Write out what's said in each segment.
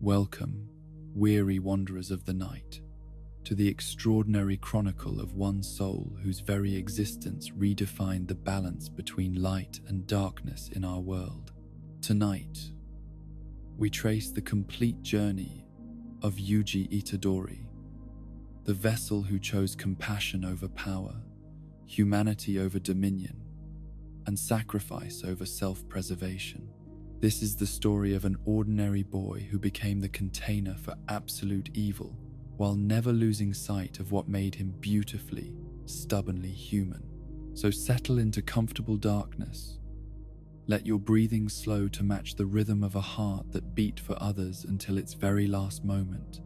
Welcome, weary wanderers of the night, to the extraordinary chronicle of one soul whose very existence redefined the balance between light and darkness in our world. Tonight, we trace the complete journey of Yuji Itadori, the vessel who chose compassion over power, humanity over dominion, and sacrifice over self-preservation. This is the story of an ordinary boy who became the container for absolute evil while never losing sight of what made him beautifully, stubbornly human. So settle into comfortable darkness. Let your breathing slow to match the rhythm of a heart that beat for others until its very last moment.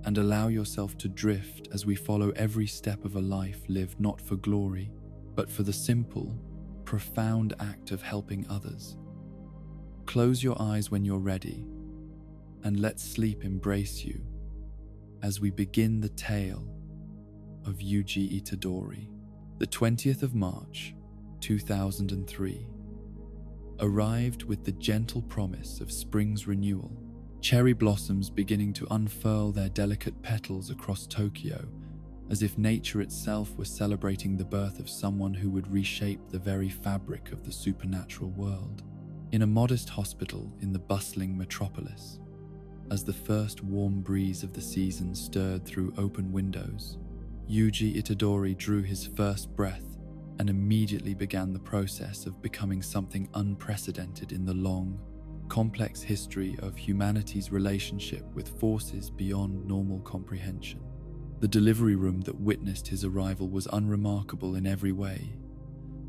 And allow yourself to drift as we follow every step of a life lived not for glory, but for the simple, profound act of helping others. Close your eyes when you're ready, and let sleep embrace you as we begin the tale of Yuji Itadori. The 20th of March, 2003, arrived with the gentle promise of spring's renewal, cherry blossoms beginning to unfurl their delicate petals across Tokyo, as if nature itself was celebrating the birth of someone who would reshape the very fabric of the supernatural world. In a modest hospital in the bustling metropolis, as the first warm breeze of the season stirred through open windows, Yuji Itadori drew his first breath and immediately began the process of becoming something unprecedented in the long, complex history of humanity's relationship with forces beyond normal comprehension. The delivery room that witnessed his arrival was unremarkable in every way,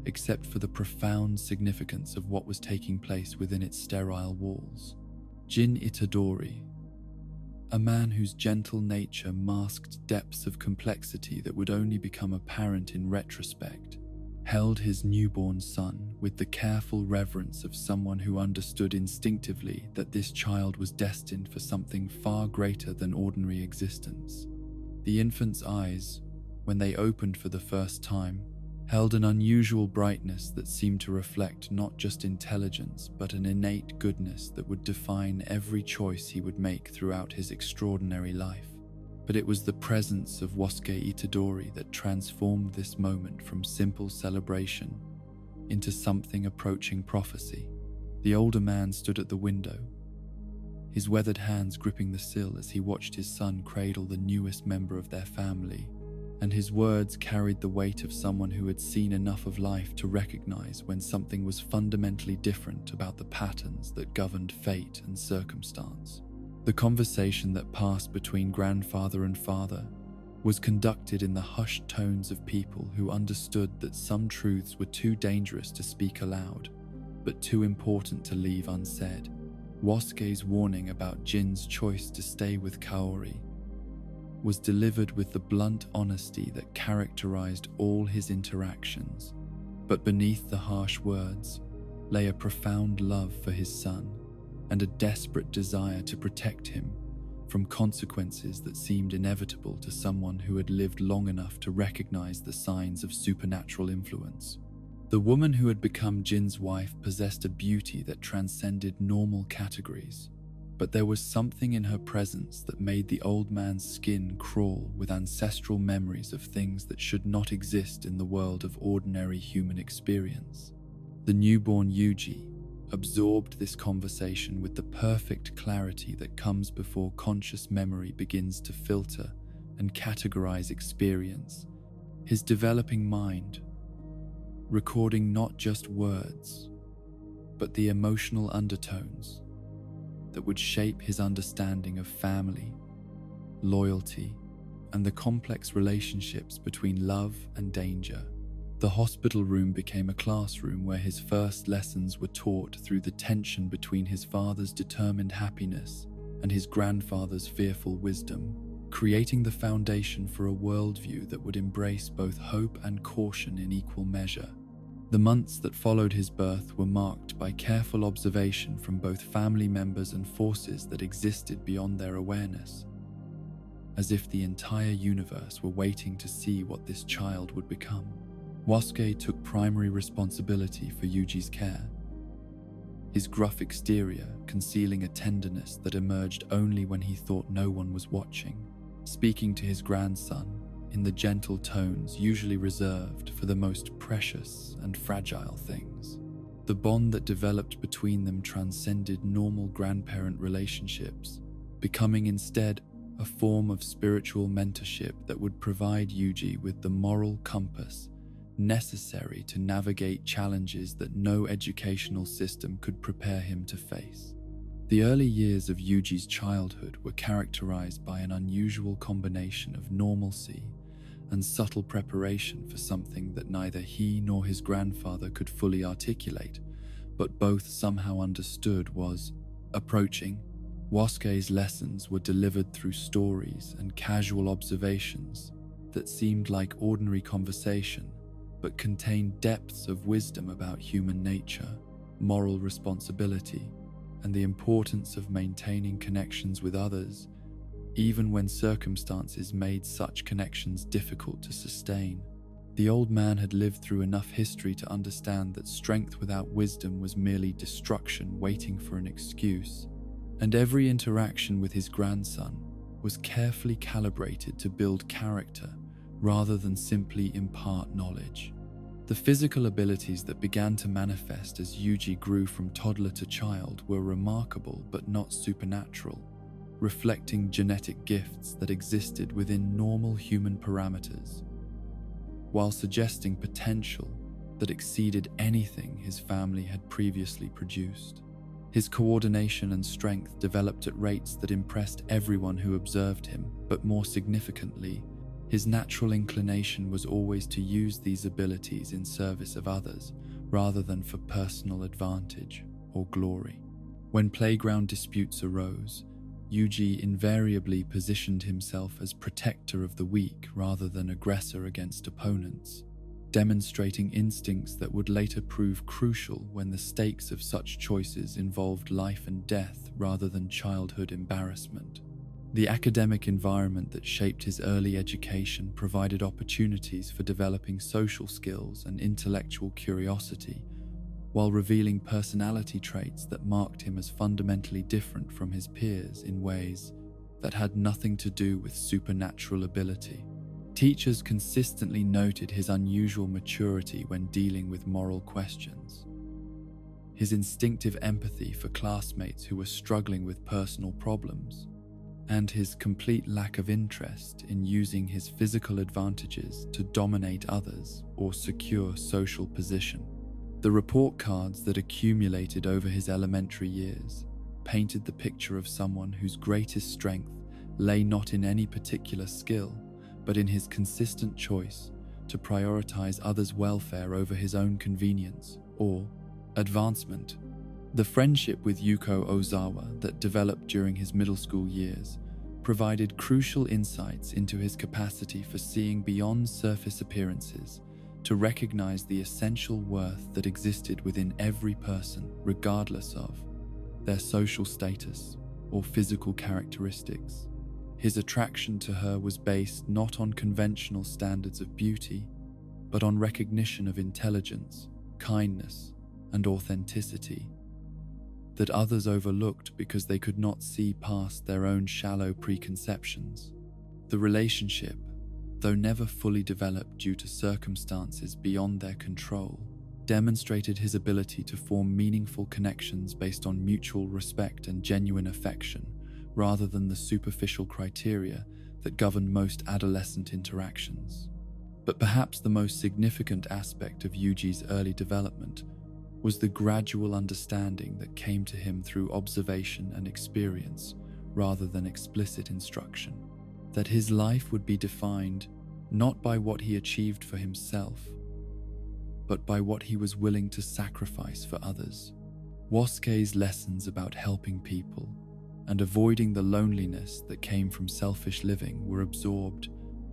except for the profound significance of what was taking place within its sterile walls. Jin Itadori, a man whose gentle nature masked depths of complexity that would only become apparent in retrospect, held his newborn son with the careful reverence of someone who understood instinctively that this child was destined for something far greater than ordinary existence. The infant's eyes, when they opened for the first time, held an unusual brightness that seemed to reflect not just intelligence but an innate goodness that would define every choice he would make throughout his extraordinary life. But it was the presence of Wasuke Itadori that transformed this moment from simple celebration into something approaching prophecy. The older man stood at the window, his weathered hands gripping the sill as he watched his son cradle the newest member of their family, and his words carried the weight of someone who had seen enough of life to recognize when something was fundamentally different about the patterns that governed fate and circumstance. The conversation that passed between grandfather and father was conducted in the hushed tones of people who understood that some truths were too dangerous to speak aloud, but too important to leave unsaid. Wasuke's warning about Jin's choice to stay with Kaori was delivered with the blunt honesty that characterized all his interactions, but beneath the harsh words lay a profound love for his son and a desperate desire to protect him from consequences that seemed inevitable to someone who had lived long enough to recognize the signs of supernatural influence. The woman who had become Jin's wife possessed a beauty that transcended normal categories, but there was something in her presence that made the old man's skin crawl with ancestral memories of things that should not exist in the world of ordinary human experience. The newborn Yuji absorbed this conversation with the perfect clarity that comes before conscious memory begins to filter and categorize experience. His developing mind, recording not just words, but the emotional undertones that would shape his understanding of family, loyalty, and the complex relationships between love and danger. The hospital room became a classroom where his first lessons were taught through the tension between his father's determined happiness and his grandfather's fearful wisdom, creating the foundation for a worldview that would embrace both hope and caution in equal measure. The months that followed his birth were marked by careful observation from both family members and forces that existed beyond their awareness, as if the entire universe were waiting to see what this child would become. Wasuke took primary responsibility for Yuji's care. his gruff exterior concealing a tenderness that emerged only when he thought no one was watching, speaking to his grandson in the gentle tones usually reserved for the most precious and fragile things. The bond that developed between them transcended normal grandparent relationships, becoming instead a form of spiritual mentorship that would provide Yuji with the moral compass necessary to navigate challenges that no educational system could prepare him to face. The early years of Yuji's childhood were characterized by an unusual combination of normalcy and subtle preparation for something that neither he nor his grandfather could fully articulate, but both somehow understood was approaching. Wasuke's lessons were delivered through stories and casual observations that seemed like ordinary conversation, but contained depths of wisdom about human nature, moral responsibility, and the importance of maintaining connections with others, even when circumstances made such connections difficult to sustain. The old man had lived through enough history to understand that strength without wisdom was merely destruction waiting for an excuse, and every interaction with his grandson was carefully calibrated to build character rather than simply impart knowledge. The physical abilities that began to manifest as Yuji grew from toddler to child were remarkable but not supernatural, reflecting genetic gifts that existed within normal human parameters, while suggesting potential that exceeded anything his family had previously produced. His coordination and strength developed at rates that impressed everyone who observed him, but more significantly, his natural inclination was always to use these abilities in service of others rather than for personal advantage or glory. When playground disputes arose, Yuji invariably positioned himself as protector of the weak rather than aggressor against opponents, demonstrating instincts that would later prove crucial when the stakes of such choices involved life and death rather than childhood embarrassment. The academic environment that shaped his early education provided opportunities for developing social skills and intellectual curiosity, while revealing personality traits that marked him as fundamentally different from his peers in ways that had nothing to do with supernatural ability. Teachers consistently noted his unusual maturity when dealing with moral questions, his instinctive empathy for classmates who were struggling with personal problems, and his complete lack of interest in using his physical advantages to dominate others or secure social position. The report cards that accumulated over his elementary years painted the picture of someone whose greatest strength lay not in any particular skill, but in his consistent choice to prioritize others' welfare over his own convenience or advancement. The friendship with Yuko Ozawa that developed during his middle school years provided crucial insights into his capacity for seeing beyond surface appearances, to recognize the essential worth that existed within every person, regardless of their social status or physical characteristics. His attraction to her was based not on conventional standards of beauty, but on recognition of intelligence, kindness, and authenticity that others overlooked because they could not see past their own shallow preconceptions. The relationship, though never fully developed due to circumstances beyond their control, demonstrated his ability to form meaningful connections based on mutual respect and genuine affection, rather than the superficial criteria that govern most adolescent interactions. But perhaps the most significant aspect of Yuji's early development was the gradual understanding that came to him through observation and experience rather than explicit instruction, that his life would be defined not by what he achieved for himself, but by what he was willing to sacrifice for others. Wasuke's lessons about helping people and avoiding the loneliness that came from selfish living were absorbed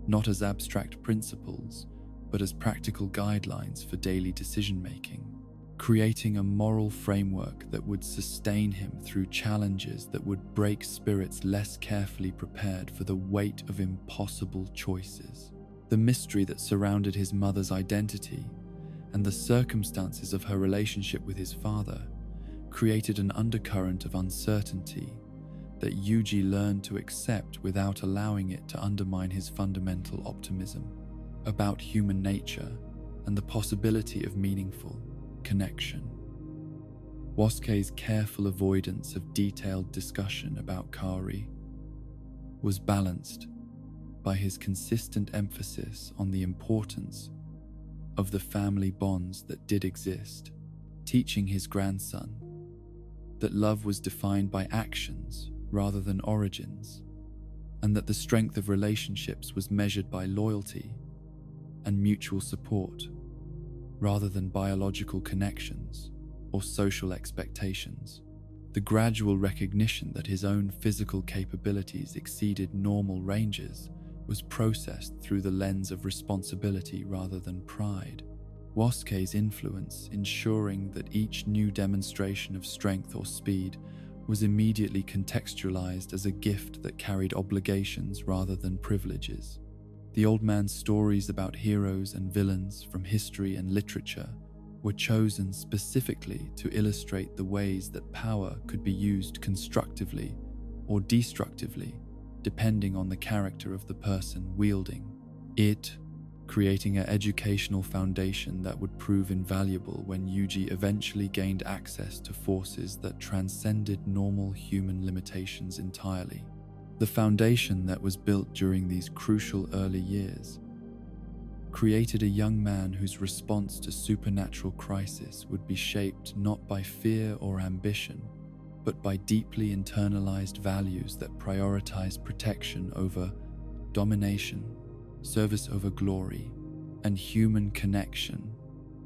not as abstract principles, but as practical guidelines for daily decision-making, creating a moral framework that would sustain him through challenges that would break spirits less carefully prepared for the weight of impossible choices. The mystery that surrounded his mother's identity and the circumstances of her relationship with his father created an undercurrent of uncertainty that Yuji learned to accept without allowing it to undermine his fundamental optimism about human nature and the possibility of meaningful connection. Wasuke's careful avoidance of detailed discussion about Kari was balanced by his consistent emphasis on the importance of the family bonds that did exist, teaching his grandson that love was defined by actions rather than origins, and that the strength of relationships was measured by loyalty and mutual support rather than biological connections or social expectations. The gradual recognition that his own physical capabilities exceeded normal ranges was processed through the lens of responsibility rather than pride. Wasuke's influence, ensuring that each new demonstration of strength or speed was immediately contextualized as a gift that carried obligations rather than privileges. The old man's stories about heroes and villains from history and literature were chosen specifically to illustrate the ways that power could be used constructively or destructively, depending on the character of the person wielding it, creating an educational foundation that would prove invaluable when Yuji eventually gained access to forces that transcended normal human limitations entirely. The foundation that was built during these crucial early years created a young man whose response to supernatural crisis would be shaped not by fear or ambition, but by deeply internalized values that prioritize protection over domination, service over glory, and human connection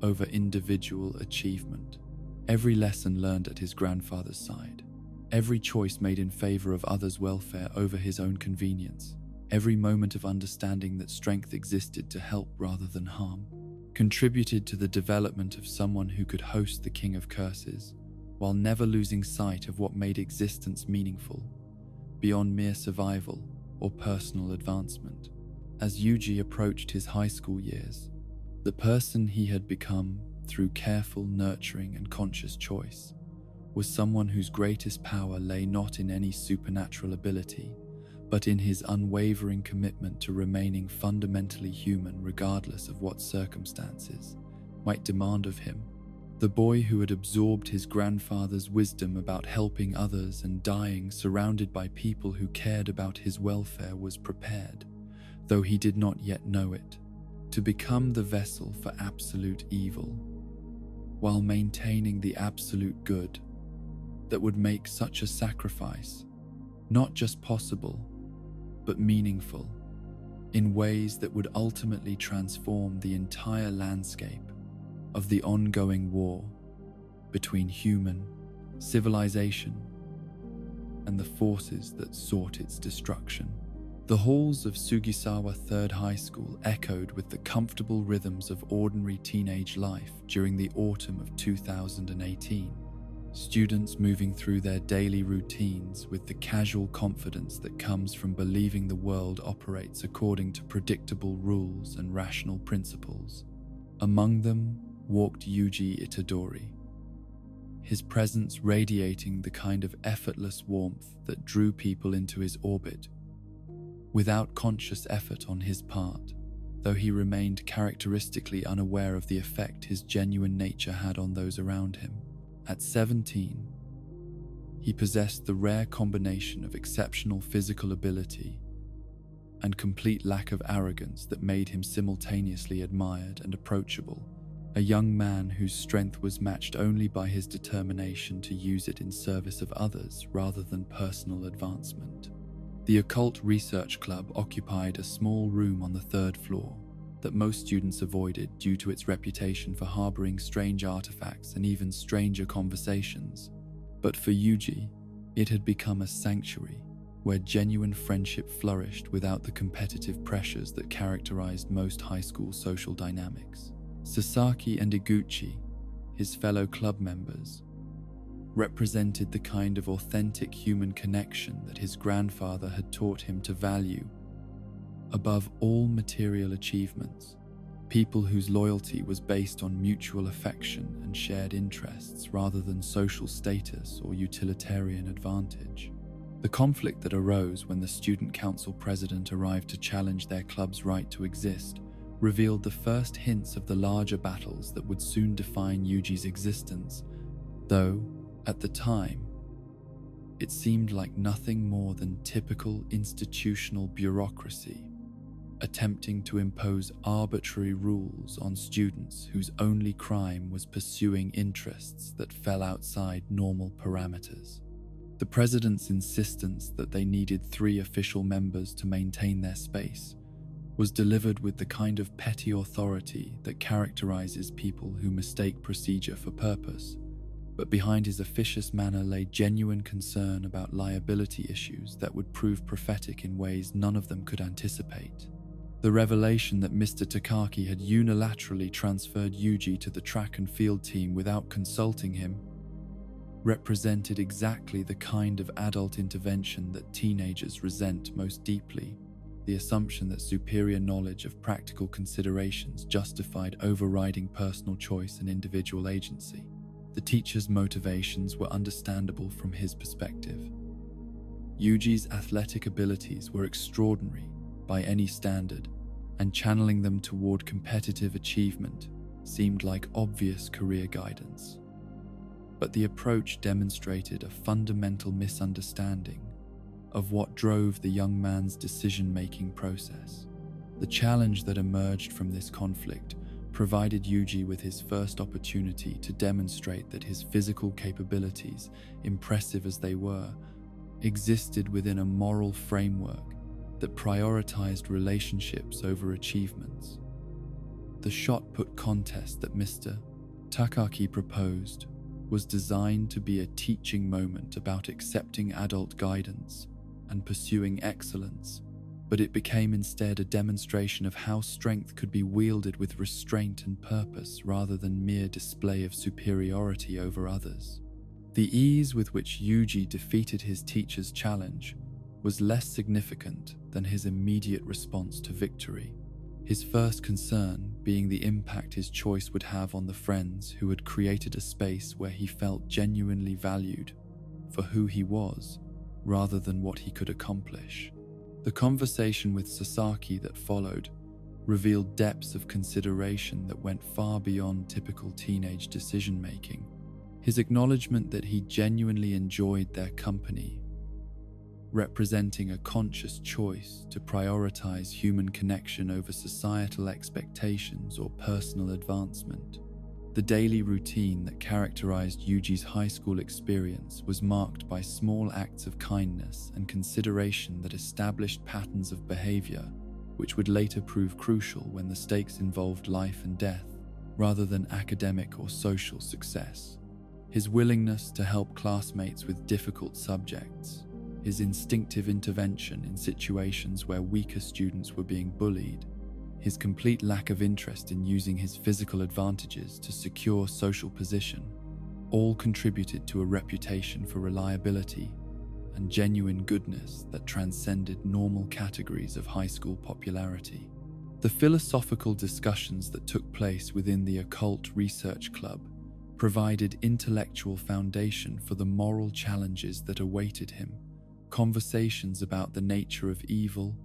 over individual achievement. Every lesson learned at his grandfather's side, every choice made in favor of others' welfare over his own convenience, every moment of understanding that strength existed to help rather than harm, contributed to the development of someone who could host the King of Curses, while never losing sight of what made existence meaningful, beyond mere survival or personal advancement. As Yuji approached his high school years, the person he had become through careful nurturing and conscious choice was someone whose greatest power lay not in any supernatural ability, but in his unwavering commitment to remaining fundamentally human regardless of what circumstances might demand of him. The boy who had absorbed his grandfather's wisdom about helping others and dying surrounded by people who cared about his welfare was prepared, though he did not yet know it, to become the vessel for absolute evil, while maintaining the absolute good that would make such a sacrifice not just possible, but meaningful, in ways that would ultimately transform the entire landscape of the ongoing war between human civilization and the forces that sought its destruction. The halls of Sugisawa Third High School echoed with the comfortable rhythms of ordinary teenage life during the autumn of 2018. Students moving through their daily routines with the casual confidence that comes from believing the world operates according to predictable rules and rational principles. Among them walked Yuji Itadori, his presence radiating the kind of effortless warmth that drew people into his orbit without conscious effort on his part, though he remained characteristically unaware of the effect his genuine nature had on those around him. At 17, he possessed the rare combination of exceptional physical ability and complete lack of arrogance that made him simultaneously admired and approachable, a young man whose strength was matched only by his determination to use it in service of others rather than personal advancement. The Occult Research Club occupied a small room on the third floor that most students avoided due to its reputation for harboring strange artifacts and even stranger conversations. But for Yuji, it had become a sanctuary where genuine friendship flourished without the competitive pressures that characterized most high school social dynamics. Sasaki and Iguchi, his fellow club members, represented the kind of authentic human connection that his grandfather had taught him to value above all material achievements. people whose loyalty was based on mutual affection and shared interests rather than social status or utilitarian advantage. The conflict that arose when the student council president arrived to challenge their club's right to exist revealed the first hints of the larger battles that would soon define Yuji's existence, though, at the time, it seemed like nothing more than typical institutional bureaucracy, attempting to impose arbitrary rules on students whose only crime was pursuing interests that fell outside normal parameters. The president's insistence that they needed 3 official members to maintain their space was delivered with the kind of petty authority that characterizes people who mistake procedure for purpose. But behind his officious manner lay genuine concern about liability issues that would prove prophetic in ways none of them could anticipate. The revelation that Mr. Takaki had unilaterally transferred Yuji to the track and field team without consulting him represented exactly the kind of adult intervention that teenagers resent most deeply, the assumption that superior knowledge of practical considerations justified overriding personal choice and individual agency. The teacher's motivations were understandable from his perspective. Yuji's athletic abilities were extraordinary by any standard, and channeling them toward competitive achievement seemed like obvious career guidance. But the approach demonstrated a fundamental misunderstanding of what drove the young man's decision-making process. The challenge that emerged from this conflict provided Yuji with his first opportunity to demonstrate that his physical capabilities, impressive as they were, existed within a moral framework that prioritized relationships over achievements. The shot-put contest that Mr. Takaki proposed was designed to be a teaching moment about accepting adult guidance and pursuing excellence, but it became instead a demonstration of how strength could be wielded with restraint and purpose rather than mere display of superiority over others. The ease with which Yuji defeated his teacher's challenge was less significant than his immediate response to victory, his first concern being the impact his choice would have on the friends who had created a space where he felt genuinely valued for who he was rather than what he could accomplish. The conversation with Sasaki that followed revealed depths of consideration that went far beyond typical teenage decision-making. His acknowledgement that he genuinely enjoyed their company, representing a conscious choice to prioritize human connection over societal expectations or personal advancement. The daily routine that characterized Yuji's high school experience was marked by small acts of kindness and consideration that established patterns of behavior which would later prove crucial when the stakes involved life and death rather than academic or social success. His willingness to help classmates with difficult subjects, his instinctive intervention in situations where weaker students were being bullied, his complete lack of interest in using his physical advantages to secure social position, all contributed to a reputation for reliability and genuine goodness that transcended normal categories of high school popularity. The philosophical discussions that took place within the occult research club provided intellectual foundation for the moral challenges that awaited him. Conversations about the nature of evil,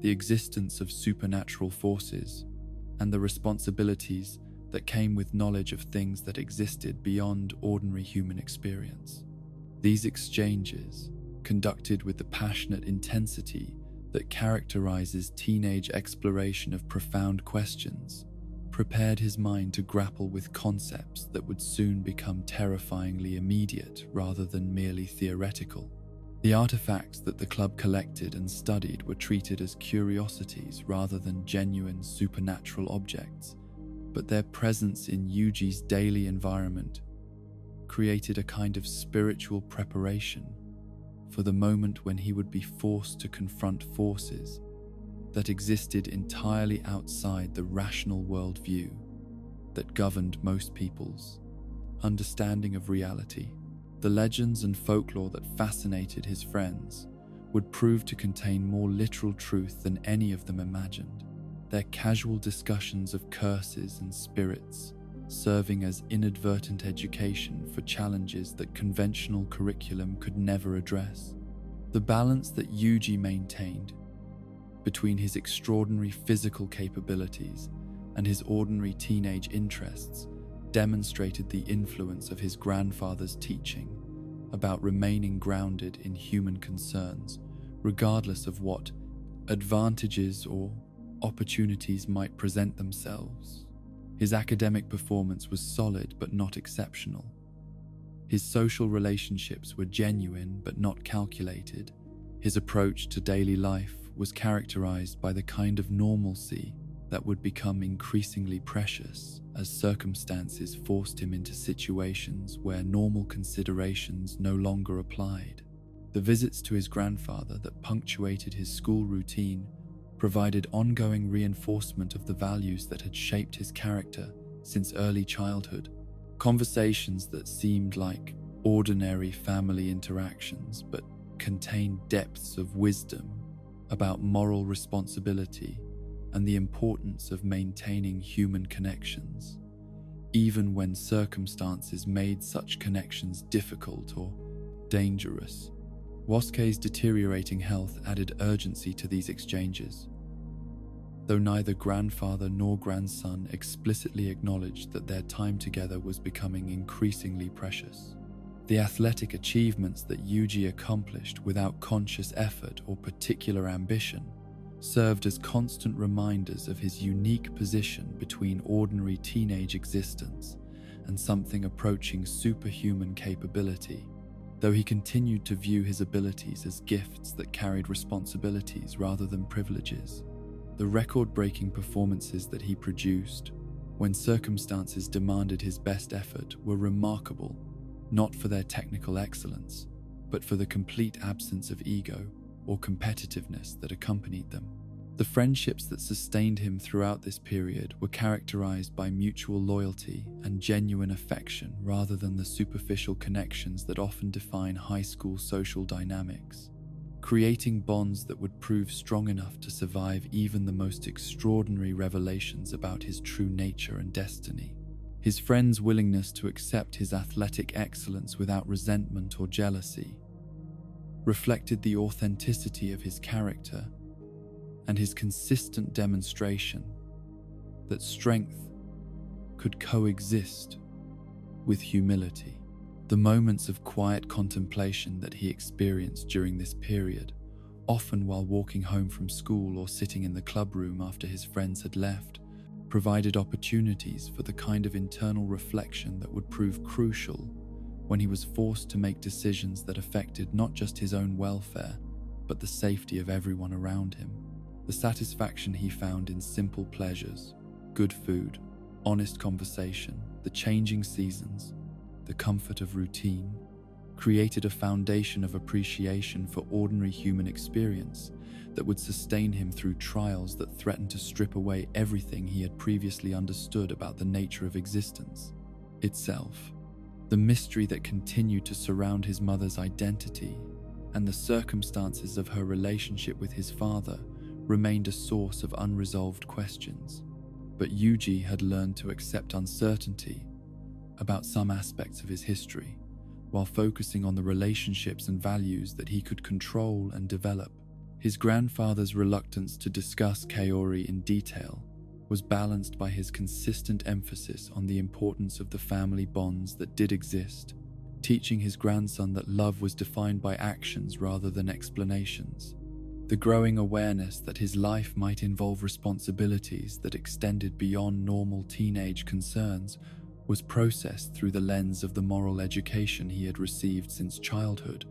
the existence of supernatural forces, and the responsibilities that came with knowledge of things that existed beyond ordinary human experience. These exchanges, conducted with the passionate intensity that characterizes teenage exploration of profound questions, prepared his mind to grapple with concepts that would soon become terrifyingly immediate rather than merely theoretical. The artifacts that the club collected and studied were treated as curiosities rather than genuine supernatural objects, but their presence in Yuji's daily environment created a kind of spiritual preparation for the moment when he would be forced to confront forces that existed entirely outside the rational worldview that governed most people's understanding of reality. The legends and folklore that fascinated his friends would prove to contain more literal truth than any of them imagined. their casual discussions of curses and spirits serving as inadvertent education for challenges that conventional curriculum could never address. The balance that Yuji maintained between his extraordinary physical capabilities and his ordinary teenage interests demonstrated the influence of his grandfather's teaching about remaining grounded in human concerns, regardless of what advantages or opportunities might present themselves. His academic performance was solid but not exceptional. His social relationships were genuine but not calculated. His approach to daily life was characterized by the kind of normalcy that would become increasingly precious as circumstances forced him into situations where normal considerations no longer applied. The visits to his grandfather that punctuated his school routine provided ongoing reinforcement of the values that had shaped his character since early childhood. Conversations that seemed like ordinary family interactions but contained depths of wisdom about moral responsibility and the importance of maintaining human connections, even when circumstances made such connections difficult or dangerous. Wasuke's deteriorating health added urgency to these exchanges, though neither grandfather nor grandson explicitly acknowledged that their time together was becoming increasingly precious. The athletic achievements that Yuji accomplished without conscious effort or particular ambition served as constant reminders of his unique position between ordinary teenage existence and something approaching superhuman capability, though he continued to view his abilities as gifts that carried responsibilities rather than privileges. The record-breaking performances that he produced, when circumstances demanded his best effort, were remarkable, not for their technical excellence, but for the complete absence of ego or competitiveness that accompanied them. The friendships that sustained him throughout this period were characterized by mutual loyalty and genuine affection rather than the superficial connections that often define high school social dynamics, creating bonds that would prove strong enough to survive even the most extraordinary revelations about his true nature and destiny. His friends' willingness to accept his athletic excellence without resentment or jealousy reflected the authenticity of his character and his consistent demonstration that strength could coexist with humility. The moments of quiet contemplation that he experienced during this period, often while walking home from school or sitting in the club room after his friends had left, provided opportunities for the kind of internal reflection that would prove crucial when he was forced to make decisions that affected not just his own welfare, but the safety of everyone around him. The satisfaction he found in simple pleasures, good food, honest conversation, the changing seasons, the comfort of routine, created a foundation of appreciation for ordinary human experience that would sustain him through trials that threatened to strip away everything he had previously understood about the nature of existence itself. The mystery that continued to surround his mother's identity and the circumstances of her relationship with his father remained a source of unresolved questions. But Yuji had learned to accept uncertainty about some aspects of his history, while focusing on the relationships and values that he could control and develop. His grandfather's reluctance to discuss Kaori in detail was balanced by his consistent emphasis on the importance of the family bonds that did exist, teaching his grandson that love was defined by actions rather than explanations. The growing awareness that his life might involve responsibilities that extended beyond normal teenage concerns was processed through the lens of the moral education he had received since childhood,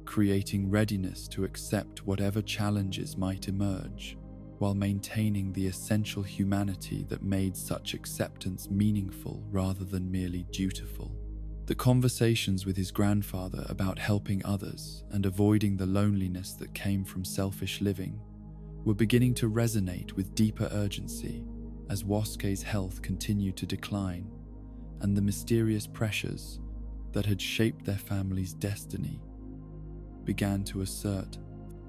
creating readiness to accept whatever challenges might emerge, while maintaining the essential humanity that made such acceptance meaningful rather than merely dutiful. The conversations with his grandfather about helping others and avoiding the loneliness that came from selfish living were beginning to resonate with deeper urgency as Wasuke's health continued to decline and the mysterious pressures that had shaped their family's destiny began to assert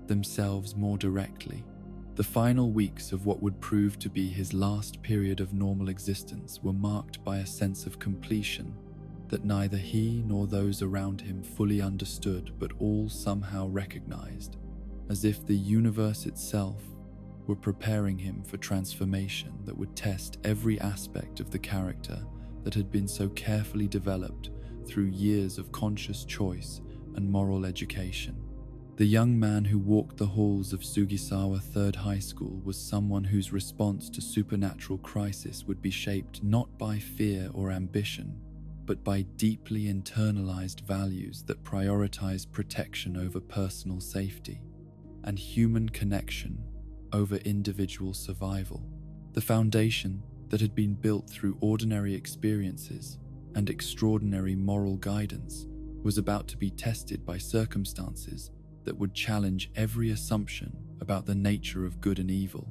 themselves more directly. The final weeks of what would prove to be his last period of normal existence were marked by a sense of completion that neither he nor those around him fully understood, but all somehow recognized, as if the universe itself were preparing him for transformation that would test every aspect of the character that had been so carefully developed through years of conscious choice and moral education. The young man who walked the halls of Sugisawa Third High School was someone whose response to supernatural crisis would be shaped not by fear or ambition, but by deeply internalized values that prioritize protection over personal safety and human connection over individual survival. The foundation that had been built through ordinary experiences and extraordinary moral guidance was about to be tested by circumstances that would challenge every assumption about the nature of good and evil.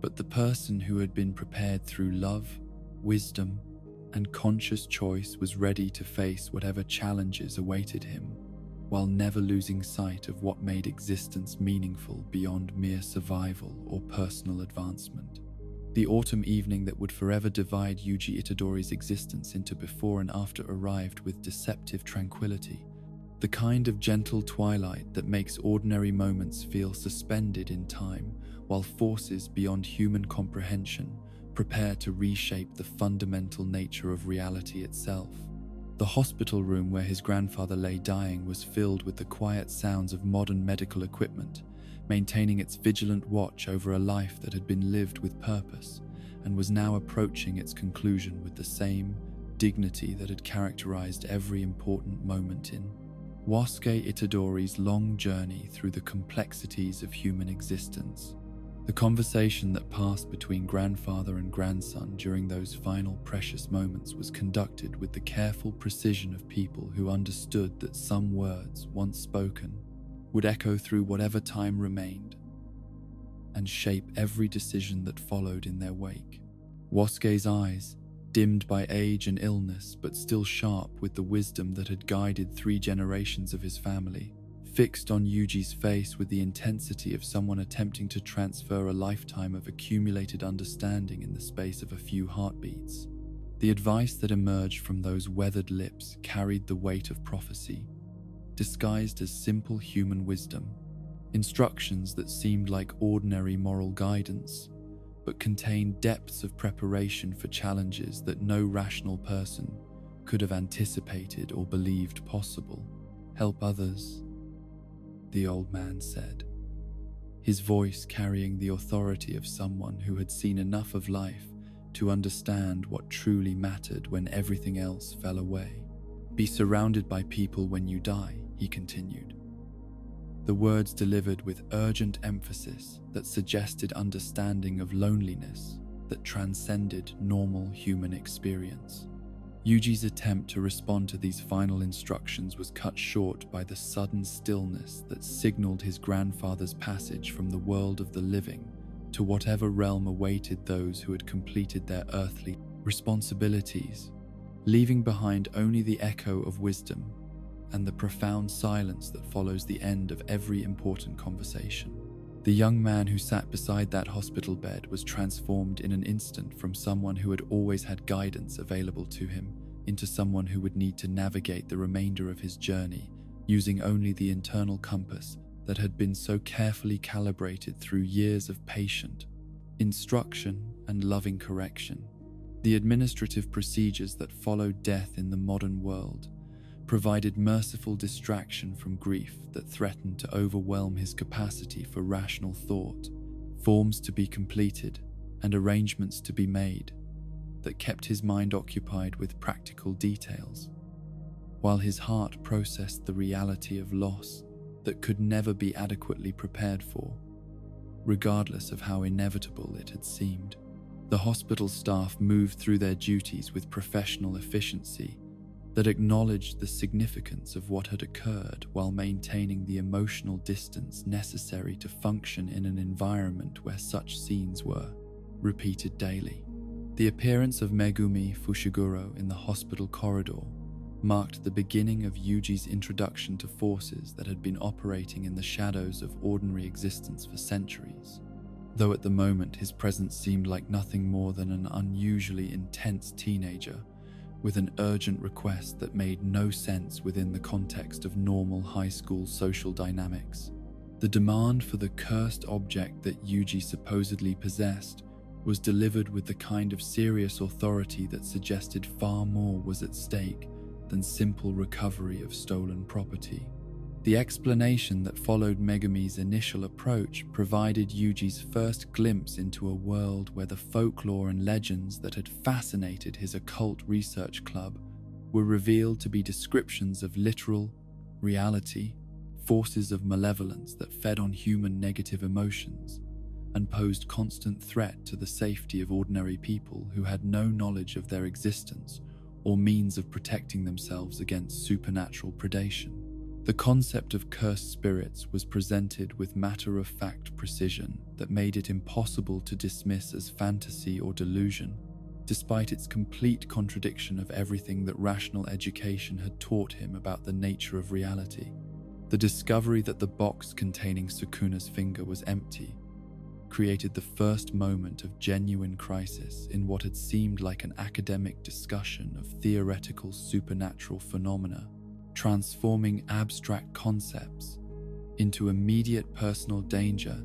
But the person who had been prepared through love, wisdom, and conscious choice was ready to face whatever challenges awaited him, while never losing sight of what made existence meaningful beyond mere survival or personal advancement. The autumn evening that would forever divide Yuji Itadori's existence into before and after arrived with deceptive tranquility, the kind of gentle twilight that makes ordinary moments feel suspended in time, while forces beyond human comprehension prepare to reshape the fundamental nature of reality itself. The hospital room where his grandfather lay dying was filled with the quiet sounds of modern medical equipment, maintaining its vigilant watch over a life that had been lived with purpose and was now approaching its conclusion with the same dignity that had characterized every important moment in Wasuke Itadori's long journey through the complexities of human existence. The conversation that passed between grandfather and grandson during those final precious moments was conducted with the careful precision of people who understood that some words, once spoken, would echo through whatever time remained and shape every decision that followed in their wake. Wasuke's eyes, dimmed by age and illness but still sharp with the wisdom that had guided 3 generations of his family, fixed on Yuji's face with the intensity of someone attempting to transfer a lifetime of accumulated understanding in the space of a few heartbeats. The advice that emerged from those weathered lips carried the weight of prophecy, disguised as simple human wisdom, instructions that seemed like ordinary moral guidance, but contained depths of preparation for challenges that no rational person could have anticipated or believed possible. "Help others," the old man said, his voice carrying the authority of someone who had seen enough of life to understand what truly mattered when everything else fell away. "Be surrounded by people when you die," he continued, the words delivered with urgent emphasis that suggested understanding of loneliness that transcended normal human experience. Yuji's attempt to respond to these final instructions was cut short by the sudden stillness that signaled his grandfather's passage from the world of the living to whatever realm awaited those who had completed their earthly responsibilities, leaving behind only the echo of wisdom and the profound silence that follows the end of every important conversation. The young man who sat beside that hospital bed was transformed in an instant from someone who had always had guidance available to him into someone who would need to navigate the remainder of his journey using only the internal compass that had been so carefully calibrated through years of patient instruction and loving correction. The administrative procedures that followed death in the modern world provided merciful distraction from grief that threatened to overwhelm his capacity for rational thought, forms to be completed and arrangements to be made that kept his mind occupied with practical details, while his heart processed the reality of loss that could never be adequately prepared for, regardless of how inevitable it had seemed. The hospital staff moved through their duties with professional efficiency that acknowledged the significance of what had occurred while maintaining the emotional distance necessary to function in an environment where such scenes were repeated daily. The appearance of Megumi Fushiguro in the hospital corridor marked the beginning of Yuji's introduction to forces that had been operating in the shadows of ordinary existence for centuries. though at the moment his presence seemed like nothing more than an unusually intense teenager with an urgent request that made no sense within the context of normal high school social dynamics. The demand for the cursed object that Yuji supposedly possessed was delivered with the kind of serious authority that suggested far more was at stake than simple recovery of stolen property. The explanation that followed Megumi's initial approach provided Yuji's first glimpse into a world where the folklore and legends that had fascinated his occult research club were revealed to be descriptions of literal reality, forces of malevolence that fed on human negative emotions and posed constant threat to the safety of ordinary people who had no knowledge of their existence or means of protecting themselves against supernatural predation. The concept of cursed spirits was presented with matter-of-fact precision that made it impossible to dismiss as fantasy or delusion, despite its complete contradiction of everything that rational education had taught him about the nature of reality. The discovery that the box containing Sukuna's finger was empty created the first moment of genuine crisis in what had seemed like an academic discussion of theoretical supernatural phenomena, transforming abstract concepts into immediate personal danger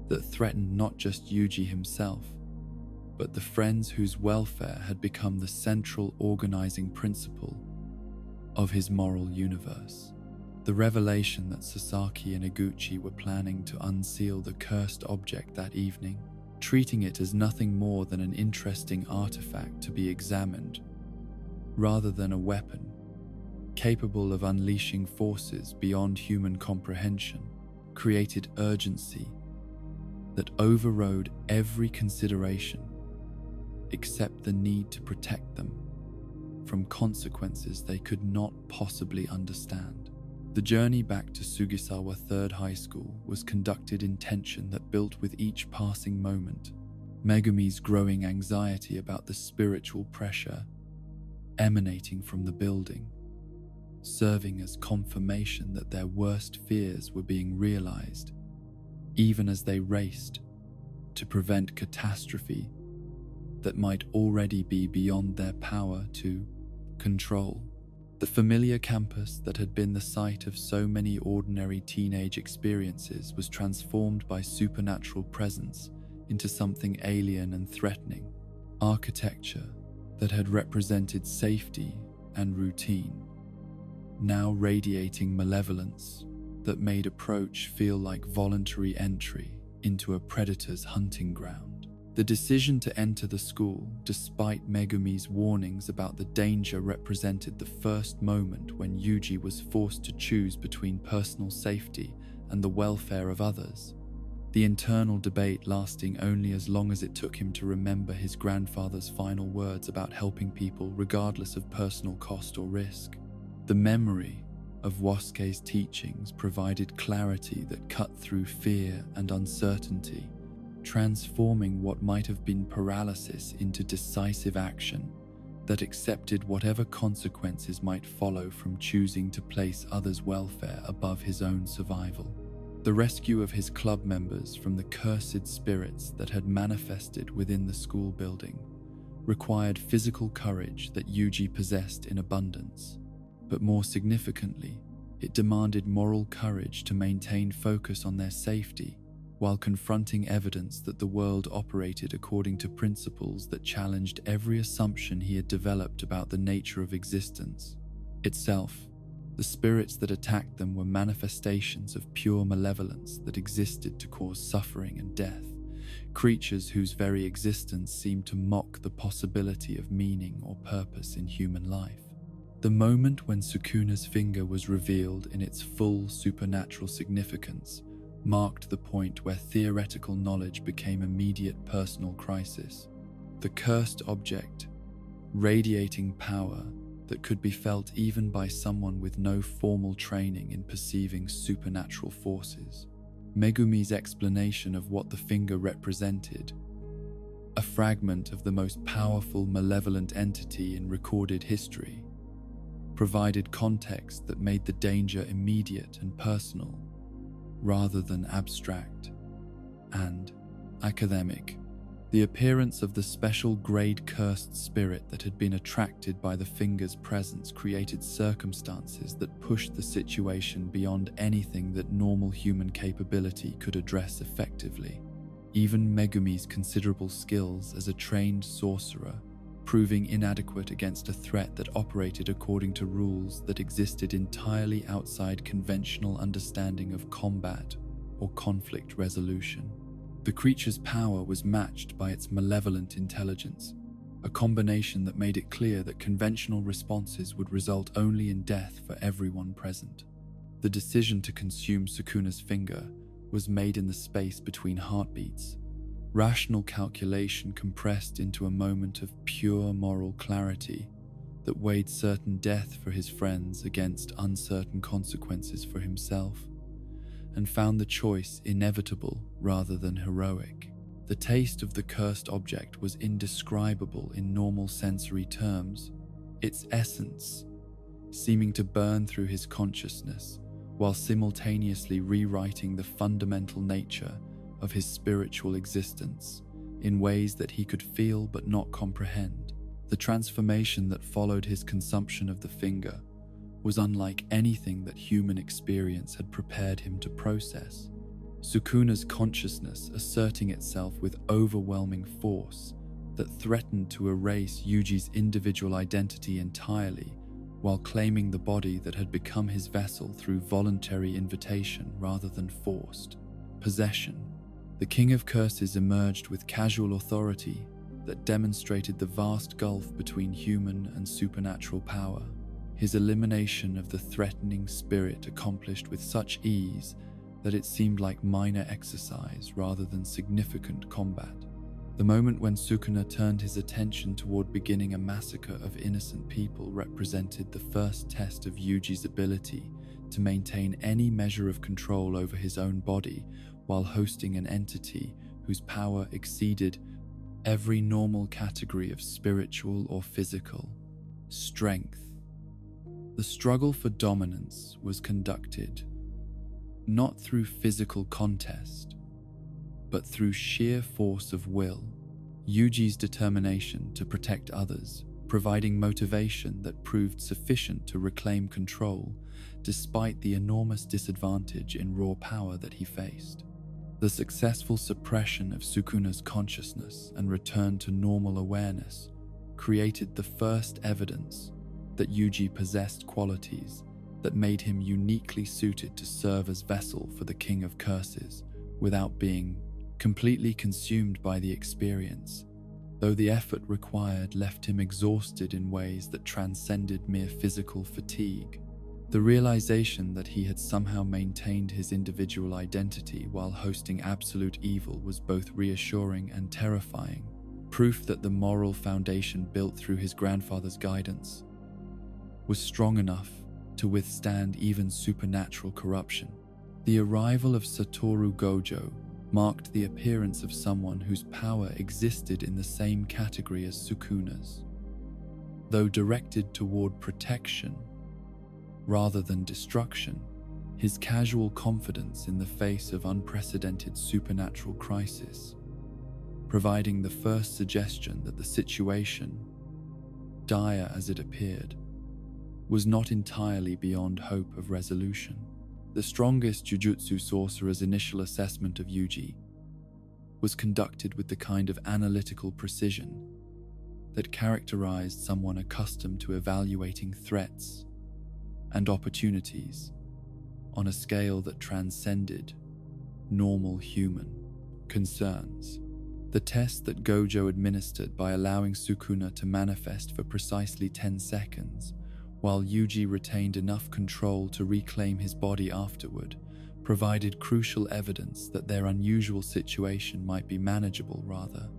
that threatened not just Yuji himself, but the friends whose welfare had become the central organizing principle of his moral universe. The revelation that Sasaki and Iguchi were planning to unseal the cursed object that evening, treating it as nothing more than an interesting artifact to be examined, rather than a weapon capable of unleashing forces beyond human comprehension, created urgency that overrode every consideration except the need to protect them from consequences they could not possibly understand. The journey back to Sugisawa Third High School was conducted in tension that built with each passing moment. Megumi's growing anxiety about the spiritual pressure emanating from the building, serving as confirmation that their worst fears were being realized, even as they raced to prevent catastrophe that might already be beyond their power to control. The familiar campus that had been the site of so many ordinary teenage experiences was transformed by supernatural presence into something alien and threatening. Architecture that had represented safety and routine, now radiating malevolence that made approach feel like voluntary entry into a predator's hunting ground. The decision to enter the school, despite Megumi's warnings about the danger, represented the first moment when Yuji was forced to choose between personal safety and the welfare of others, the internal debate lasting only as long as it took him to remember his grandfather's final words about helping people regardless of personal cost or risk. The memory of Wasuke's teachings provided clarity that cut through fear and uncertainty, transforming what might have been paralysis into decisive action that accepted whatever consequences might follow from choosing to place others' welfare above his own survival. The rescue of his club members from the cursed spirits that had manifested within the school building required physical courage that Yuji possessed in abundance, but more significantly, it demanded moral courage to maintain focus on their safety while confronting evidence that the world operated according to principles that challenged every assumption he had developed about the nature of existence itself. The spirits that attacked them were manifestations of pure malevolence that existed to cause suffering and death, creatures whose very existence seemed to mock the possibility of meaning or purpose in human life. The moment when Sukuna's finger was revealed in its full supernatural significance marked the point where theoretical knowledge became immediate personal crisis. The cursed object, radiating power that could be felt even by someone with no formal training in perceiving supernatural forces. Megumi's explanation of what the finger represented, a fragment of the most powerful malevolent entity in recorded history, provided context that made the danger immediate and personal, rather than abstract and Academic. The appearance of the special grade cursed spirit that had been attracted by the finger's presence created circumstances that pushed the situation beyond anything that normal human capability could address effectively. Even Megumi's considerable skills as a trained sorcerer, proving inadequate against a threat that operated according to rules that existed entirely outside conventional understanding of combat or conflict resolution. The creature's power was matched by its malevolent intelligence, a combination that made it clear that conventional responses would result only in death for everyone present. The decision to consume Sukuna's finger was made in the space between heartbeats, rational calculation compressed into a moment of pure moral clarity that weighed certain death for his friends against uncertain consequences for himself, and found the choice inevitable rather than heroic. The taste of the cursed object was indescribable in normal sensory terms, its essence seeming to burn through his consciousness while simultaneously rewriting the fundamental nature of his spiritual existence in ways that he could feel but not comprehend. The transformation that followed his consumption of the finger was unlike anything that human experience had prepared him to process. Sukuna's consciousness asserting itself with overwhelming force that threatened to erase Yuji's individual identity entirely, while claiming the body that had become his vessel through voluntary invitation rather than forced possession. The King of Curses emerged with casual authority that demonstrated the vast gulf between human and supernatural power. His elimination of the threatening spirit accomplished with such ease that it seemed like minor exercise rather than significant combat. The moment when Sukuna turned his attention toward beginning a massacre of innocent people represented the first test of Yuji's ability to maintain any measure of control over his own body while hosting an entity whose power exceeded every normal category of spiritual or physical strength. The struggle for dominance was conducted not through physical contest, but through sheer force of will. Yuji's determination to protect others, providing motivation that proved sufficient to reclaim control despite the enormous disadvantage in raw power that he faced. The successful suppression of Sukuna's consciousness and return to normal awareness created the first evidence that Yuji possessed qualities that made him uniquely suited to serve as vessel for the King of Curses without being completely consumed by the experience, though the effort required left him exhausted in ways that transcended mere physical fatigue. The realization that he had somehow maintained his individual identity while hosting absolute evil was both reassuring and terrifying, proof that the moral foundation built through his grandfather's guidance was strong enough to withstand even supernatural corruption. The arrival of Satoru Gojo marked the appearance of someone whose power existed in the same category as Sukuna's, though directed toward protection rather than destruction. His casual confidence in the face of unprecedented supernatural crisis, providing the first suggestion that the situation, dire as it appeared, was not entirely beyond hope of resolution. The strongest Jujutsu sorcerer's initial assessment of Yuji was conducted with the kind of analytical precision that characterized someone accustomed to evaluating threats and opportunities on a scale that transcended normal human concerns. The test that Gojo administered by allowing Sukuna to manifest for precisely 10 seconds, while Yuji retained enough control to reclaim his body afterward, provided crucial evidence that their unusual situation might be manageable rather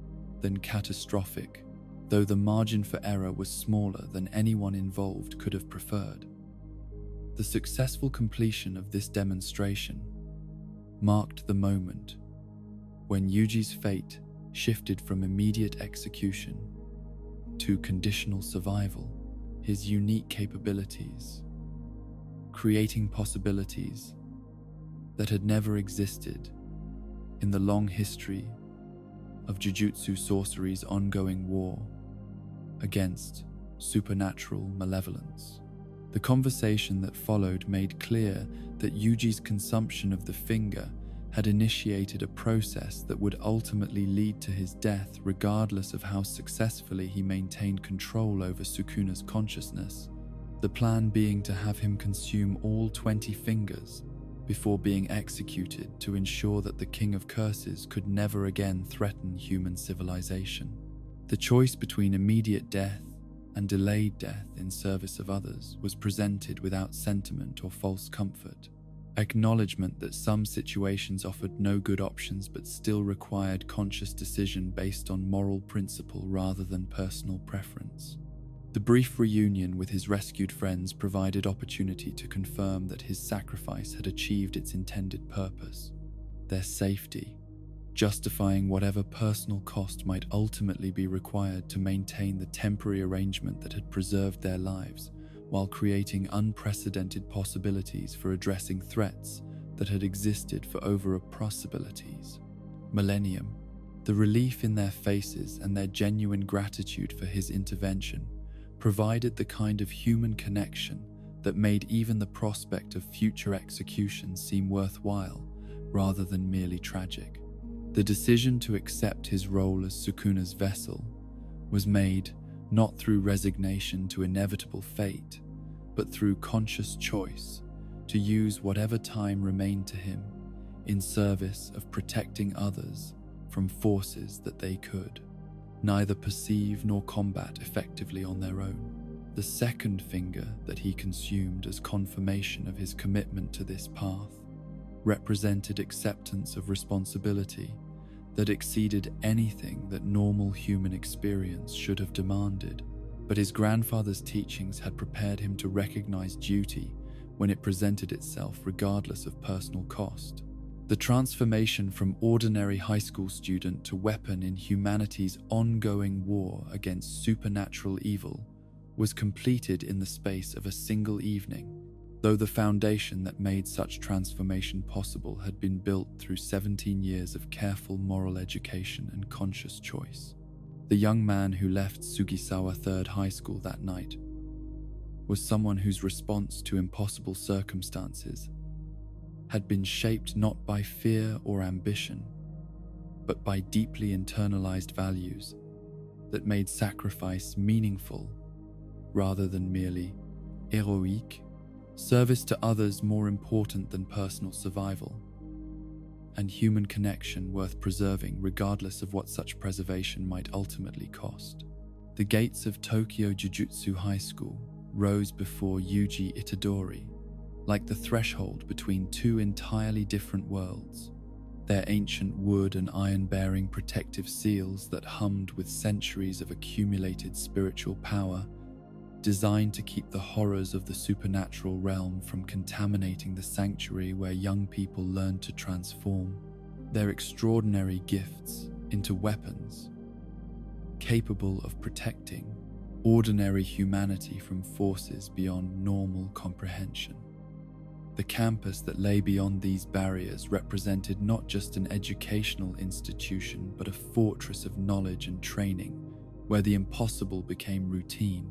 than catastrophic, though the margin for error was smaller than anyone involved could have preferred. The successful completion of this demonstration marked the moment when Yuji's fate shifted from immediate execution to conditional survival. His unique capabilities, creating possibilities that had never existed in the long history of Jujutsu sorcery's ongoing war against supernatural malevolence. The conversation that followed made clear that Yuji's consumption of the finger had initiated a process that would ultimately lead to his death, regardless of how successfully he maintained control over Sukuna's consciousness, the plan being to have him consume all 20 fingers before being executed to ensure that the King of Curses could never again threaten human civilization. The choice between immediate death and delayed death in service of others was presented without sentiment or false comfort. Acknowledgement that some situations offered no good options but still required conscious decision based on moral principle rather than personal preference. The brief reunion with his rescued friends provided opportunity to confirm that his sacrifice had achieved its intended purpose, their safety, justifying whatever personal cost might ultimately be required to maintain the temporary arrangement that had preserved their lives, while creating unprecedented possibilities for addressing threats that had existed for over a possibilities millennium. The relief in their faces and their genuine gratitude for his intervention provided the kind of human connection that made even the prospect of future execution seem worthwhile rather than merely tragic. The decision to accept his role as Sukuna's vessel was made not through resignation to inevitable fate, but through conscious choice to use whatever time remained to him in service of protecting others from forces that they could neither perceive nor combat effectively on their own. The second finger that he consumed as confirmation of his commitment to this path represented acceptance of responsibility that exceeded anything that normal human experience should have demanded. But his grandfather's teachings had prepared him to recognize duty when it presented itself regardless of personal cost. The transformation from ordinary high school student to weapon in humanity's ongoing war against supernatural evil was completed in the space of a single evening, though the foundation that made such transformation possible had been built through 17 years of careful moral education and conscious choice. The young man who left Sugisawa Third High School that night was someone whose response to impossible circumstances had been shaped not by fear or ambition, but by deeply internalized values that made sacrifice meaningful rather than merely heroic, service to others more important than personal survival, and human connection worth preserving regardless of what such preservation might ultimately cost. The gates of Tokyo Jujutsu High School rose before Yuji Itadori, like the threshold between two entirely different worlds, their ancient wood and iron-bearing protective seals that hummed with centuries of accumulated spiritual power, designed to keep the horrors of the supernatural realm from contaminating the sanctuary where young people learned to transform their extraordinary gifts into weapons capable of protecting ordinary humanity from forces beyond normal comprehension. The campus that lay beyond these barriers represented not just an educational institution, but a fortress of knowledge and training, where the impossible became routine,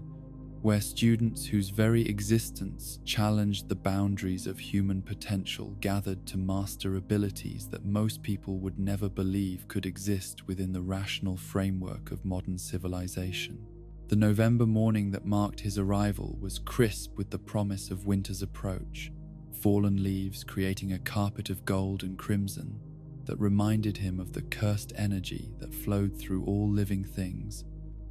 where students whose very existence challenged the boundaries of human potential gathered to master abilities that most people would never believe could exist within the rational framework of modern civilization. The November morning that marked his arrival was crisp with the promise of winter's approach, fallen leaves creating a carpet of gold and crimson that reminded him of the cursed energy that flowed through all living things,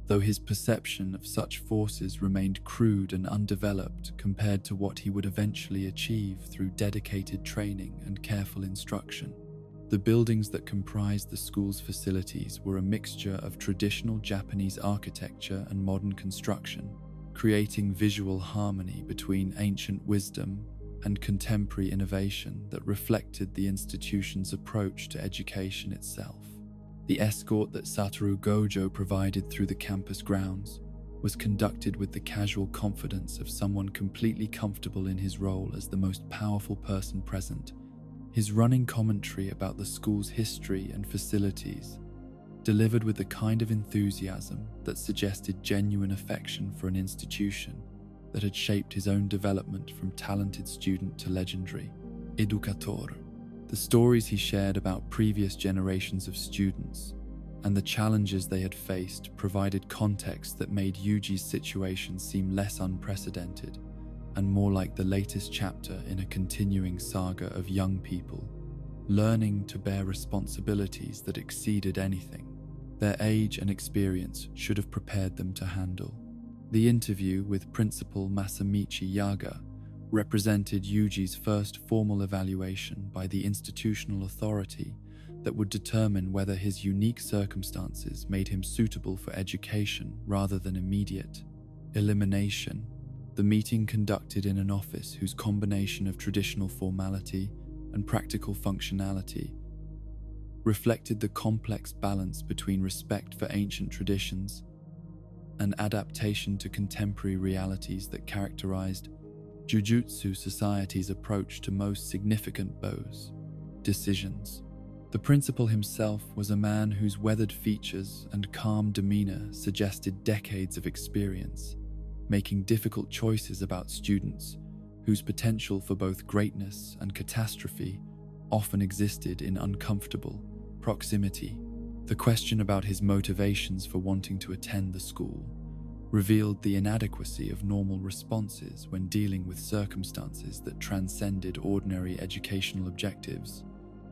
though his perception of such forces remained crude and undeveloped compared to what he would eventually achieve through dedicated training and careful instruction. The buildings that comprised the school's facilities were a mixture of traditional Japanese architecture and modern construction, creating visual harmony between ancient wisdom and contemporary innovation that reflected the institution's approach to education itself. The escort that Satoru Gojo provided through the campus grounds was conducted with the casual confidence of someone completely comfortable in his role as the most powerful person present. His running commentary about the school's history and facilities delivered with the kind of enthusiasm that suggested genuine affection for an institution that had shaped his own development from talented student to legendary educator. The stories he shared about previous generations of students and the challenges they had faced provided context that made Yuji's situation seem less unprecedented and more like the latest chapter in a continuing saga of young people learning to bear responsibilities that exceeded anything their age and experience should have prepared them to handle. The interview with Principal Masamichi Yaga represented Yuji's first formal evaluation by the institutional authority that would determine whether his unique circumstances made him suitable for education rather than immediate elimination. The meeting, conducted in an office whose combination of traditional formality and practical functionality reflected the complex balance between respect for ancient traditions and adaptation to contemporary realities that characterized Jujutsu Society's approach to most significant decisions. The principal himself was a man whose weathered features and calm demeanor suggested decades of experience, making difficult choices about students whose potential for both greatness and catastrophe often existed in uncomfortable proximity. The question about his motivations for wanting to attend the school revealed the inadequacy of normal responses when dealing with circumstances that transcended ordinary educational objectives.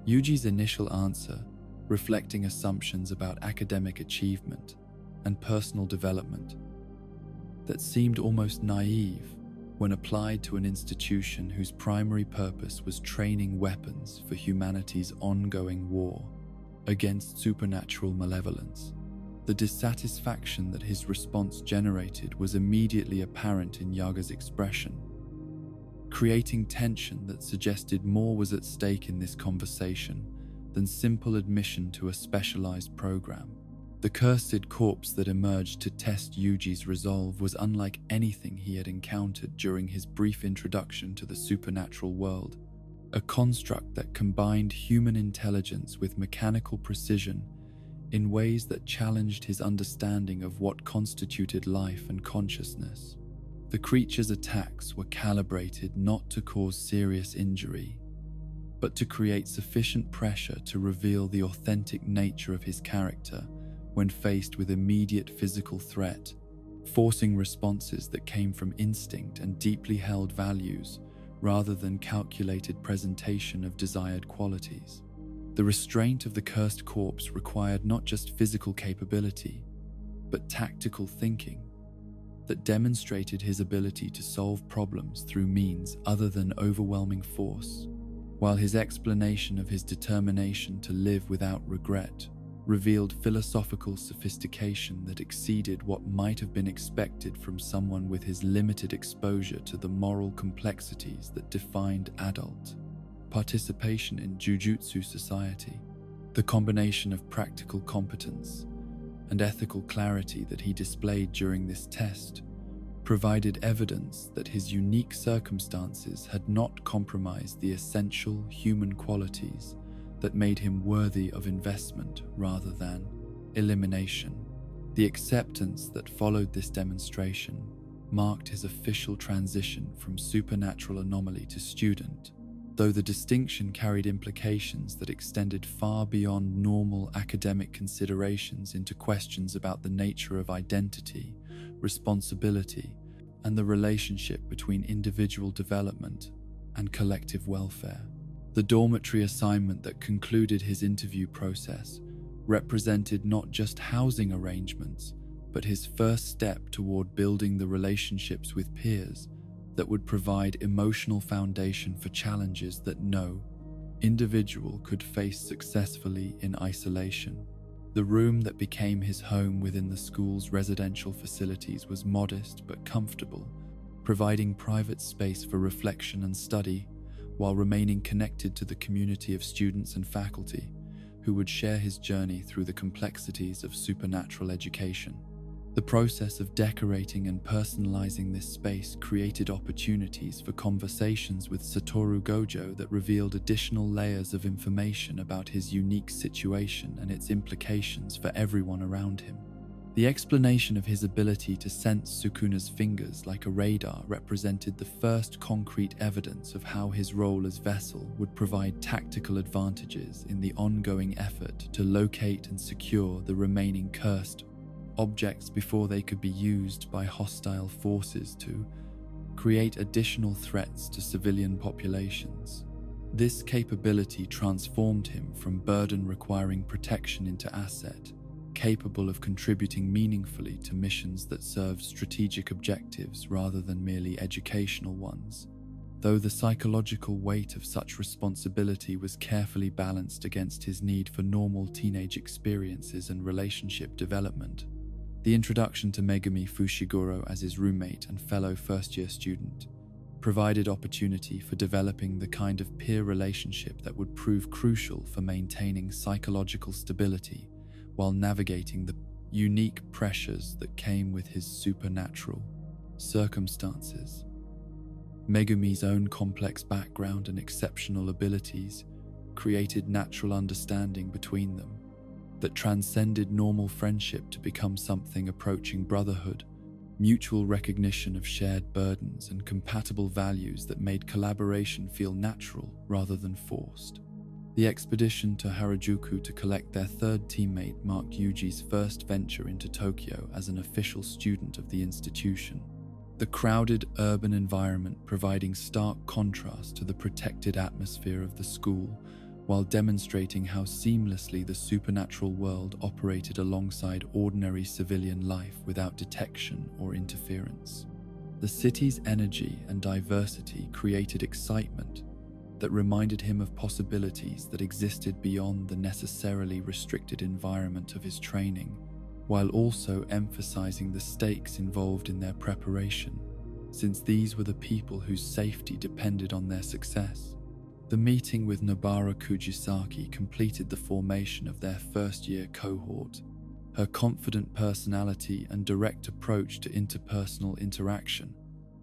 Yuji's initial answer, reflecting assumptions about academic achievement and personal development that seemed almost naive when applied to an institution whose primary purpose was training weapons for humanity's ongoing war against supernatural malevolence. The dissatisfaction that his response generated was immediately apparent in Yaga's expression, creating tension that suggested more was at stake in this conversation than simple admission to a specialized program. The cursed corpse that emerged to test Yuji's resolve was unlike anything he had encountered during his brief introduction to the supernatural world, a construct that combined human intelligence with mechanical precision in ways that challenged his understanding of what constituted life and consciousness. The creature's attacks were calibrated not to cause serious injury, but to create sufficient pressure to reveal the authentic nature of his character when faced with immediate physical threat, forcing responses that came from instinct and deeply held values rather than calculated presentation of desired qualities. The restraint of the cursed corpse required not just physical capability, but tactical thinking that demonstrated his ability to solve problems through means other than overwhelming force, while his explanation of his determination to live without regret revealed philosophical sophistication that exceeded what might have been expected from someone with his limited exposure to the moral complexities that defined adult participation in Jujutsu Society. The combination of practical competence and ethical clarity that he displayed during this test provided evidence that his unique circumstances had not compromised the essential human qualities that made him worthy of investment rather than elimination. The acceptance that followed this demonstration marked his official transition from supernatural anomaly to student, though the distinction carried implications that extended far beyond normal academic considerations into questions about the nature of identity, responsibility, and the relationship between individual development and collective welfare. The dormitory assignment that concluded his interview process represented not just housing arrangements, but his first step toward building the relationships with peers that would provide emotional foundation for challenges that no individual could face successfully in isolation. The room that became his home within the school's residential facilities was modest but comfortable, providing private space for reflection and study, while remaining connected to the community of students and faculty who would share his journey through the complexities of supernatural education. The process of decorating and personalizing this space created opportunities for conversations with Satoru Gojo that revealed additional layers of information about his unique situation and its implications for everyone around him. The explanation of his ability to sense Sukuna's fingers like a radar represented the first concrete evidence of how his role as vessel would provide tactical advantages in the ongoing effort to locate and secure the remaining cursed objects before they could be used by hostile forces to create additional threats to civilian populations. This capability transformed him from burden requiring protection into asset, capable of contributing meaningfully to missions that serve strategic objectives rather than merely educational ones, though the psychological weight of such responsibility was carefully balanced against his need for normal teenage experiences and relationship development. The introduction to Megumi Fushiguro as his roommate and fellow first-year student provided opportunity for developing the kind of peer relationship that would prove crucial for maintaining psychological stability while navigating the unique pressures that came with his supernatural circumstances. Megumi's own complex background and exceptional abilities created natural understanding between them that transcended normal friendship to become something approaching brotherhood, mutual recognition of shared burdens and compatible values that made collaboration feel natural rather than forced. The expedition to Harajuku to collect their third teammate marked Yuji's first venture into Tokyo as an official student of the institution. The crowded urban environment providing stark contrast to the protected atmosphere of the school, while demonstrating how seamlessly the supernatural world operated alongside ordinary civilian life without detection or interference. The city's energy and diversity created excitement that reminded him of possibilities that existed beyond the necessarily restricted environment of his training, while also emphasizing the stakes involved in their preparation, since these were the people whose safety depended on their success. The meeting with Nobara Kujisaki completed the formation of their first-year cohort. Her confident personality and direct approach to interpersonal interaction,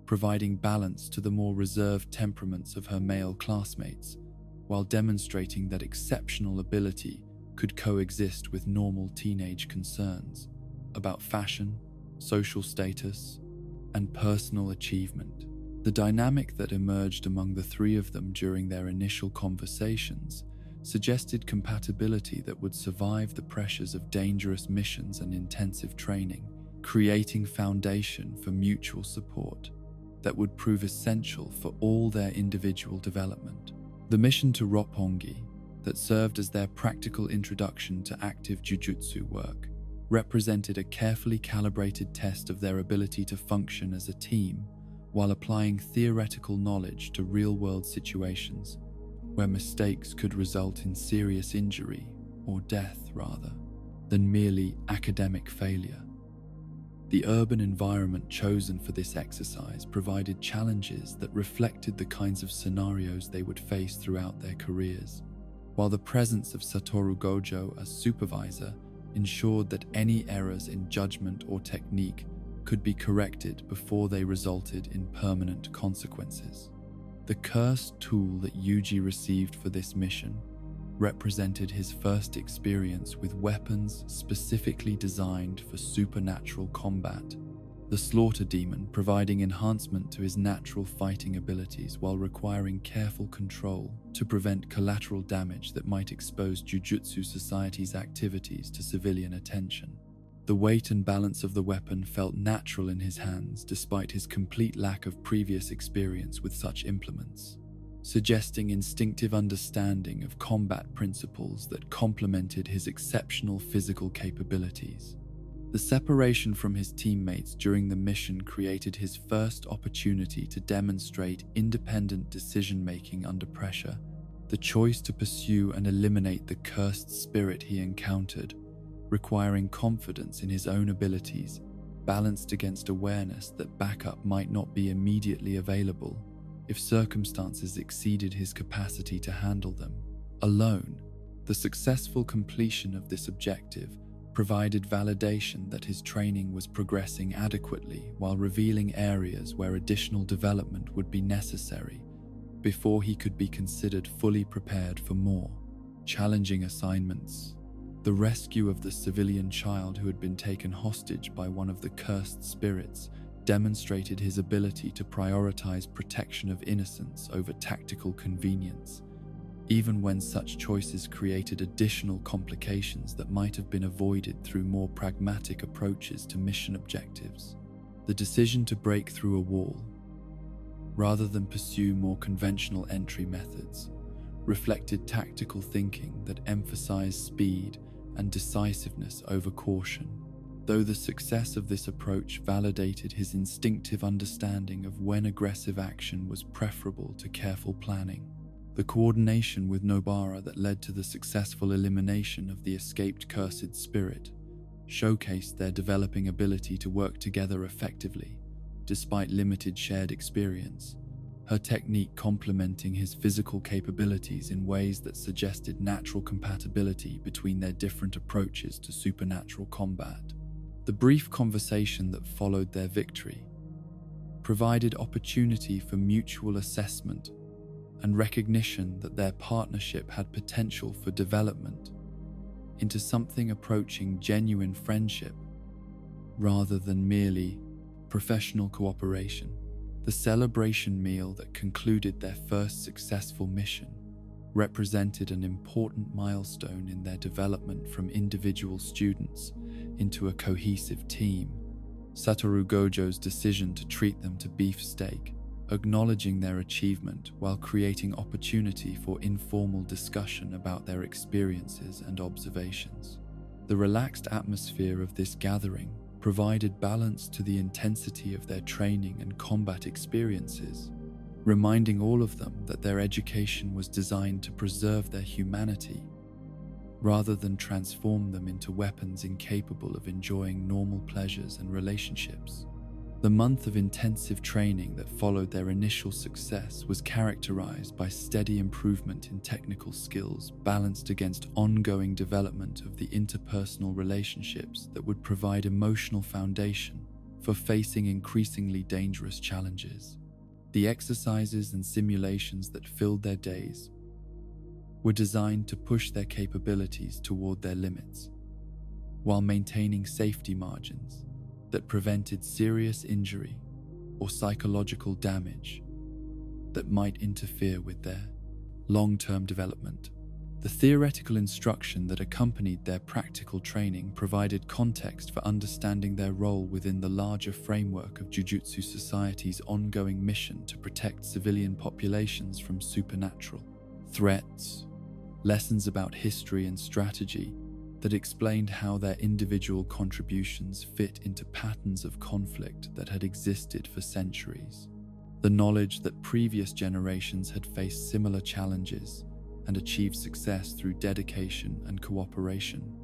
providing balance to the more reserved temperaments of her male classmates, while demonstrating that exceptional ability could coexist with normal teenage concerns about fashion, social status, and personal achievement. The dynamic that emerged among the three of them during their initial conversations suggested compatibility that would survive the pressures of dangerous missions and intensive training, creating foundation for mutual support that would prove essential for all their individual development. The mission to Roppongi, that served as their practical introduction to active jujutsu work, represented a carefully calibrated test of their ability to function as a team while applying theoretical knowledge to real-world situations where mistakes could result in serious injury or death rather than merely academic failure. The urban environment chosen for this exercise provided challenges that reflected the kinds of scenarios they would face throughout their careers, while the presence of Satoru Gojo as supervisor ensured that any errors in judgment or technique could be corrected before they resulted in permanent consequences. The cursed tool that Yuji received for this mission represented his first experience with weapons specifically designed for supernatural combat, the Slaughter Demon providing enhancement to his natural fighting abilities while requiring careful control to prevent collateral damage that might expose Jujutsu Society's activities to civilian attention. The weight and balance of the weapon felt natural in his hands despite his complete lack of previous experience with such implements, suggesting instinctive understanding of combat principles that complemented his exceptional physical capabilities. The separation from his teammates during the mission created his first opportunity to demonstrate independent decision-making under pressure. The choice to pursue and eliminate the cursed spirit he encountered, requiring confidence in his own abilities, balanced against awareness that backup might not be immediately available if circumstances exceeded his capacity to handle them. Alone, the successful completion of this objective provided validation that his training was progressing adequately while revealing areas where additional development would be necessary before he could be considered fully prepared for more challenging assignments. The rescue of the civilian child who had been taken hostage by one of the cursed spirits demonstrated his ability to prioritize protection of innocence over tactical convenience, even when such choices created additional complications that might have been avoided through more pragmatic approaches to mission objectives. The decision to break through a wall, rather than pursue more conventional entry methods, reflected tactical thinking that emphasized speed and decisiveness over caution. Though the success of this approach validated his instinctive understanding of when aggressive action was preferable to careful planning, the coordination with Nobara that led to the successful elimination of the escaped cursed spirit showcased their developing ability to work together effectively, despite limited shared experience, her technique complementing his physical capabilities in ways that suggested natural compatibility between their different approaches to supernatural combat. The brief conversation that followed their victory provided opportunity for mutual assessment and recognition that their partnership had potential for development into something approaching genuine friendship rather than merely professional cooperation. The celebration meal that concluded their first successful mission represented an important milestone in their development from individual students into a cohesive team. Satoru Gojo's decision to treat them to beefsteak, acknowledging their achievement while creating opportunity for informal discussion about their experiences and observations. The relaxed atmosphere of this gathering provided balance to the intensity of their training and combat experiences, reminding all of them that their education was designed to preserve their humanity rather than transform them into weapons incapable of enjoying normal pleasures and relationships. The month of intensive training that followed their initial success was characterized by steady improvement in technical skills balanced against ongoing development of the interpersonal relationships that would provide emotional foundation for facing increasingly dangerous challenges. The exercises and simulations that filled their days were designed to push their capabilities toward their limits, while maintaining safety margins that prevented serious injury or psychological damage that might interfere with their long-term development. The theoretical instruction that accompanied their practical training provided context for understanding their role within the larger framework of Jujutsu Society's ongoing mission to protect civilian populations from supernatural threats, lessons about history and strategy that explained how their individual contributions fit into patterns of conflict that had existed for centuries. The knowledge that previous generations had faced similar challenges and achieved success through dedication and cooperation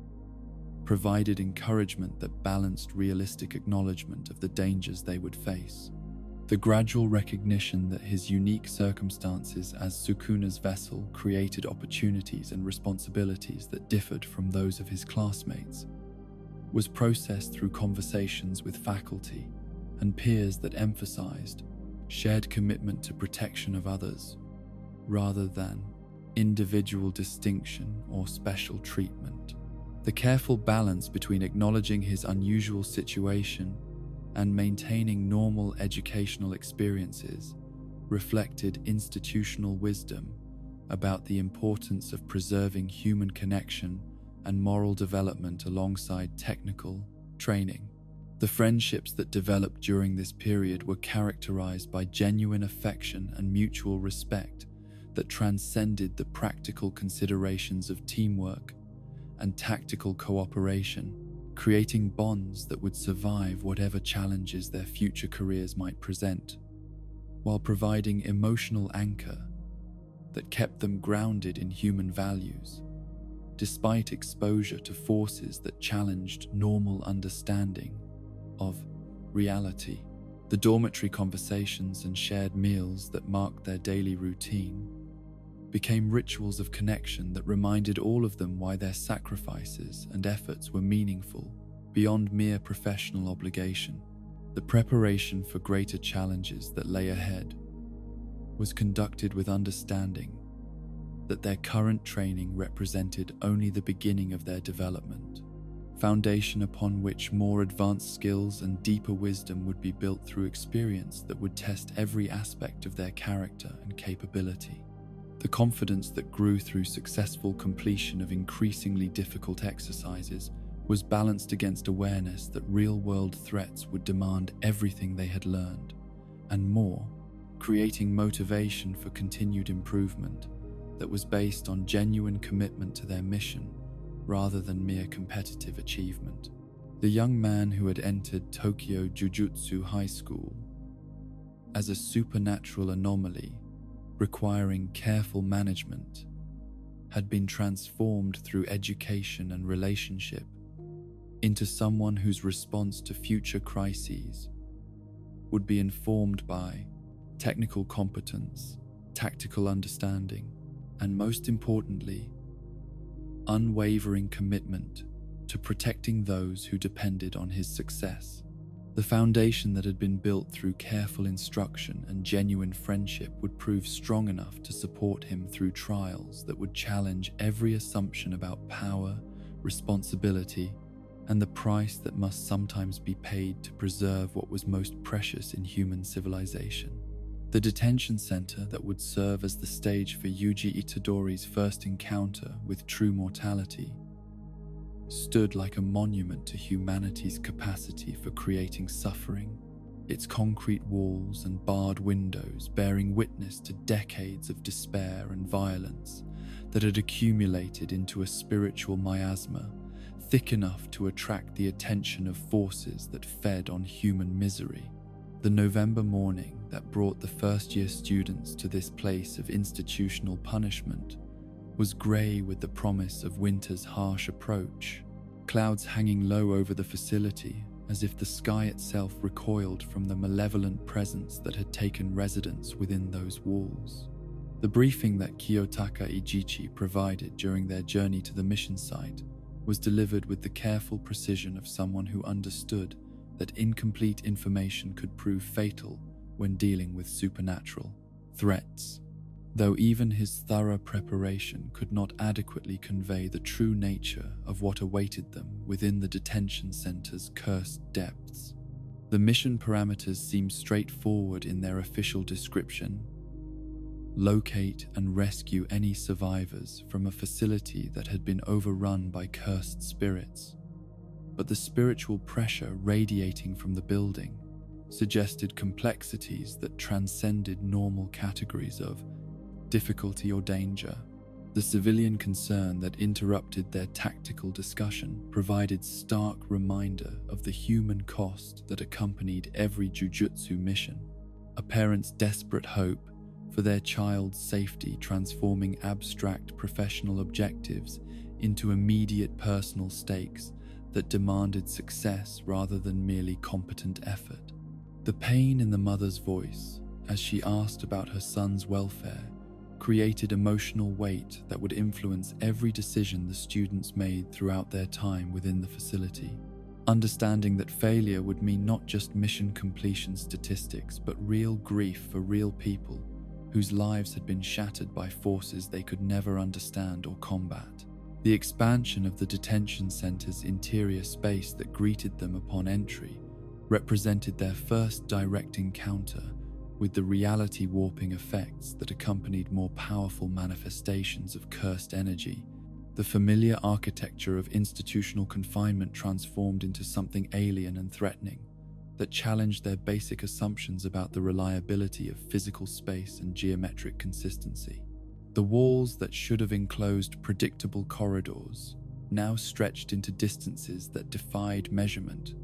provided encouragement that balanced realistic acknowledgement of the dangers they would face. The gradual recognition that his unique circumstances as Sukuna's vessel created opportunities and responsibilities that differed from those of his classmates was processed through conversations with faculty and peers that emphasized shared commitment to protection of others rather than individual distinction or special treatment. The careful balance between acknowledging his unusual situation and maintaining normal educational experiences reflected institutional wisdom about the importance of preserving human connection and moral development alongside technical training. The friendships that developed during this period were characterized by genuine affection and mutual respect that transcended the practical considerations of teamwork and tactical cooperation, creating bonds that would survive whatever challenges their future careers might present, while providing emotional anchor that kept them grounded in human values, despite exposure to forces that challenged normal understanding of reality. The dormitory conversations and shared meals that marked their daily routine became rituals of connection that reminded all of them why their sacrifices and efforts were meaningful, beyond mere professional obligation. The preparation for greater challenges that lay ahead was conducted with understanding that their current training represented only the beginning of their development, foundation upon which more advanced skills and deeper wisdom would be built through experience that would test every aspect of their character and capability. The confidence that grew through successful completion of increasingly difficult exercises was balanced against awareness that real-world threats would demand everything they had learned, and more, creating motivation for continued improvement that was based on genuine commitment to their mission rather than mere competitive achievement. The young man who had entered Tokyo Jujutsu High School as a supernatural anomaly requiring careful management had been transformed through education and relationship into someone whose response to future crises would be informed by technical competence, tactical understanding, and most importantly, unwavering commitment to protecting those who depended on his success. The foundation that had been built through careful instruction and genuine friendship would prove strong enough to support him through trials that would challenge every assumption about power, responsibility, and the price that must sometimes be paid to preserve what was most precious in human civilization. The detention center that would serve as the stage for Yuji Itadori's first encounter with true mortality stood like a monument to humanity's capacity for creating suffering, its concrete walls and barred windows bearing witness to decades of despair and violence that had accumulated into a spiritual miasma thick enough to attract the attention of forces that fed on human misery. The November morning that brought the first-year students to this place of institutional punishment was grey with the promise of winter's harsh approach, clouds hanging low over the facility as if the sky itself recoiled from the malevolent presence that had taken residence within those walls. The briefing that Kiyotaka Ijichi provided during their journey to the mission site was delivered with the careful precision of someone who understood that incomplete information could prove fatal when dealing with supernatural threats, though even his thorough preparation could not adequately convey the true nature of what awaited them within the detention center's cursed depths. The mission parameters seemed straightforward in their official description: locate and rescue any survivors from a facility that had been overrun by cursed spirits. But the spiritual pressure radiating from the building suggested complexities that transcended normal categories of difficulty or danger. The civilian concern that interrupted their tactical discussion provided stark reminder of the human cost that accompanied every jujutsu mission, a parent's desperate hope for their child's safety transforming abstract professional objectives into immediate personal stakes that demanded success rather than merely competent effort. The pain in the mother's voice, as she asked about her son's welfare, created emotional weight that would influence every decision the students made throughout their time within the facility. Understanding that failure would mean not just mission completion statistics, but real grief for real people whose lives had been shattered by forces they could never understand or combat. The expansion of the detention center's interior space that greeted them upon entry represented their first direct encounter with the reality-warping effects that accompanied more powerful manifestations of cursed energy. The familiar architecture of institutional confinement transformed into something alien and threatening that challenged their basic assumptions about the reliability of physical space and geometric consistency. The walls that should have enclosed predictable corridors now stretched into distances that defied measurement,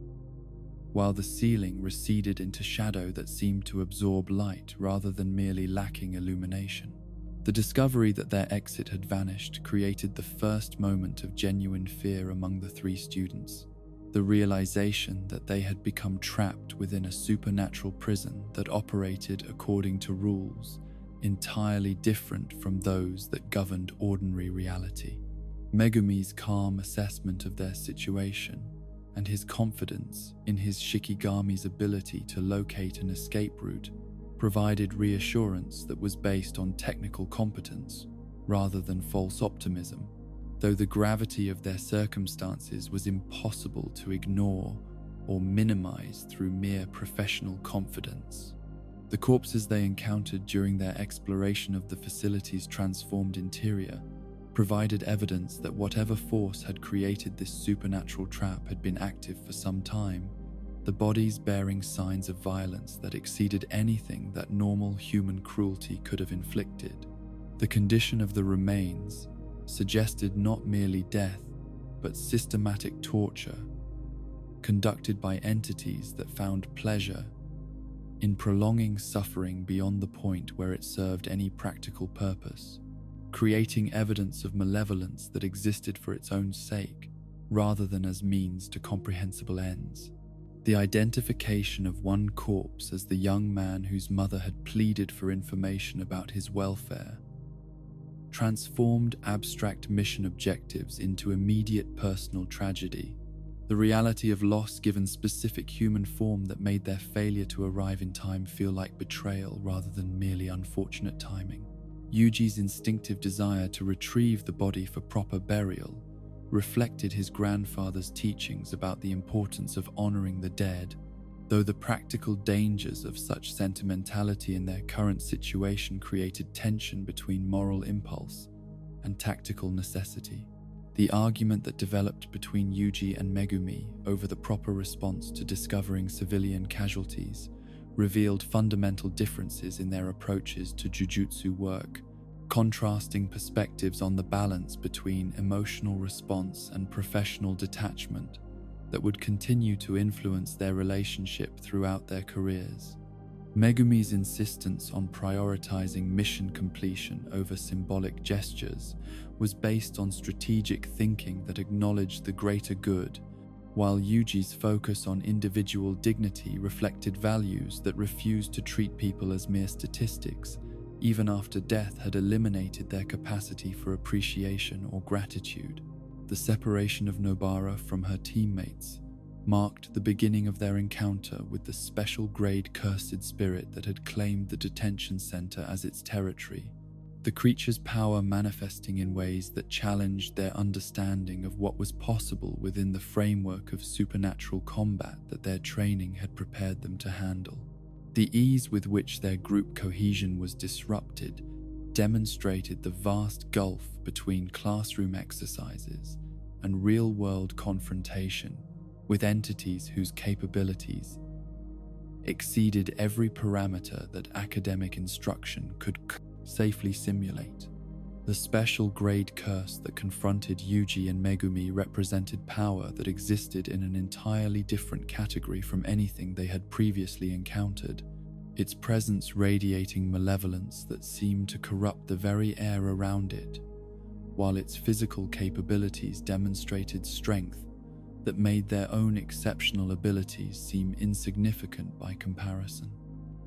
while the ceiling receded into shadow that seemed to absorb light rather than merely lacking illumination. The discovery that their exit had vanished created the first moment of genuine fear among the three students. The realization that they had become trapped within a supernatural prison that operated according to rules entirely different from those that governed ordinary reality. Megumi's calm assessment of their situation and his confidence in his Shikigami's ability to locate an escape route provided reassurance that was based on technical competence rather than false optimism, though the gravity of their circumstances was impossible to ignore or minimize through mere professional confidence. The corpses they encountered during their exploration of the facility's transformed interior provided evidence that whatever force had created this supernatural trap had been active for some time, the bodies bearing signs of violence that exceeded anything that normal human cruelty could have inflicted. The condition of the remains suggested not merely death, but systematic torture, conducted by entities that found pleasure in prolonging suffering beyond the point where it served any practical purpose, creating evidence of malevolence that existed for its own sake, rather than as means to comprehensible ends. The identification of one corpse as the young man whose mother had pleaded for information about his welfare transformed abstract mission objectives into immediate personal tragedy, the reality of loss given specific human form that made their failure to arrive in time feel like betrayal rather than merely unfortunate timing. Yuji's instinctive desire to retrieve the body for proper burial reflected his grandfather's teachings about the importance of honoring the dead, though the practical dangers of such sentimentality in their current situation created tension between moral impulse and tactical necessity. The argument that developed between Yuji and Megumi over the proper response to discovering civilian casualties revealed fundamental differences in their approaches to Jujutsu work, contrasting perspectives on the balance between emotional response and professional detachment that would continue to influence their relationship throughout their careers. Megumi's insistence on prioritizing mission completion over symbolic gestures was based on strategic thinking that acknowledged the greater good, while Yuji's focus on individual dignity reflected values that refused to treat people as mere statistics, even after death had eliminated their capacity for appreciation or gratitude. The separation of Nobara from her teammates marked the beginning of their encounter with the special grade cursed spirit that had claimed the detention center as its territory, the creature's power manifesting in ways that challenged their understanding of what was possible within the framework of supernatural combat that their training had prepared them to handle. The ease with which their group cohesion was disrupted demonstrated the vast gulf between classroom exercises and real-world confrontation with entities whose capabilities exceeded every parameter that academic instruction could safely simulate. The special grade curse that confronted Yuji and Megumi represented power that existed in an entirely different category from anything they had previously encountered, its presence radiating malevolence that seemed to corrupt the very air around it, while its physical capabilities demonstrated strength that made their own exceptional abilities seem insignificant by comparison.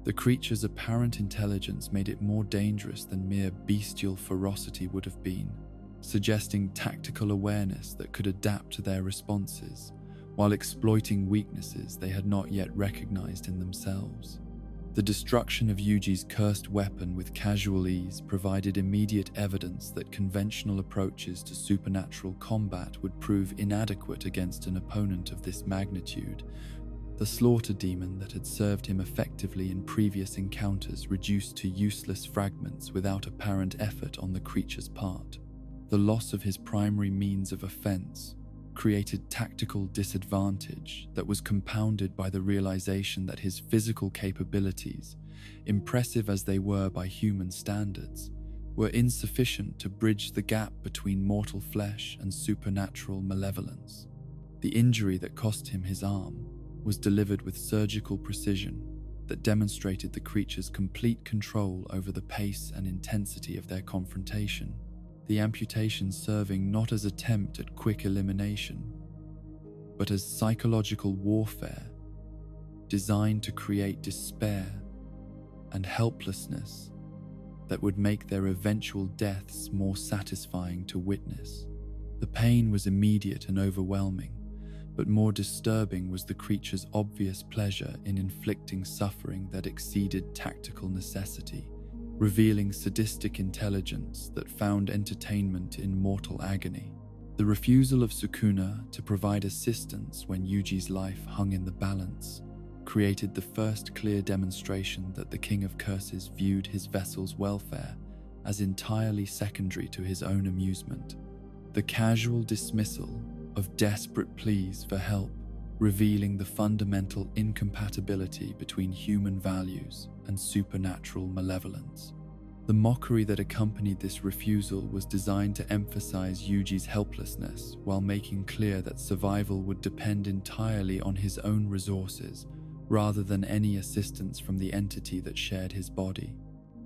The creature's apparent intelligence made it more dangerous than mere bestial ferocity would have been, suggesting tactical awareness that could adapt to their responses, while exploiting weaknesses they had not yet recognized in themselves. The destruction of Yuji's cursed weapon with casual ease provided immediate evidence that conventional approaches to supernatural combat would prove inadequate against an opponent of this magnitude. The slaughter demon that had served him effectively in previous encounters reduced to useless fragments without apparent effort on the creature's part. The loss of his primary means of offense created tactical disadvantage that was compounded by the realization that his physical capabilities, impressive as they were by human standards, were insufficient to bridge the gap between mortal flesh and supernatural malevolence. The injury that cost him his arm was delivered with surgical precision that demonstrated the creature's complete control over the pace and intensity of their confrontation, the amputation serving not as attempt at quick elimination, but as psychological warfare designed to create despair and helplessness that would make their eventual deaths more satisfying to witness. The pain was immediate and overwhelming, but more disturbing was the creature's obvious pleasure in inflicting suffering that exceeded tactical necessity, revealing sadistic intelligence that found entertainment in mortal agony. The refusal of Sukuna to provide assistance when Yuji's life hung in the balance created the first clear demonstration that the King of Curses viewed his vessel's welfare as entirely secondary to his own amusement. The casual dismissal of desperate pleas for help, revealing the fundamental incompatibility between human values and supernatural malevolence. The mockery that accompanied this refusal was designed to emphasize Yuji's helplessness while making clear that survival would depend entirely on his own resources rather than any assistance from the entity that shared his body.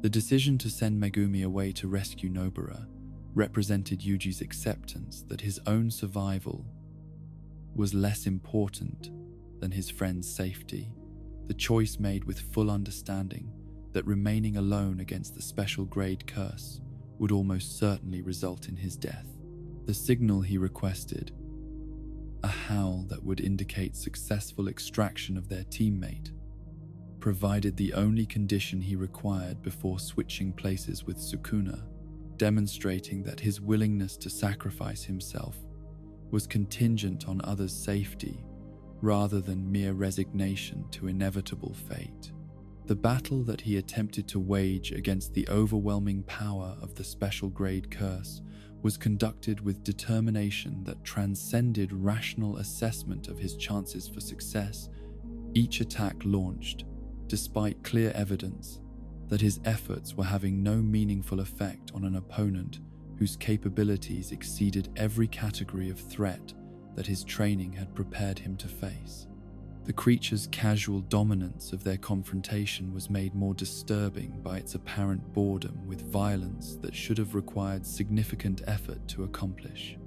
The decision to send Megumi away to rescue Nobara represented Yuji's acceptance that his own survival was less important than his friend's safety. The choice made with full understanding that remaining alone against the special grade curse would almost certainly result in his death. The signal he requested, a howl that would indicate successful extraction of their teammate, provided the only condition he required before switching places with Sukuna, demonstrating that his willingness to sacrifice himself was contingent on others' safety rather than mere resignation to inevitable fate. The battle that he attempted to wage against the overwhelming power of the special grade curse was conducted with determination that transcended rational assessment of his chances for success. Each attack launched, despite clear evidence that his efforts were having no meaningful effect on an opponent whose capabilities exceeded every category of threat that his training had prepared him to face. The creature's casual dominance of their confrontation was made more disturbing by its apparent boredom with violence that should have required significant effort to accomplish.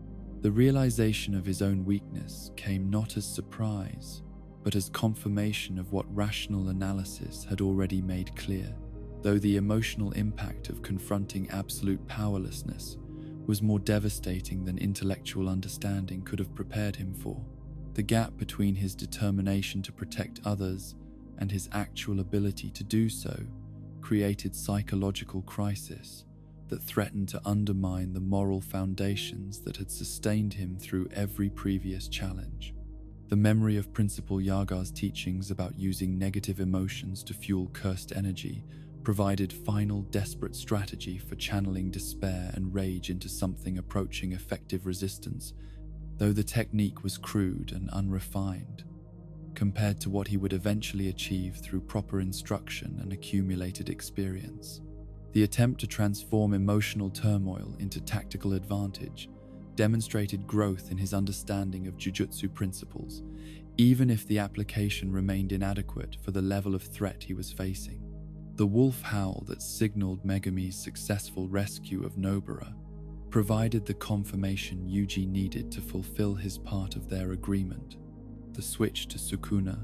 The realization of his own weakness came not as surprise, but as confirmation of what rational analysis had already made clear, though the emotional impact of confronting absolute powerlessness was more devastating than intellectual understanding could have prepared him for. The gap between his determination to protect others and his actual ability to do so created psychological crisis that threatened to undermine the moral foundations that had sustained him through every previous challenge. The memory of Principal Yaga's teachings about using negative emotions to fuel cursed energy provided final desperate strategy for channeling despair and rage into something approaching effective resistance, though the technique was crude and unrefined, compared to what he would eventually achieve through proper instruction and accumulated experience. The attempt to transform emotional turmoil into tactical advantage demonstrated growth in his understanding of Jujutsu principles, even if the application remained inadequate for the level of threat he was facing. The wolf howl that signaled Megumi's successful rescue of Nobara provided the confirmation Yuji needed to fulfill his part of their agreement. The switch to Sukuna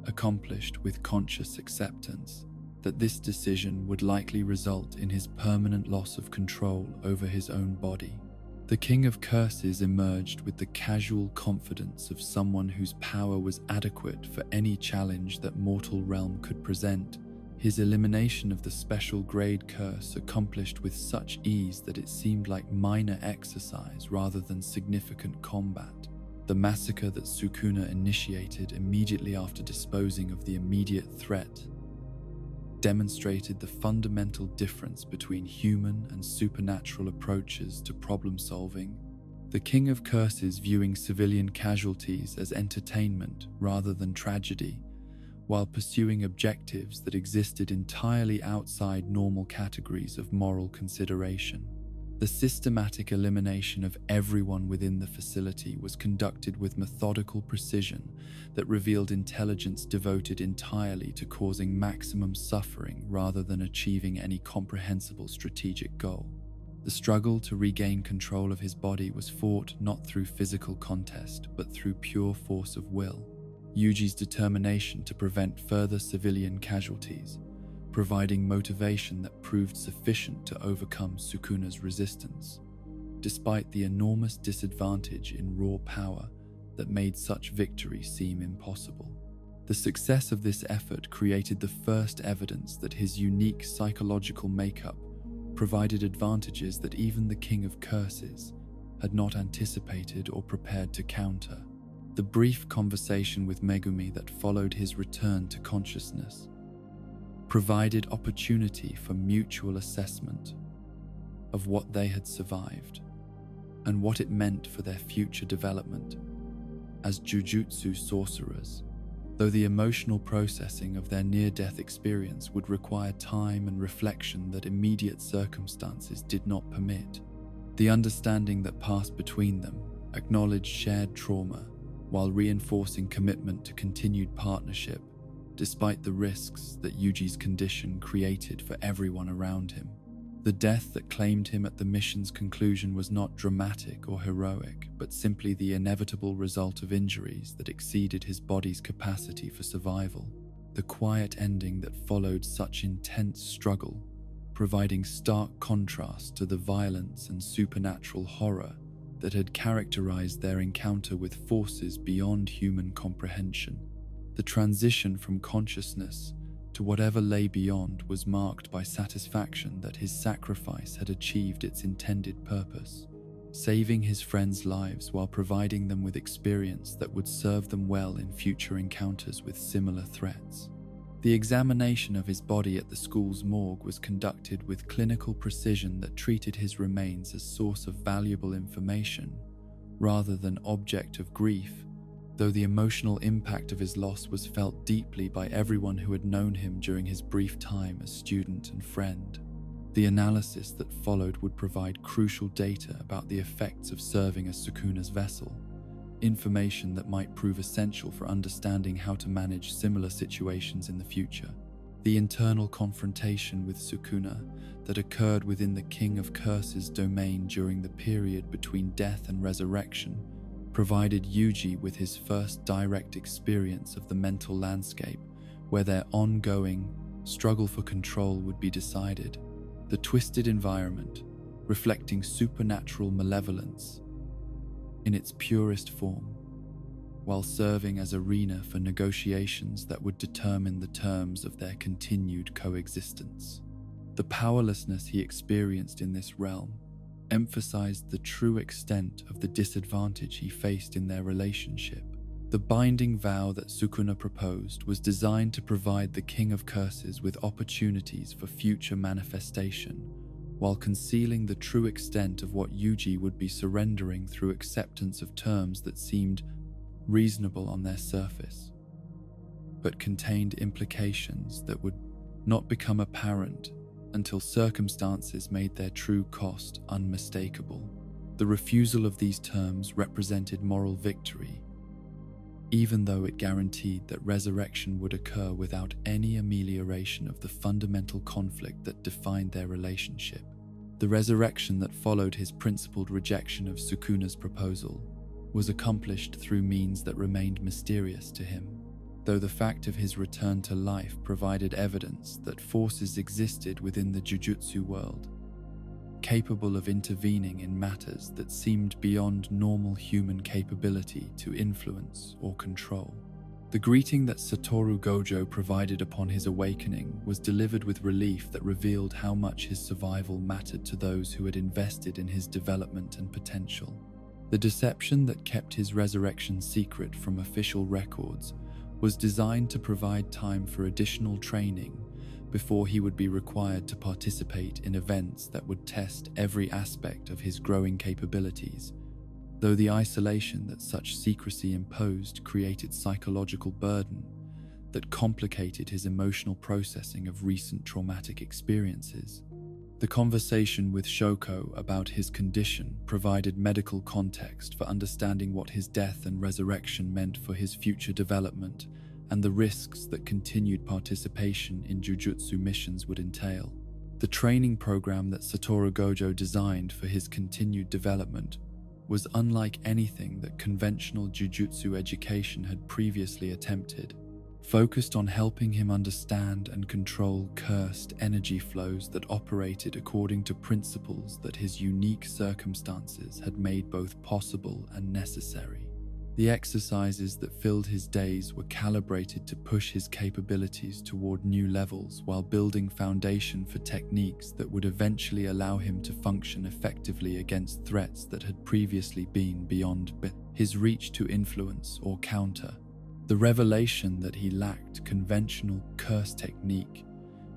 accomplished with conscious acceptance that this decision would likely result in his permanent loss of control over his own body. The King of Curses emerged with the casual confidence of someone whose power was adequate for any challenge that mortal realm could present. His elimination of the special grade curse accomplished with such ease that it seemed like minor exercise rather than significant combat. The massacre that Sukuna initiated immediately after disposing of the immediate threat demonstrated the fundamental difference between human and supernatural approaches to problem solving. The King of Curses viewing civilian casualties as entertainment rather than tragedy, while pursuing objectives that existed entirely outside normal categories of moral consideration. The systematic elimination of everyone within the facility was conducted with methodical precision that revealed intelligence devoted entirely to causing maximum suffering rather than achieving any comprehensible strategic goal. The struggle to regain control of his body was fought not through physical contest, but through pure force of will. Yuji's determination to prevent further civilian casualties providing motivation that proved sufficient to overcome Sukuna's resistance, despite the enormous disadvantage in raw power that made such victory seem impossible. The success of this effort created the first evidence that his unique psychological makeup provided advantages that even the King of Curses had not anticipated or prepared to counter. The brief conversation with Megumi that followed his return to consciousness provided opportunity for mutual assessment of what they had survived and what it meant for their future development as Jujutsu sorcerers. Though the emotional processing of their near-death experience would require time and reflection that immediate circumstances did not permit, the understanding that passed between them acknowledged shared trauma while reinforcing commitment to continued partnership, despite the risks that Yuji's condition created for everyone around him. The death that claimed him at the mission's conclusion was not dramatic or heroic, but simply the inevitable result of injuries that exceeded his body's capacity for survival. The quiet ending that followed such intense struggle, providing stark contrast to the violence and supernatural horror that had characterized their encounter with forces beyond human comprehension. The transition from consciousness to whatever lay beyond was marked by satisfaction that his sacrifice had achieved its intended purpose, saving his friends' lives while providing them with experience that would serve them well in future encounters with similar threats. The examination of his body at the school's morgue was conducted with clinical precision that treated his remains as source of valuable information rather than object of grief, though the emotional impact of his loss was felt deeply by everyone who had known him during his brief time as student and friend. The analysis that followed would provide crucial data about the effects of serving as Sukuna's vessel, information that might prove essential for understanding how to manage similar situations in the future. The internal confrontation with Sukuna that occurred within the King of Curses domain during the period between death and resurrection provided Yuji with his first direct experience of the mental landscape where their ongoing struggle for control would be decided. The twisted environment, reflecting supernatural malevolence in its purest form, while serving as arena for negotiations that would determine the terms of their continued coexistence. The powerlessness he experienced in this realm emphasized the true extent of the disadvantage he faced in their relationship. The binding vow that Sukuna proposed was designed to provide the King of Curses with opportunities for future manifestation, while concealing the true extent of what Yuji would be surrendering through acceptance of terms that seemed reasonable on their surface, but contained implications that would not become apparent until circumstances made their true cost unmistakable. The refusal of these terms represented moral victory, even though it guaranteed that resurrection would occur without any amelioration of the fundamental conflict that defined their relationship. The resurrection that followed his principled rejection of Sukuna's proposal was accomplished through means that remained mysterious to him, though the fact of his return to life provided evidence that forces existed within the Jujutsu world, capable of intervening in matters that seemed beyond normal human capability to influence or control. The greeting that Satoru Gojo provided upon his awakening was delivered with relief that revealed how much his survival mattered to those who had invested in his development and potential. The deception that kept his resurrection secret from official records was designed to provide time for additional training before he would be required to participate in events that would test every aspect of his growing capabilities, though the isolation that such secrecy imposed created psychological burden that complicated his emotional processing of recent traumatic experiences. The conversation with Shoko about his condition provided medical context for understanding what his death and resurrection meant for his future development and the risks that continued participation in Jujutsu missions would entail. The training program that Satoru Gojo designed for his continued development was unlike anything that conventional Jujutsu education had previously attempted. focused on helping him understand and control cursed energy flows that operated according to principles that his unique circumstances had made both possible and necessary. The exercises that filled his days were calibrated to push his capabilities toward new levels while building foundation for techniques that would eventually allow him to function effectively against threats that had previously been beyond his reach to influence or counter. The revelation that he lacked conventional curse technique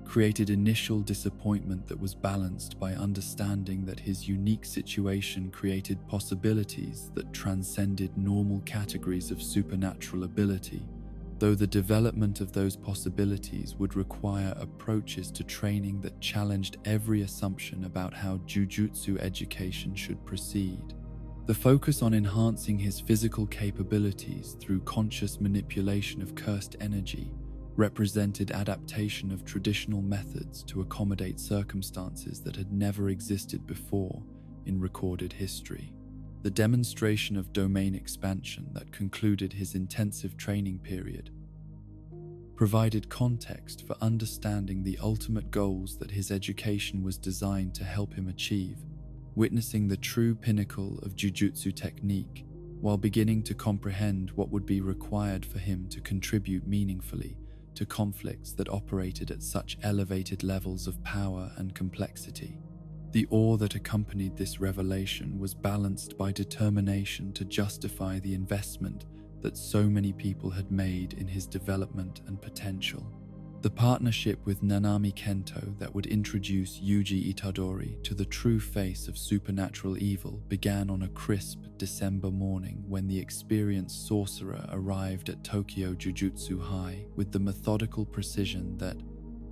created initial disappointment that was balanced by understanding that his unique situation created possibilities that transcended normal categories of supernatural ability, though the development of those possibilities would require approaches to training that challenged every assumption about how Jujutsu education should proceed. The focus on enhancing his physical capabilities through conscious manipulation of cursed energy represented adaptation of traditional methods to accommodate circumstances that had never existed before in recorded history. The demonstration of domain expansion that concluded his intensive training period provided context for understanding the ultimate goals that his education was designed to help him achieve, witnessing the true pinnacle of Jujutsu technique while beginning to comprehend what would be required for him to contribute meaningfully to conflicts that operated at such elevated levels of power and complexity. The awe that accompanied this revelation was balanced by determination to justify the investment that so many people had made in his development and potential. The partnership with Nanami Kento that would introduce Yuji Itadori to the true face of supernatural evil began on a crisp December morning when the experienced sorcerer arrived at Tokyo Jujutsu High with the methodical precision that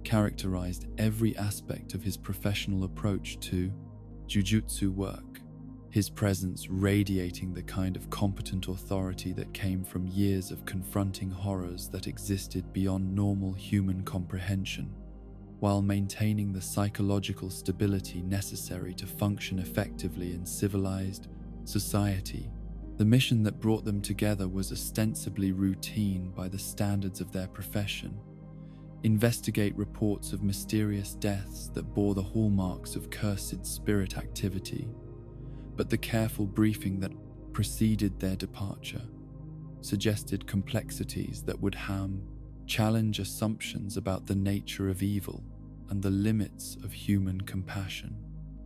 characterized every aspect of his professional approach to Jujutsu work, his presence radiating the kind of competent authority that came from years of confronting horrors that existed beyond normal human comprehension, while maintaining the psychological stability necessary to function effectively in civilized society. The mission that brought them together was ostensibly routine by the standards of their profession: investigate reports of mysterious deaths that bore the hallmarks of cursed spirit activity. But the careful briefing that preceded their departure suggested complexities that would challenge assumptions about the nature of evil and the limits of human compassion.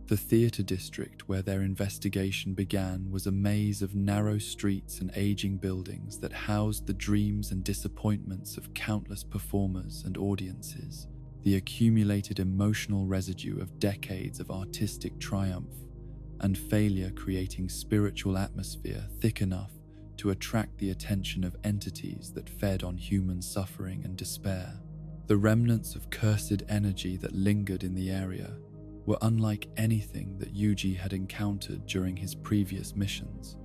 The theater district where their investigation began was a maze of narrow streets and aging buildings that housed the dreams and disappointments of countless performers and audiences, the accumulated emotional residue of decades of artistic triumph and failure creating spiritual atmosphere thick enough to attract the attention of entities that fed on human suffering and despair. The remnants of cursed energy that lingered in the area were unlike anything that Yuji had encountered during his previous missions,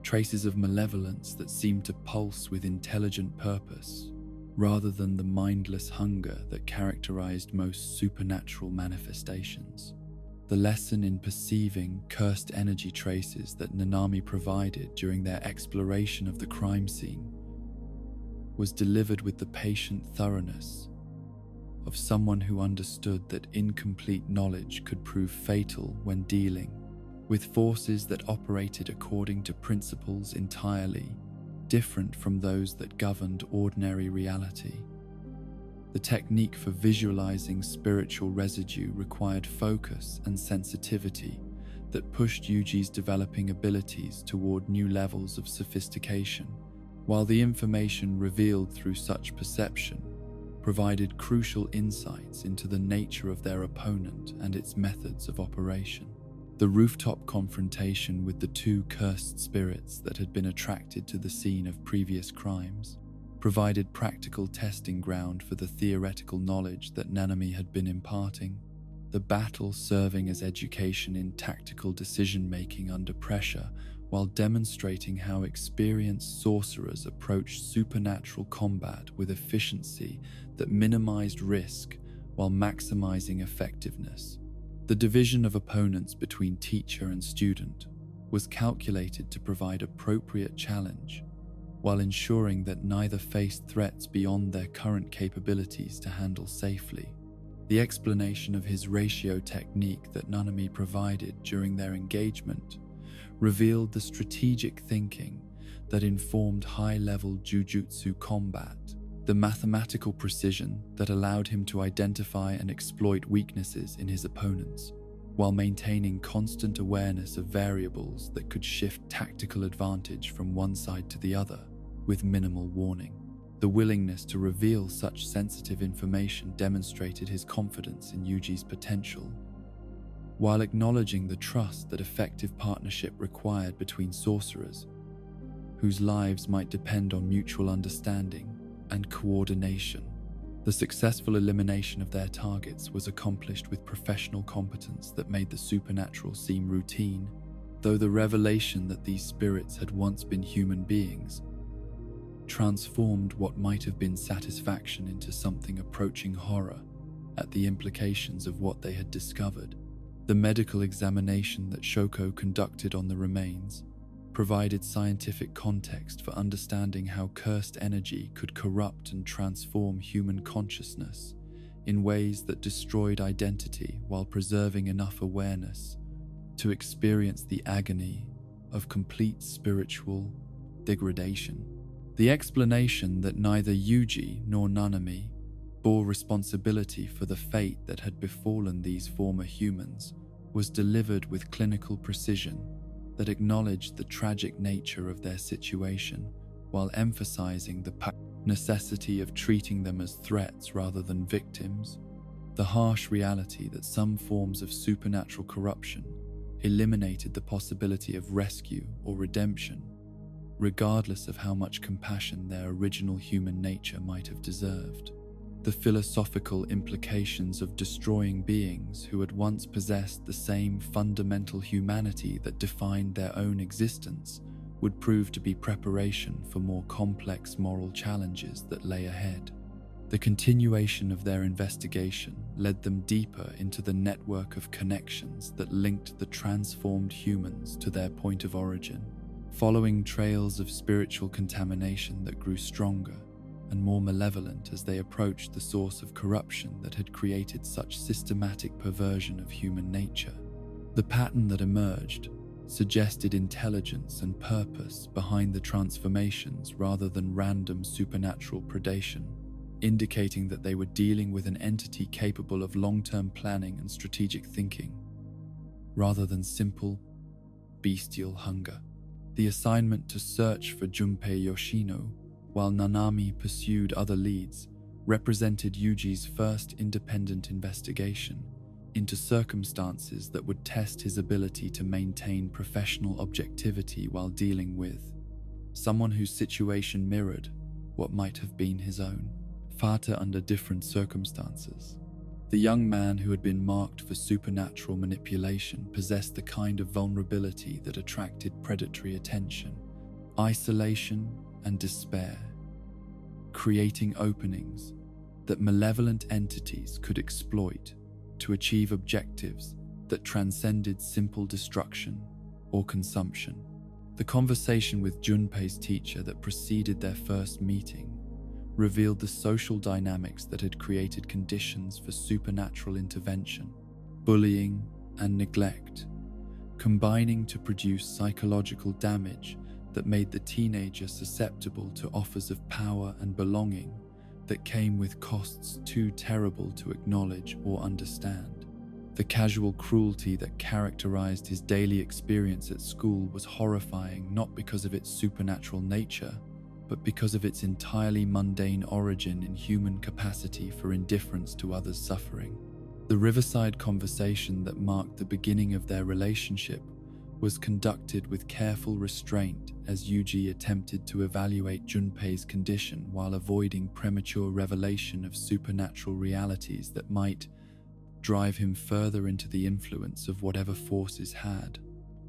traces of malevolence that seemed to pulse with intelligent purpose, rather than the mindless hunger that characterized most supernatural manifestations. The lesson in perceiving cursed energy traces that Nanami provided during their exploration of the crime scene was delivered with the patient thoroughness of someone who understood that incomplete knowledge could prove fatal when dealing with forces that operated according to principles entirely different from those that governed ordinary reality. The technique for visualizing spiritual residue required focus and sensitivity that pushed Yuji's developing abilities toward new levels of sophistication, while the information revealed through such perception provided crucial insights into the nature of their opponent and its methods of operation. The rooftop confrontation with the two cursed spirits that had been attracted to the scene of previous crimes provided practical testing ground for the theoretical knowledge that Nanami had been imparting, the battle serving as education in tactical decision-making under pressure while demonstrating how experienced sorcerers approached supernatural combat with efficiency that minimized risk while maximizing effectiveness. The division of opponents between teacher and student was calculated to provide appropriate challenge, while ensuring that neither faced threats beyond their current capabilities to handle safely. The explanation of his ratio technique that Nanami provided during their engagement revealed the strategic thinking that informed high-level Jujutsu combat, the mathematical precision that allowed him to identify and exploit weaknesses in his opponents, while maintaining constant awareness of variables that could shift tactical advantage from one side to the other with minimal warning. The willingness to reveal such sensitive information demonstrated his confidence in Yuji's potential, while acknowledging the trust that effective partnership required between sorcerers, whose lives might depend on mutual understanding and coordination. The successful elimination of their targets was accomplished with professional competence that made the supernatural seem routine, though the revelation that these spirits had once been human beings transformed what might have been satisfaction into something approaching horror at the implications of what they had discovered. The medical examination that Shoko conducted on the remains provided scientific context for understanding how cursed energy could corrupt and transform human consciousness in ways that destroyed identity while preserving enough awareness to experience the agony of complete spiritual degradation. The explanation that neither Yuji nor Nanami bore responsibility for the fate that had befallen these former humans was delivered with clinical precision that acknowledged the tragic nature of their situation while emphasizing the necessity of treating them as threats rather than victims. The harsh reality that some forms of supernatural corruption eliminated the possibility of rescue or redemption, regardless of how much compassion their original human nature might have deserved. The philosophical implications of destroying beings who had once possessed the same fundamental humanity that defined their own existence would prove to be preparation for more complex moral challenges that lay ahead. The continuation of their investigation led them deeper into the network of connections that linked the transformed humans to their point of origin, following trails of spiritual contamination that grew stronger and more malevolent as they approached the source of corruption that had created such systematic perversion of human nature. The pattern that emerged suggested intelligence and purpose behind the transformations rather than random supernatural predation, indicating that they were dealing with an entity capable of long-term planning and strategic thinking, rather than simple, bestial hunger. The assignment to search for Junpei Yoshino, while Nanami pursued other leads, represented Yuji's first independent investigation into circumstances that would test his ability to maintain professional objectivity while dealing with someone whose situation mirrored what might have been his own, fata under different circumstances. The young man who had been marked for supernatural manipulation possessed the kind of vulnerability that attracted predatory attention, isolation, and despair, creating openings that malevolent entities could exploit to achieve objectives that transcended simple destruction or consumption. The conversation with Junpei's teacher that preceded their first meeting revealed the social dynamics that had created conditions for supernatural intervention, bullying, and neglect, combining to produce psychological damage that made the teenager susceptible to offers of power and belonging that came with costs too terrible to acknowledge or understand. The casual cruelty that characterized his daily experience at school was horrifying not because of its supernatural nature, but because of its entirely mundane origin in human capacity for indifference to others' suffering. The riverside conversation that marked the beginning of their relationship was conducted with careful restraint as Yuji attempted to evaluate Junpei's condition while avoiding premature revelation of supernatural realities that might drive him further into the influence of whatever forces had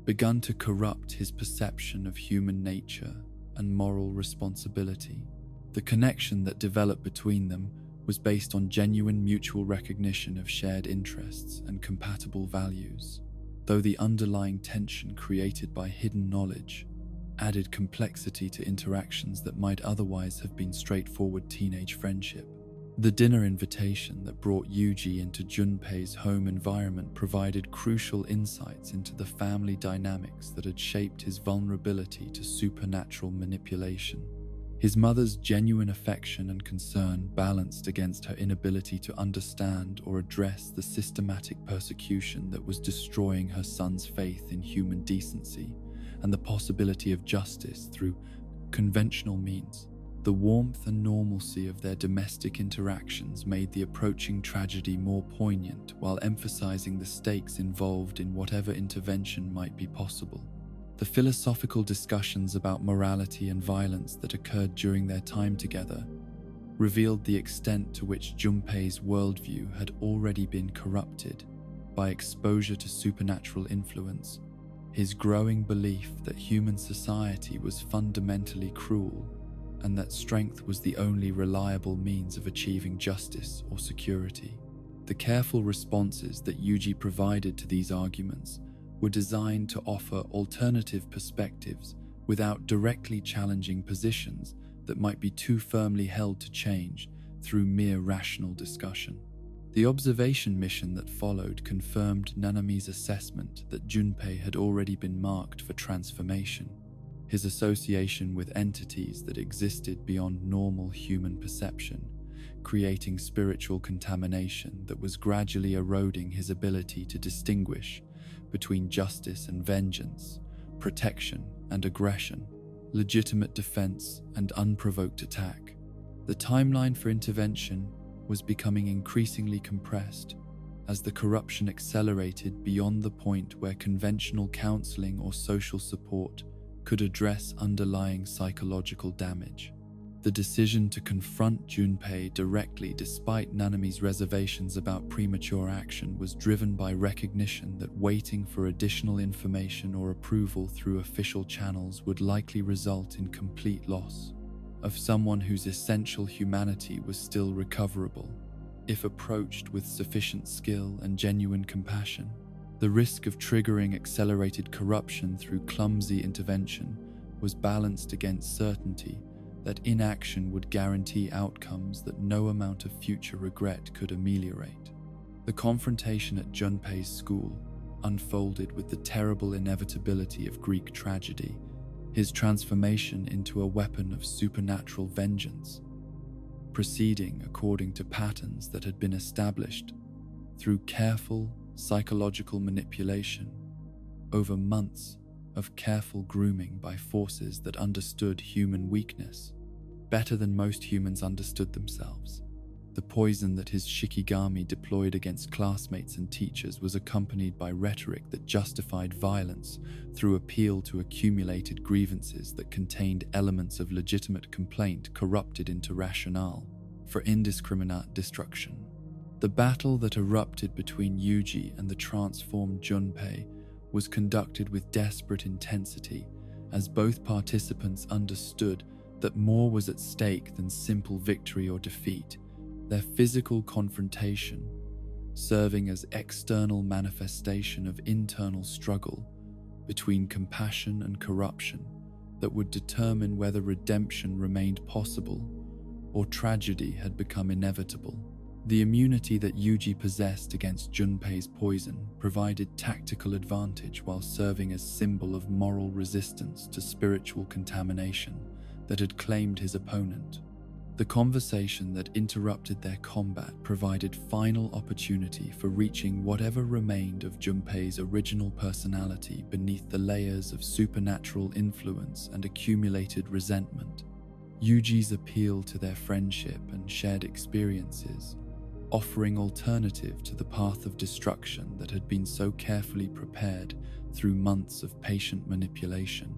begun to corrupt his perception of human nature and moral responsibility. The connection that developed between them was based on genuine mutual recognition of shared interests and compatible values, though the underlying tension created by hidden knowledge added complexity to interactions that might otherwise have been straightforward teenage friendship. The dinner invitation that brought Yuji into Junpei's home environment provided crucial insights into the family dynamics that had shaped his vulnerability to supernatural manipulation. His mother's genuine affection and concern balanced against her inability to understand or address the systematic persecution that was destroying her son's faith in human decency and the possibility of justice through conventional means. The warmth and normalcy of their domestic interactions made the approaching tragedy more poignant while emphasizing the stakes involved in whatever intervention might be possible. The philosophical discussions about morality and violence that occurred during their time together revealed the extent to which Junpei's worldview had already been corrupted by exposure to supernatural influence. His growing belief that human society was fundamentally cruel and that strength was the only reliable means of achieving justice or security. The careful responses that Yuji provided to these arguments were designed to offer alternative perspectives without directly challenging positions that might be too firmly held to change through mere rational discussion. The observation mission that followed confirmed Nanami's assessment that Junpei had already been marked for transformation. His association with entities that existed beyond normal human perception, creating spiritual contamination that was gradually eroding his ability to distinguish between justice and vengeance, protection and aggression, legitimate defense and unprovoked attack. The timeline for intervention was becoming increasingly compressed as the corruption accelerated beyond the point where conventional counseling or social support could address underlying psychological damage. The decision to confront Junpei directly despite Nanami's reservations about premature action was driven by recognition that waiting for additional information or approval through official channels would likely result in complete loss of someone whose essential humanity was still recoverable. If approached with sufficient skill and genuine compassion, the risk of triggering accelerated corruption through clumsy intervention was balanced against certainty that inaction would guarantee outcomes that no amount of future regret could ameliorate. The confrontation at Junpei's school unfolded with the terrible inevitability of Greek tragedy, his transformation into a weapon of supernatural vengeance, proceeding according to patterns that had been established through careful psychological manipulation over months of careful grooming by forces that understood human weakness better than most humans understood themselves. The poison that his Shikigami deployed against classmates and teachers was accompanied by rhetoric that justified violence through appeal to accumulated grievances that contained elements of legitimate complaint corrupted into rationale for indiscriminate destruction. The battle that erupted between Yuji and the transformed Junpei was conducted with desperate intensity as both participants understood that more was at stake than simple victory or defeat. Their physical confrontation, serving as external manifestation of internal struggle between compassion and corruption that would determine whether redemption remained possible or tragedy had become inevitable. The immunity that Yuji possessed against Junpei's poison provided tactical advantage while serving as symbol of moral resistance to spiritual contamination that had claimed his opponent. The conversation that interrupted their combat provided final opportunity for reaching whatever remained of Junpei's original personality beneath the layers of supernatural influence and accumulated resentment. Yuji's appeal to their friendship and shared experiences, offering alternative to the path of destruction that had been so carefully prepared through months of patient manipulation.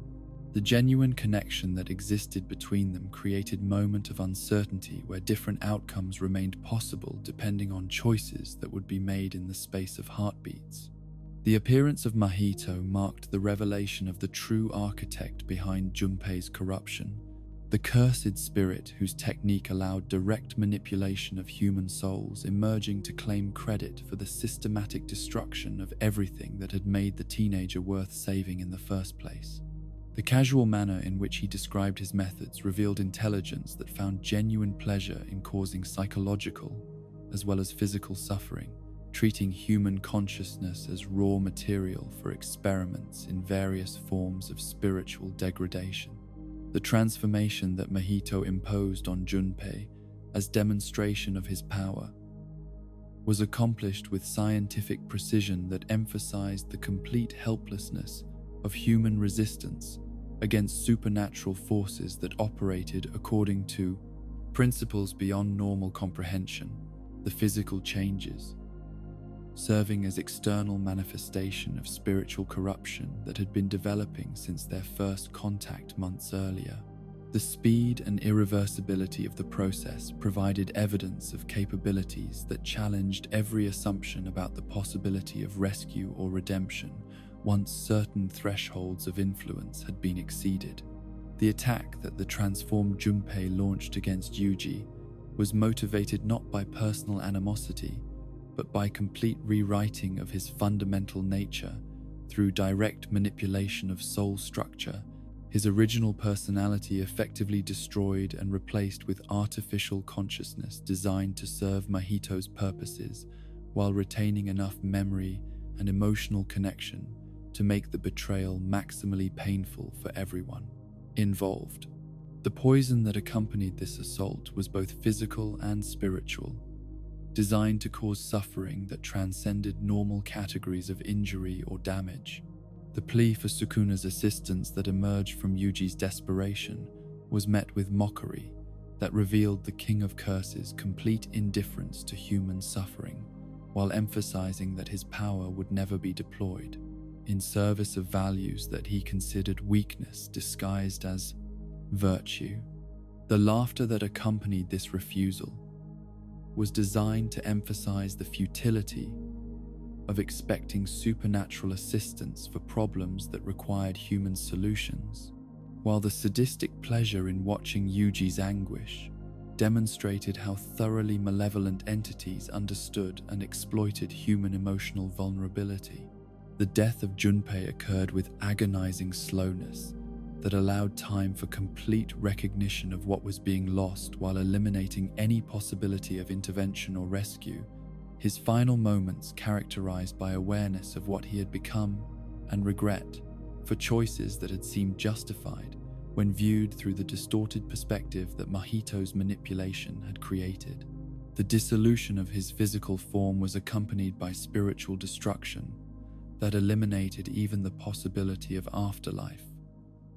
The genuine connection that existed between them created a moment of uncertainty where different outcomes remained possible depending on choices that would be made in the space of heartbeats. The appearance of Mahito marked the revelation of the true architect behind Junpei's corruption, the cursed spirit whose technique allowed direct manipulation of human souls, emerging to claim credit for the systematic destruction of everything that had made the teenager worth saving in the first place. The casual manner in which he described his methods revealed intelligence that found genuine pleasure in causing psychological as well as physical suffering, treating human consciousness as raw material for experiments in various forms of spiritual degradation. The transformation that Mahito imposed on Junpei as demonstration of his power was accomplished with scientific precision that emphasized the complete helplessness of human resistance against supernatural forces that operated according to principles beyond normal comprehension. The physical changes, serving as external manifestation of spiritual corruption that had been developing since their first contact months earlier. The speed and irreversibility of the process provided evidence of capabilities that challenged every assumption about the possibility of rescue or redemption once certain thresholds of influence had been exceeded. The attack that the transformed Junpei launched against Yuji was motivated not by personal animosity, but by complete rewriting of his fundamental nature through direct manipulation of soul structure. His original personality effectively destroyed and replaced with artificial consciousness designed to serve Mahito's purposes while retaining enough memory and emotional connection to make the betrayal maximally painful for everyone involved. The poison that accompanied this assault was both physical and spiritual, designed to cause suffering that transcended normal categories of injury or damage. The plea for Sukuna's assistance that emerged from Yuji's desperation was met with mockery that revealed the King of Curses' complete indifference to human suffering, while emphasizing that his power would never be deployed in service of values that he considered weakness disguised as virtue. The laughter that accompanied this refusal was designed to emphasize the futility of expecting supernatural assistance for problems that required human solutions, while the sadistic pleasure in watching Yuji's anguish demonstrated how thoroughly malevolent entities understood and exploited human emotional vulnerability. The death of Junpei occurred with agonizing slowness that allowed time for complete recognition of what was being lost while eliminating any possibility of intervention or rescue. His final moments characterized by awareness of what he had become and regret for choices that had seemed justified when viewed through the distorted perspective that Mahito's manipulation had created. The dissolution of his physical form was accompanied by spiritual destruction that eliminated even the possibility of afterlife,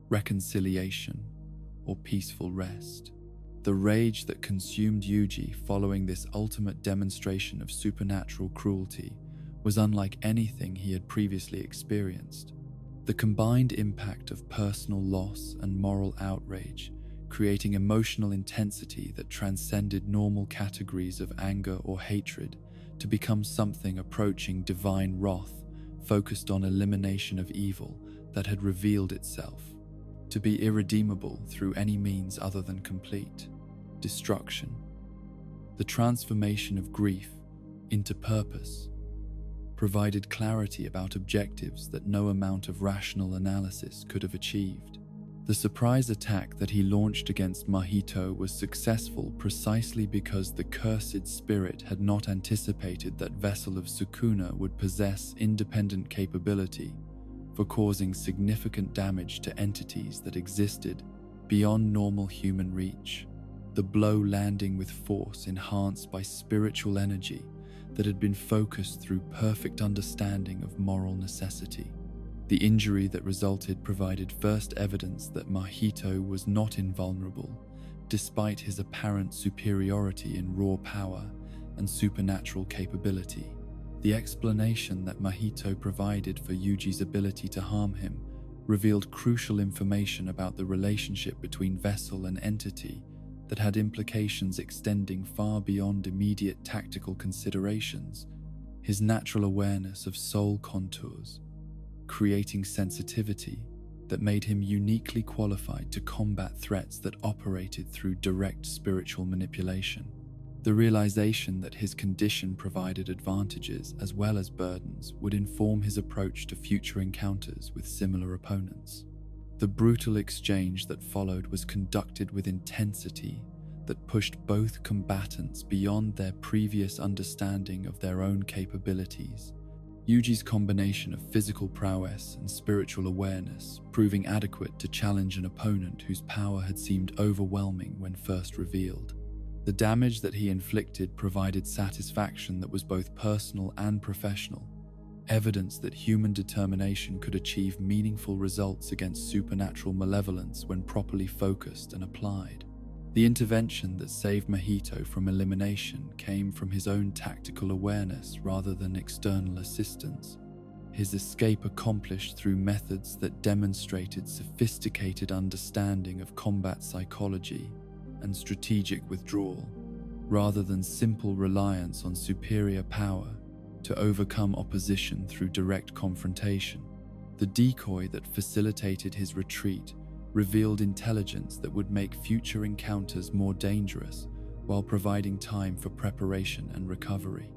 reconciliation, or peaceful rest. The rage that consumed Yuji following this ultimate demonstration of supernatural cruelty was unlike anything he had previously experienced. The combined impact of personal loss and moral outrage, creating emotional intensity that transcended normal categories of anger or hatred to become something approaching divine wrath, focused on elimination of evil that had revealed itself to be irredeemable through any means other than complete destruction. The transformation of grief into purpose provided clarity about objectives that no amount of rational analysis could have achieved. The surprise attack that he launched against Mahito was successful precisely because the cursed spirit had not anticipated that vessel of Sukuna would possess independent capability for causing significant damage to entities that existed beyond normal human reach. The blow landing with force enhanced by spiritual energy that had been focused through perfect understanding of moral necessity. The injury that resulted provided first evidence that Mahito was not invulnerable, despite his apparent superiority in raw power and supernatural capability. The explanation that Mahito provided for Yuji's ability to harm him revealed crucial information about the relationship between vessel and entity that had implications extending far beyond immediate tactical considerations. His natural awareness of soul contours, creating sensitivity that made him uniquely qualified to combat threats that operated through direct spiritual manipulation. The realization that his condition provided advantages as well as burdens would inform his approach to future encounters with similar opponents. The brutal exchange that followed was conducted with intensity that pushed both combatants beyond their previous understanding of their own capabilities. Yuji's combination of physical prowess and spiritual awareness proving adequate to challenge an opponent whose power had seemed overwhelming when first revealed. The damage that he inflicted provided satisfaction that was both personal and professional, evidence that human determination could achieve meaningful results against supernatural malevolence when properly focused and applied. The intervention that saved Mahito from elimination came from his own tactical awareness rather than external assistance. His escape accomplished through methods that demonstrated sophisticated understanding of combat psychology and strategic withdrawal, rather than simple reliance on superior power to overcome opposition through direct confrontation. The decoy that facilitated his retreat revealed intelligence that would make future encounters more dangerous while providing time for preparation and recovery.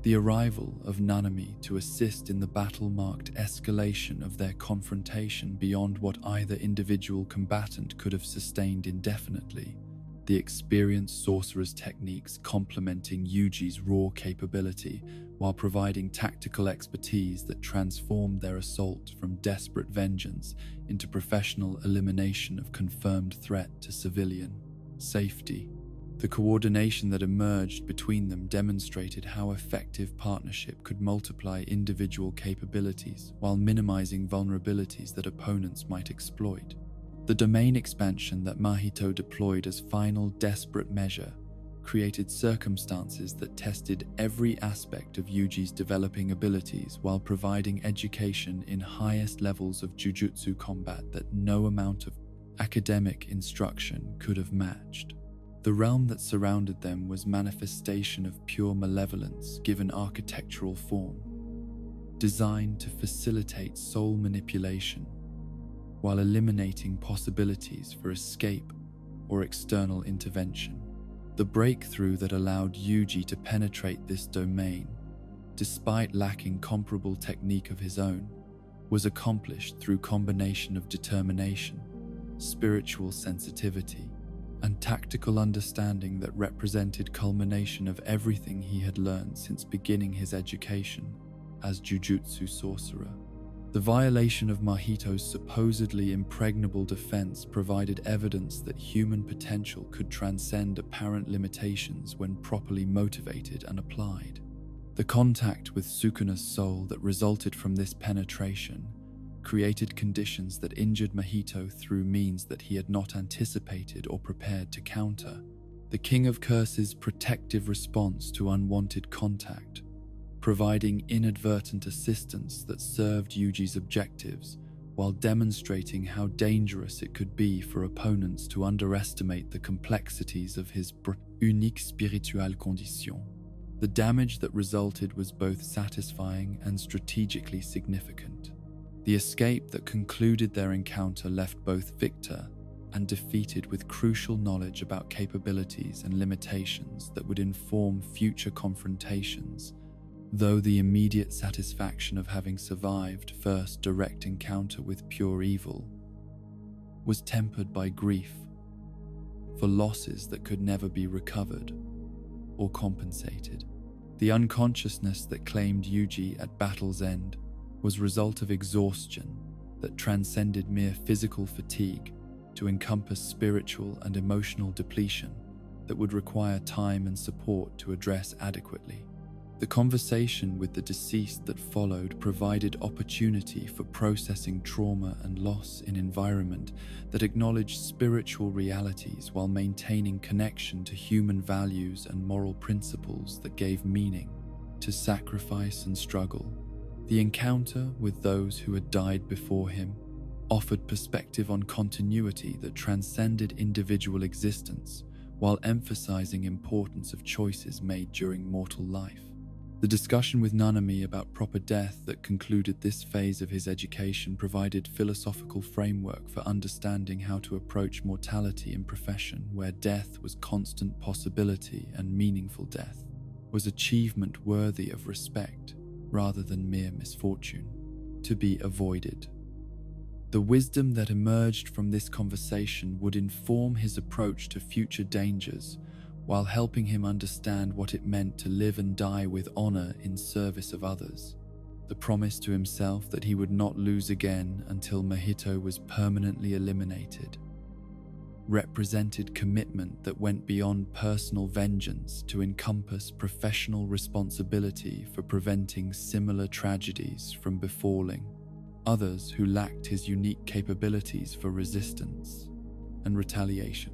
The arrival of Nanami to assist in the battle marked escalation of their confrontation beyond what either individual combatant could have sustained indefinitely, the experienced sorcerer's techniques complementing Yuji's raw capability while providing tactical expertise that transformed their assault from desperate vengeance into professional elimination of confirmed threat to civilian safety. The coordination that emerged between them demonstrated how effective partnership could multiply individual capabilities while minimizing vulnerabilities that opponents might exploit. The domain expansion that Mahito deployed as final desperate measure created circumstances that tested every aspect of Yuji's developing abilities while providing education in highest levels of Jujutsu combat that no amount of academic instruction could have matched. The realm that surrounded them was manifestation of pure malevolence given architectural form, designed to facilitate soul manipulation while eliminating possibilities for escape or external intervention. The breakthrough that allowed Yuji to penetrate this domain, despite lacking comparable technique of his own, was accomplished through combination of determination, spiritual sensitivity, and tactical understanding that represented culmination of everything he had learned since beginning his education as Jujutsu sorcerer. The violation of Mahito's supposedly impregnable defense provided evidence that human potential could transcend apparent limitations when properly motivated and applied. The contact with Sukuna's soul that resulted from this penetration created conditions that injured Mahito through means that he had not anticipated or prepared to counter. The King of Curses' protective response to unwanted contact, providing inadvertent assistance that served Yuji's objectives, while demonstrating how dangerous it could be for opponents to underestimate the complexities of his unique spirituelle condition. The damage that resulted was both satisfying and strategically significant. The escape that concluded their encounter left both victor and defeated with crucial knowledge about capabilities and limitations that would inform future confrontations, though the immediate satisfaction of having survived first direct encounter with pure evil was tempered by grief for losses that could never be recovered or compensated. The unconsciousness that claimed Yuji at battle's end was a result of exhaustion that transcended mere physical fatigue to encompass spiritual and emotional depletion that would require time and support to address adequately. The conversation with the deceased that followed provided opportunity for processing trauma and loss in environment that acknowledged spiritual realities while maintaining connection to human values and moral principles that gave meaning to sacrifice and struggle. The encounter with those who had died before him offered perspective on continuity that transcended individual existence while emphasizing importance of choices made during mortal life. The discussion with Nanami about proper death that concluded this phase of his education provided philosophical framework for understanding how to approach mortality in profession where death was constant possibility and meaningful death was achievement worthy of respect rather than mere misfortune to be avoided. The wisdom that emerged from this conversation would inform his approach to future dangers, while helping him understand what it meant to live and die with honor in service of others. The promise to himself that he would not lose again until Mahito was permanently eliminated represented commitment that went beyond personal vengeance to encompass professional responsibility for preventing similar tragedies from befalling others who lacked his unique capabilities for resistance and retaliation.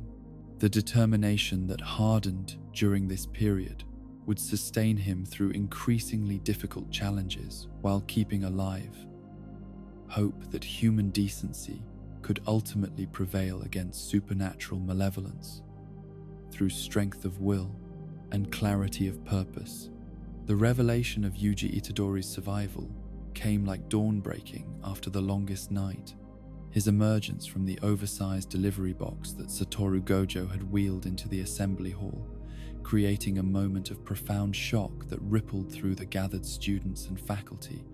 The determination that hardened during this period would sustain him through increasingly difficult challenges while keeping alive hope that human decency could ultimately prevail against supernatural malevolence through strength of will and clarity of purpose. The revelation of Yuji Itadori's survival came like dawn breaking after the longest night. His emergence from the oversized delivery box that Satoru Gojo had wheeled into the assembly hall, creating a moment of profound shock that rippled through the gathered students and faculty,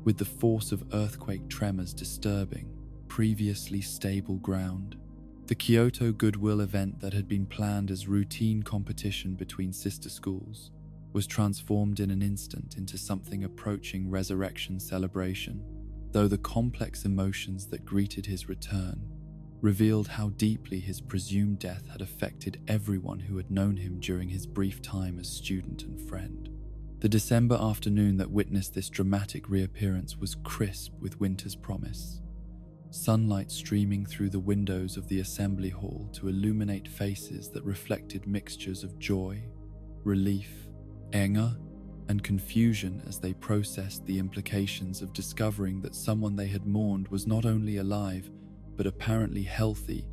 with the force of earthquake tremors disturbing previously stable ground. The Kyoto Goodwill event that had been planned as routine competition between sister schools was transformed in an instant into something approaching resurrection celebration, though the complex emotions that greeted his return revealed how deeply his presumed death had affected everyone who had known him during his brief time as student and friend. The December afternoon that witnessed this dramatic reappearance was crisp with winter's promise. Sunlight streaming through the windows of the assembly hall to illuminate faces that reflected mixtures of joy, relief, anger, and confusion as they processed the implications of discovering that someone they had mourned was not only alive, but apparently healthy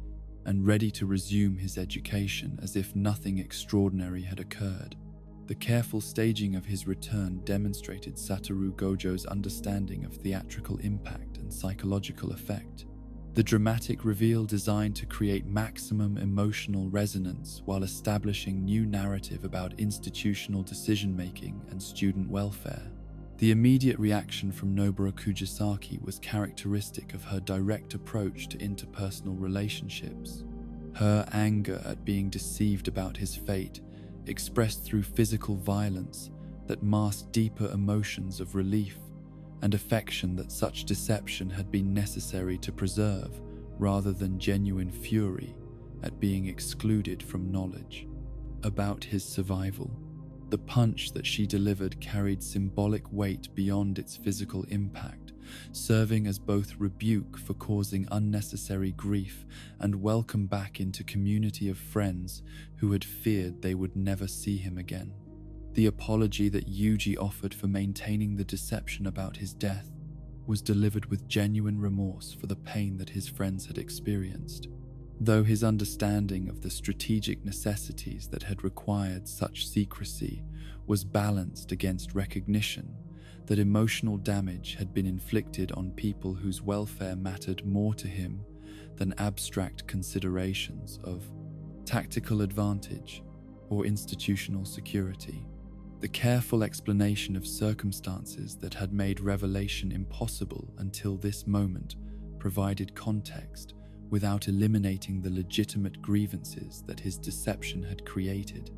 and ready to resume his education as if nothing extraordinary had occurred. The careful staging of his return demonstrated Satoru Gojo's understanding of theatrical impact and psychological effect. The dramatic reveal designed to create maximum emotional resonance while establishing new narrative about institutional decision-making and student welfare. The immediate reaction from Nobara Kujisaki was characteristic of her direct approach to interpersonal relationships. Her anger at being deceived about his fate, expressed through physical violence that masked deeper emotions of relief and affection that such deception had been necessary to preserve, rather than genuine fury at being excluded from knowledge about his survival. The punch that she delivered carried symbolic weight beyond its physical impact, serving as both rebuke for causing unnecessary grief and welcome back into community of friends who had feared they would never see him again. The apology that Yuji offered for maintaining the deception about his death was delivered with genuine remorse for the pain that his friends had experienced. Though his understanding of the strategic necessities that had required such secrecy was balanced against recognition that emotional damage had been inflicted on people whose welfare mattered more to him than abstract considerations of tactical advantage or institutional security. The careful explanation of circumstances that had made revelation impossible until this moment provided context without eliminating the legitimate grievances that his deception had created.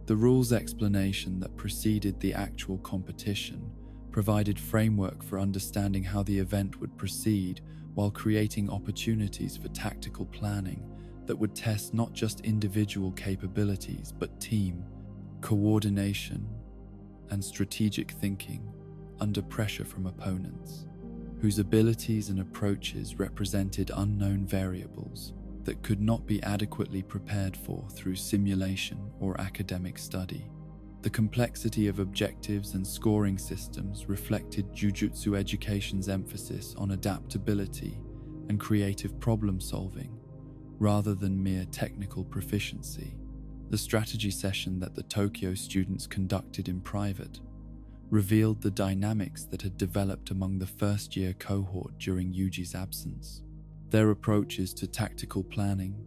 The rules explanation that preceded the actual competition provided framework for understanding how the event would proceed while creating opportunities for tactical planning that would test not just individual capabilities but team, coordination, and strategic thinking under pressure from opponents, whose abilities and approaches represented unknown variables that could not be adequately prepared for through simulation or academic study. The complexity of objectives and scoring systems reflected Jujutsu education's emphasis on adaptability and creative problem-solving, rather than mere technical proficiency. The strategy session that the Tokyo students conducted in private revealed the dynamics that had developed among the first-year cohort during Yuji's absence. Their approaches to tactical planning,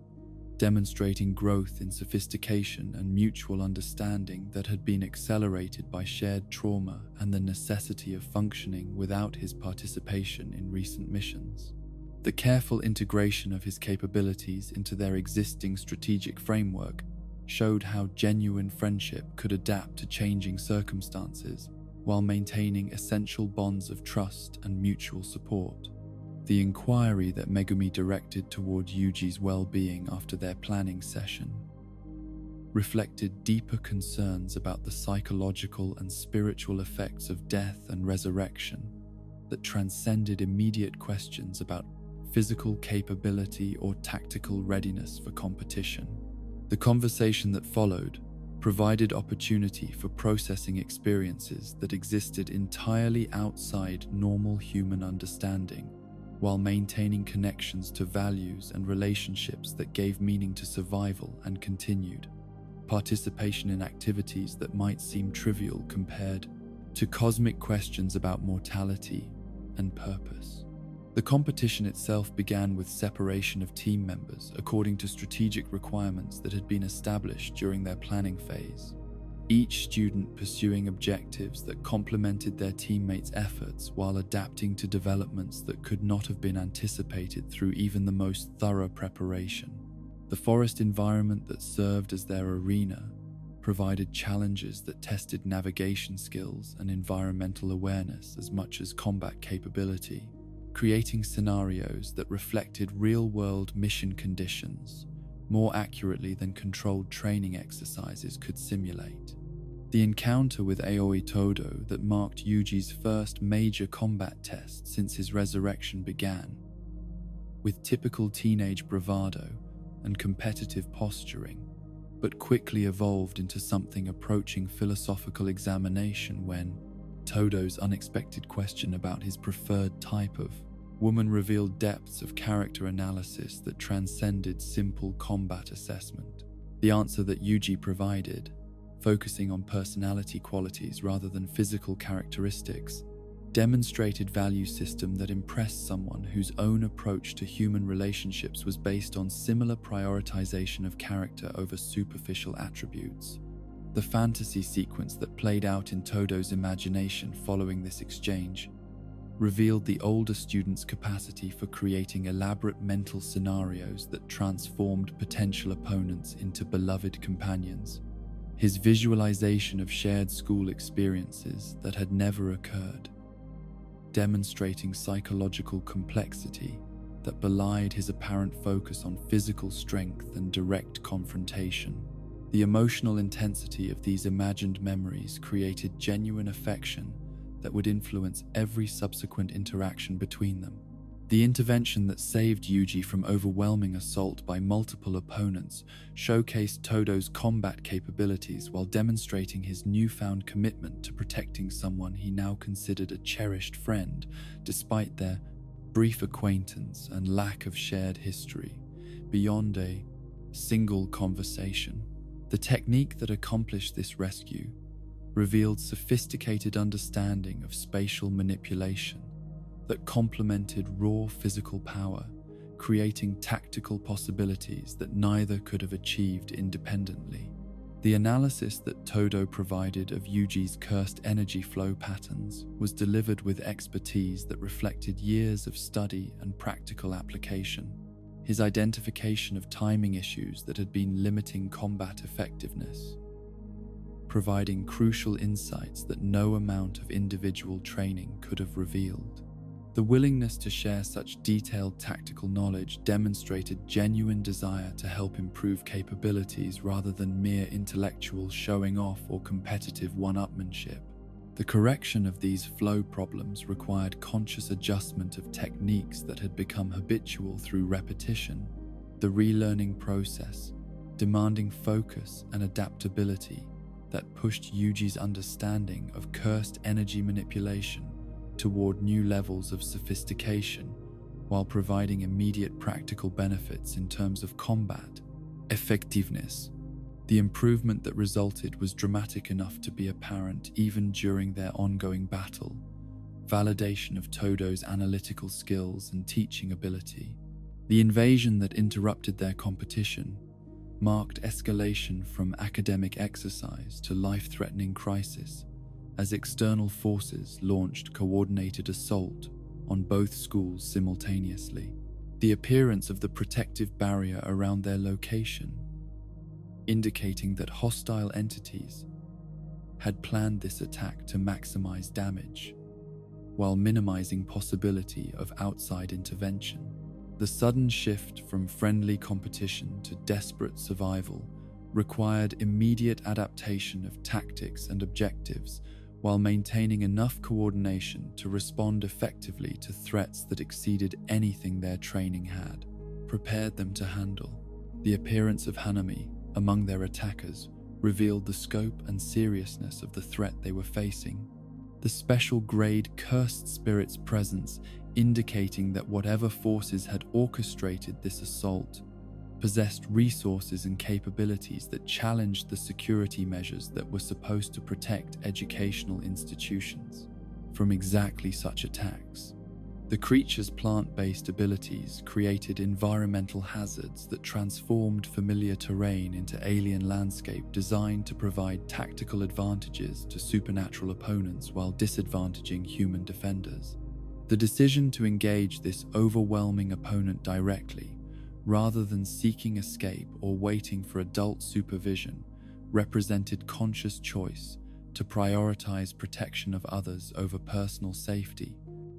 demonstrating growth in sophistication and mutual understanding that had been accelerated by shared trauma and the necessity of functioning without his participation in recent missions. The careful integration of his capabilities into their existing strategic framework showed how genuine friendship could adapt to changing circumstances while maintaining essential bonds of trust and mutual support. The inquiry that Megumi directed toward Yuji's well-being after their planning session reflected deeper concerns about the psychological and spiritual effects of death and resurrection that transcended immediate questions about physical capability or tactical readiness for competition. The conversation that followed provided opportunity for processing experiences that existed entirely outside normal human understanding, while maintaining connections to values and relationships that gave meaning to survival and continued participation in activities that might seem trivial compared to cosmic questions about mortality and purpose. The competition itself began with separation of team members according to strategic requirements that had been established during their planning phase, each student pursuing objectives that complemented their teammates' efforts while adapting to developments that could not have been anticipated through even the most thorough preparation. The forest environment that served as their arena provided challenges that tested navigation skills and environmental awareness as much as combat capability, creating scenarios that reflected real-world mission conditions more accurately than controlled training exercises could simulate. The encounter with Aoi Todo that marked Yuji's first major combat test since his resurrection began, with typical teenage bravado and competitive posturing, but quickly evolved into something approaching philosophical examination when Todo's unexpected question about his preferred type of woman revealed depths of character analysis that transcended simple combat assessment. The answer that Yuji provided, focusing on personality qualities rather than physical characteristics, demonstrated value system that impressed someone whose own approach to human relationships was based on similar prioritization of character over superficial attributes. The fantasy sequence that played out in Todo's imagination following this exchange revealed the older student's capacity for creating elaborate mental scenarios that transformed potential opponents into beloved companions. His visualization of shared school experiences that had never occurred, demonstrating psychological complexity that belied his apparent focus on physical strength and direct confrontation. The emotional intensity of these imagined memories created genuine affection that would influence every subsequent interaction between them. The intervention that saved Yuji from overwhelming assault by multiple opponents showcased Todo's combat capabilities while demonstrating his newfound commitment to protecting someone he now considered a cherished friend, despite their brief acquaintance and lack of shared history beyond a single conversation. The technique that accomplished this rescue revealed sophisticated understanding of spatial manipulation that complemented raw physical power, creating tactical possibilities that neither could have achieved independently. The analysis that Todo provided of Yuji's cursed energy flow patterns was delivered with expertise that reflected years of study and practical application. His identification of timing issues that had been limiting combat effectiveness, providing crucial insights that no amount of individual training could have revealed. The willingness to share such detailed tactical knowledge demonstrated genuine desire to help improve capabilities rather than mere intellectual showing off or competitive one-upmanship. The correction of these flow problems required conscious adjustment of techniques that had become habitual through repetition, the relearning process, demanding focus and adaptability that pushed Yuji's understanding of cursed energy manipulation toward new levels of sophistication, while providing immediate practical benefits in terms of combat effectiveness. The improvement that resulted was dramatic enough to be apparent even during their ongoing battle, validation of Todo's analytical skills and teaching ability. The invasion that interrupted their competition marked escalation from academic exercise to life-threatening crisis, as external forces launched coordinated assault on both schools simultaneously. the appearance of the protective barrier around their location, indicating that hostile entities had planned this attack to maximize damage, while minimizing possibility of outside intervention. The sudden shift from friendly competition to desperate survival required immediate adaptation of tactics and objectives, while maintaining enough coordination to respond effectively to threats that exceeded anything their training had prepared them to handle. The appearance of Hanami among their attackers revealed the scope and seriousness of the threat they were facing. The special grade cursed spirit's presence indicating that whatever forces had orchestrated this assault possessed resources and capabilities that challenged the security measures that were supposed to protect educational institutions from exactly such attacks. The creature's plant-based abilities created environmental hazards that transformed familiar terrain into alien landscape designed to provide tactical advantages to supernatural opponents while disadvantaging human defenders. The decision to engage this overwhelming opponent directly, rather than seeking escape or waiting for adult supervision, represented conscious choice to prioritize protection of others over personal safety,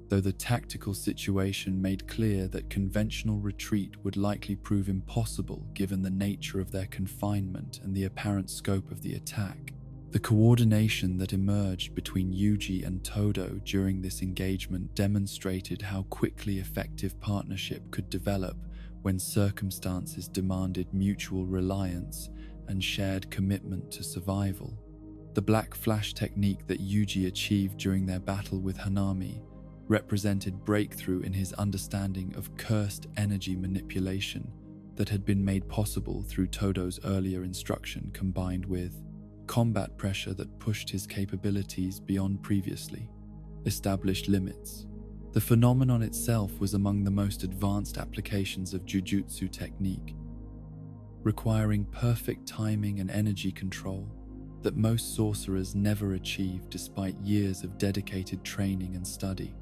though the tactical situation made clear that conventional retreat would likely prove impossible given the nature of their confinement and the apparent scope of the attack. The coordination that emerged between Yuji and Todo during this engagement demonstrated how quickly effective partnership could develop when circumstances demanded mutual reliance and shared commitment to survival. The black flash technique that Yuji achieved during their battle with Hanami represented breakthrough in his understanding of cursed energy manipulation that had been made possible through Todo's earlier instruction, combined with combat pressure that pushed his capabilities beyond previously established limits. The phenomenon itself was among the most advanced applications of Jujutsu technique, requiring perfect timing and energy control that most sorcerers never achieve despite years of dedicated training and study.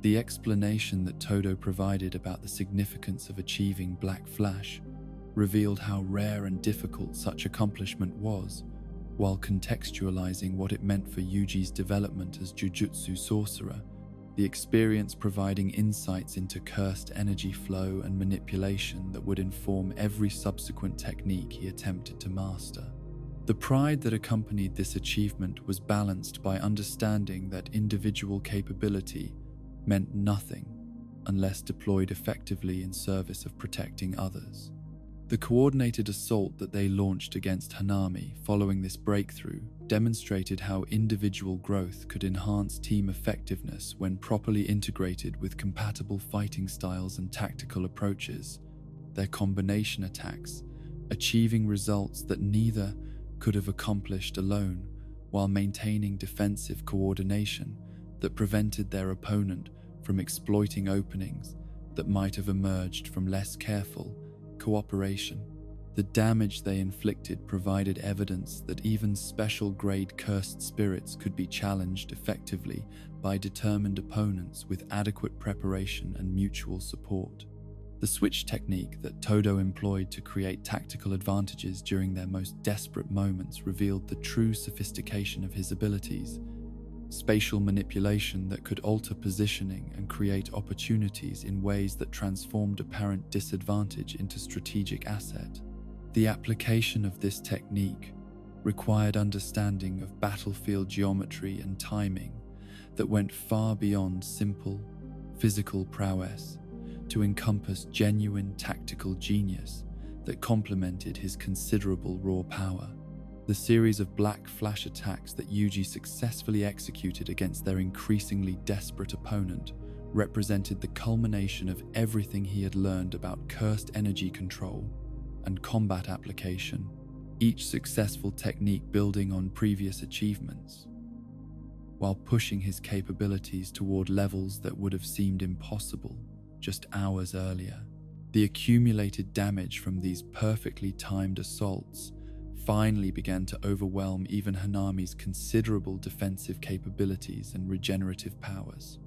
The explanation that Todo provided about the significance of achieving Black Flash revealed how rare and difficult such accomplishment was, while contextualizing what it meant for Yuji's development as Jujutsu sorcerer, the experience providing insights into cursed energy flow and manipulation that would inform every subsequent technique he attempted to master. The pride that accompanied this achievement was balanced by understanding that individual capability meant nothing unless deployed effectively in service of protecting others. The coordinated assault that they launched against Hanami following this breakthrough demonstrated how individual growth could enhance team effectiveness when properly integrated with compatible fighting styles and tactical approaches. Their combination attacks, achieving results that neither could have accomplished alone, while maintaining defensive coordination that prevented their opponent from exploiting openings that might have emerged from less careful cooperation. The damage they inflicted provided evidence that even special-grade cursed spirits could be challenged effectively by determined opponents with adequate preparation and mutual support. The switch technique that Todo employed to create tactical advantages during their most desperate moments revealed the true sophistication of his abilities. Spatial manipulation that could alter positioning and create opportunities in ways that transformed apparent disadvantage into strategic asset. The application of this technique required understanding of battlefield geometry and timing that went far beyond simple physical prowess to encompass genuine tactical genius that complemented his considerable raw power. The series of black flash attacks that Yuji successfully executed against their increasingly desperate opponent represented the culmination of everything he had learned about cursed energy control and combat application, each successful technique building on previous achievements, while pushing his capabilities toward levels that would have seemed impossible just hours earlier. The accumulated damage from these perfectly timed assaults finally began to overwhelm even Hanami's considerable defensive capabilities and regenerative powers.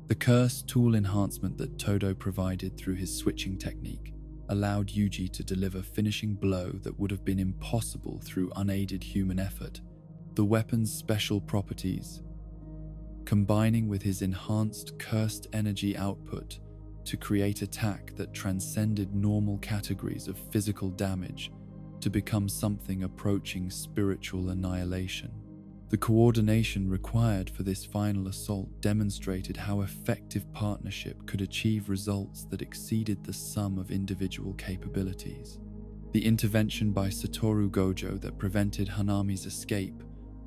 The curse tool enhancement that Todo provided through his switching technique allowed Yuji to deliver finishing blow that would have been impossible through unaided human effort. The weapon's special properties, combining with his enhanced cursed energy output to create attack that transcended normal categories of physical damage to become something approaching spiritual annihilation. The coordination required for this final assault demonstrated how effective partnership could achieve results that exceeded the sum of individual capabilities. The intervention by Satoru Gojo that prevented Hanami's escape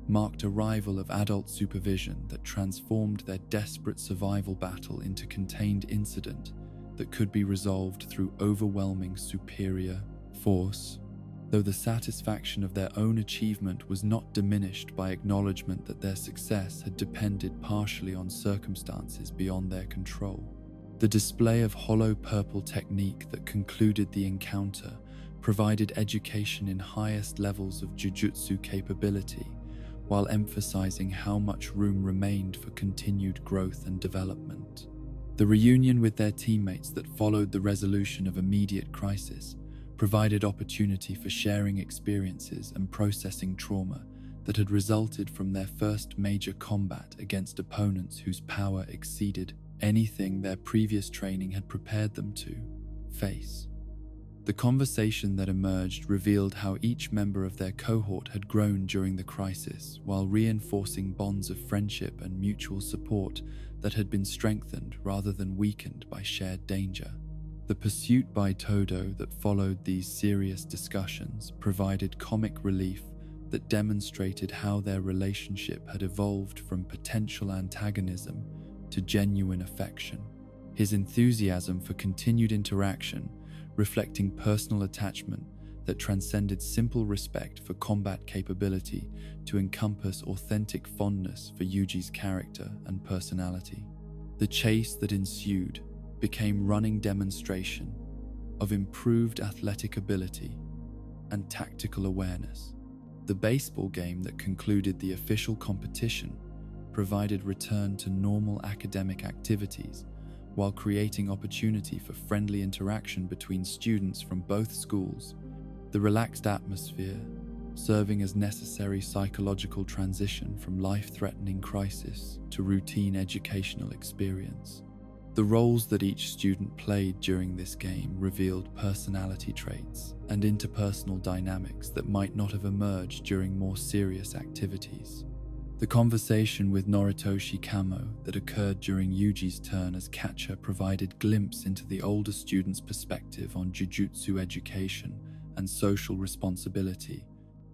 marked arrival of adult supervision that transformed their desperate survival battle into contained incident that could be resolved through overwhelming superior force. Though the satisfaction of their own achievement was not diminished by acknowledgement that their success had depended partially on circumstances beyond their control. The display of hollow purple technique that concluded the encounter provided education in highest levels of Jujutsu capability, while emphasizing how much room remained for continued growth and development. The reunion with their teammates that followed the resolution of immediate crisis provided opportunity for sharing experiences and processing trauma that had resulted from their first major combat against opponents whose power exceeded anything their previous training had prepared them to face. The conversation that emerged revealed how each member of their cohort had grown during the crisis, while reinforcing bonds of friendship and mutual support that had been strengthened rather than weakened by shared danger. The pursuit by Todo that followed these serious discussions provided comic relief that demonstrated how their relationship had evolved from potential antagonism to genuine affection. His enthusiasm for continued interaction, reflecting personal attachment that transcended simple respect for combat capability to encompass authentic fondness for Yuji's character and personality. The chase that ensued became running demonstration of improved athletic ability and tactical awareness. The baseball game that concluded the official competition provided return to normal academic activities while creating opportunity for friendly interaction between students from both schools. The relaxed atmosphere serving as necessary psychological transition from life-threatening crisis to routine educational experience. The roles that each student played during this game revealed personality traits and interpersonal dynamics that might not have emerged during more serious activities. The conversation with Noritoshi Kamo that occurred during Yuji's turn as catcher provided glimpse into the older student's perspective on Jujutsu education and social responsibility,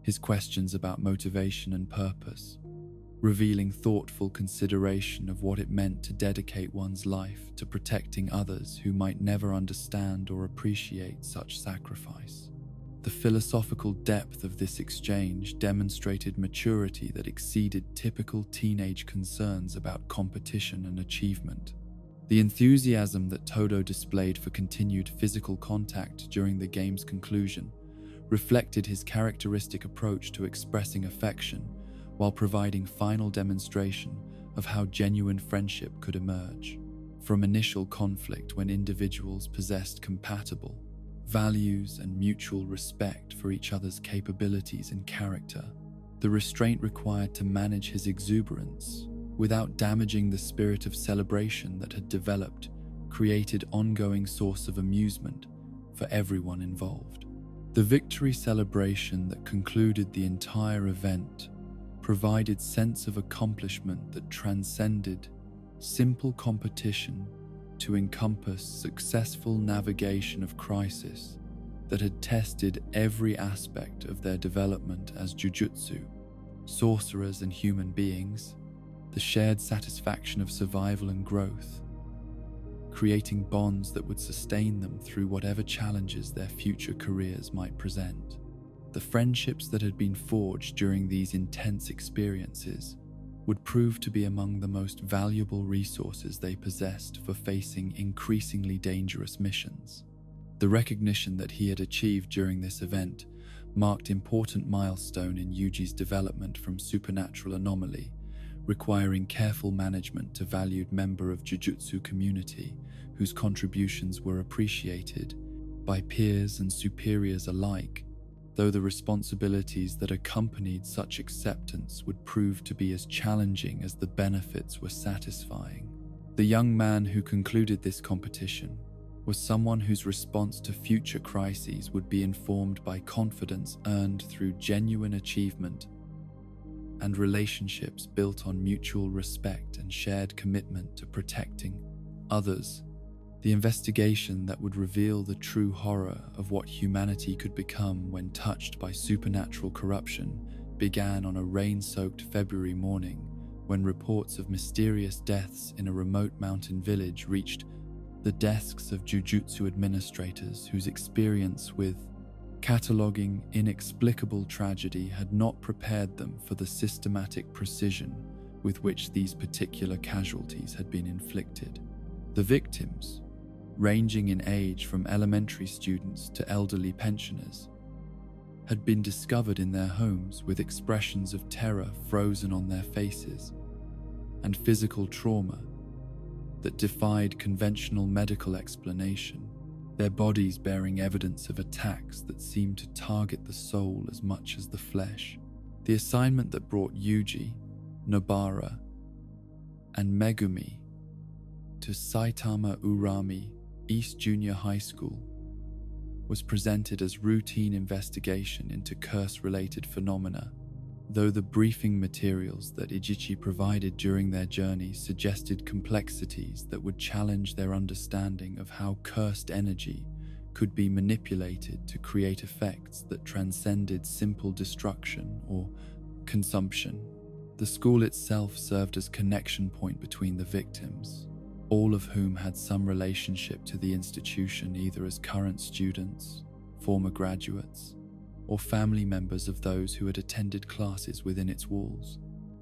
his questions about motivation and purpose, revealing thoughtful consideration of what it meant to dedicate one's life to protecting others who might never understand or appreciate such sacrifice. The philosophical depth of this exchange demonstrated maturity that exceeded typical teenage concerns about competition and achievement. The enthusiasm that Todo displayed for continued physical contact during the game's conclusion reflected his characteristic approach to expressing affection, while providing final demonstration of how genuine friendship could emerge from initial conflict when individuals possessed compatible values and mutual respect for each other's capabilities and character. The restraint required to manage his exuberance without damaging the spirit of celebration that had developed created ongoing source of amusement for everyone involved. The victory celebration that concluded the entire event provided sense of accomplishment that transcended simple competition to encompass successful navigation of crisis that had tested every aspect of their development as Jujutsu, sorcerers and human beings, the shared satisfaction of survival and growth, creating bonds that would sustain them through whatever challenges their future careers might present. The friendships that had been forged during these intense experiences would prove to be among the most valuable resources they possessed for facing increasingly dangerous missions. The recognition that he had achieved during this event marked important milestone in Yuji's development from supernatural anomaly, requiring careful management to valued member of Jujutsu community whose contributions were appreciated by peers and superiors alike, though the responsibilities that accompanied such acceptance would prove to be as challenging as the benefits were satisfying. The young man who concluded this competition was someone whose response to future crises would be informed by confidence earned through genuine achievement and relationships built on mutual respect and shared commitment to protecting others. The investigation that would reveal the true horror of what humanity could become when touched by supernatural corruption began on a rain-soaked February morning when reports of mysterious deaths in a remote mountain village reached the desks of Jujutsu administrators whose experience with cataloging inexplicable tragedy had not prepared them for the systematic precision with which these particular casualties had been inflicted. The victims, ranging in age from elementary students to elderly pensioners, had been discovered in their homes with expressions of terror frozen on their faces and physical trauma that defied conventional medical explanation, their bodies bearing evidence of attacks that seemed to target the soul as much as the flesh. The assignment that brought Yuji, Nobara, and Megumi to Saitama Urami East Junior High School was presented as routine investigation into curse-related phenomena, though the briefing materials that Ichichi provided during their journey suggested complexities that would challenge their understanding of how cursed energy could be manipulated to create effects that transcended simple destruction or consumption. The school itself served as connection point between the victims, all of whom had some relationship to the institution, either as current students, former graduates, or family members of those who had attended classes within its walls.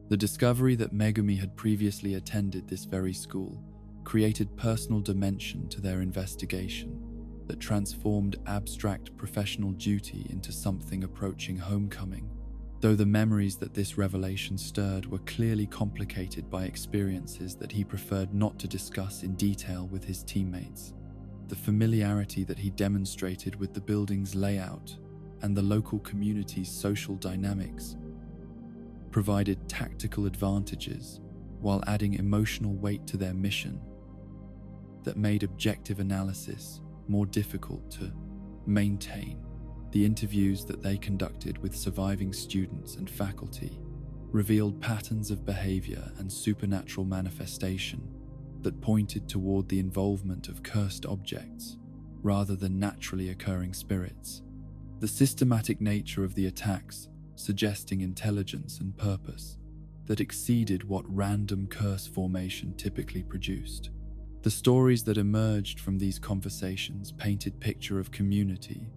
The discovery that Megumi had previously attended this very school created personal dimension to their investigation that transformed abstract professional duty into something approaching homecoming, though the memories that this revelation stirred were clearly complicated by experiences that he preferred not to discuss in detail with his teammates. The familiarity that he demonstrated with the building's layout and the local community's social dynamics provided tactical advantages while adding emotional weight to their mission that made objective analysis more difficult to maintain. The interviews that they conducted with surviving students and faculty revealed patterns of behavior and supernatural manifestation that pointed toward the involvement of cursed objects rather than naturally occurring spirits. The systematic nature of the attacks suggesting intelligence and purpose that exceeded what random curse formation typically produced. The stories that emerged from these conversations painted a picture of community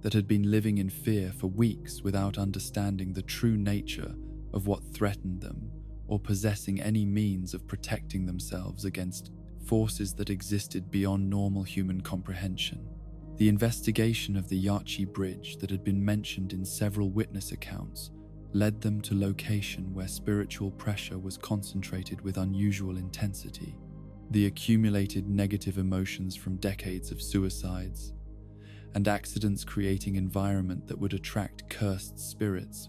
that had been living in fear for weeks without understanding the true nature of what threatened them or possessing any means of protecting themselves against forces that existed beyond normal human comprehension. The investigation of the Yachi Bridge that had been mentioned in several witness accounts led them to location where spiritual pressure was concentrated with unusual intensity. The accumulated negative emotions from decades of suicides and accidents creating environment that would attract cursed spirits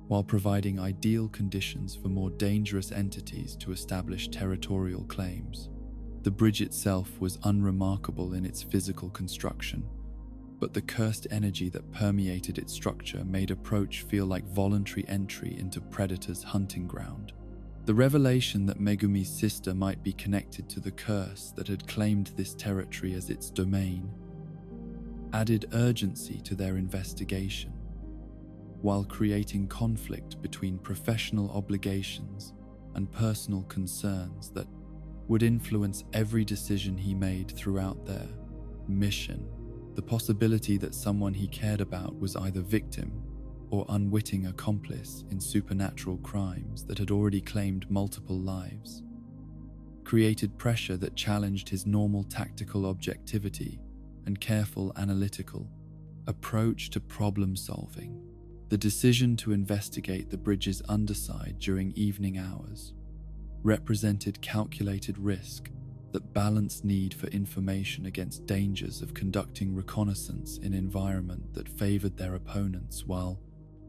while providing ideal conditions for more dangerous entities to establish territorial claims. The bridge itself was unremarkable in its physical construction, but the cursed energy that permeated its structure made approach feel like voluntary entry into predators' hunting ground. The revelation that Megumi's sister might be connected to the curse that had claimed this territory as its domain added urgency to their investigation, while creating conflict between professional obligations and personal concerns that would influence every decision he made throughout their mission. The possibility that someone he cared about was either victim or unwitting accomplice in supernatural crimes that had already claimed multiple lives created pressure that challenged his normal tactical objectivity and careful analytical approach to problem solving. The decision to investigate the bridge's underside during evening hours represented calculated risk that balanced need for information against dangers of conducting reconnaissance in an environment that favored their opponents while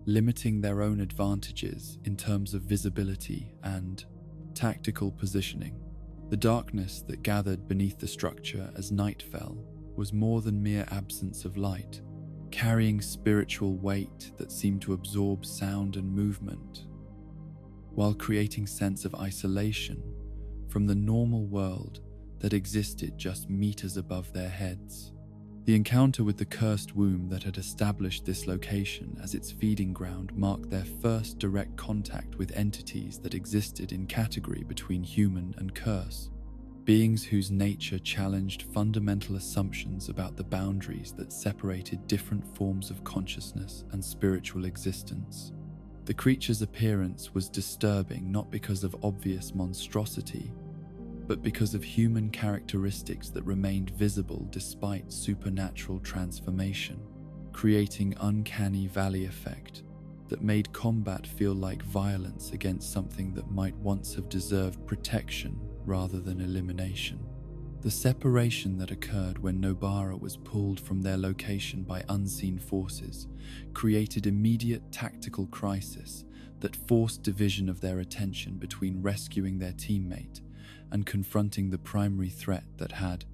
limiting their own advantages in terms of visibility and tactical positioning. The darkness that gathered beneath the structure as night fell was more than mere absence of light, carrying spiritual weight that seemed to absorb sound and movement, while creating sense of isolation from the normal world that existed just meters above their heads. The encounter with the cursed womb that had established this location as its feeding ground marked their first direct contact with entities that existed in category between human and curse, beings whose nature challenged fundamental assumptions about the boundaries that separated different forms of consciousness and spiritual existence. The creature's appearance was disturbing not because of obvious monstrosity, but because of human characteristics that remained visible despite supernatural transformation, creating uncanny valley effect that made combat feel like violence against something that might once have deserved protection rather than elimination. The separation that occurred when Nobara was pulled from their location by unseen forces created immediate tactical crisis that forced division of their attention between rescuing their teammate and confronting the primary threat that had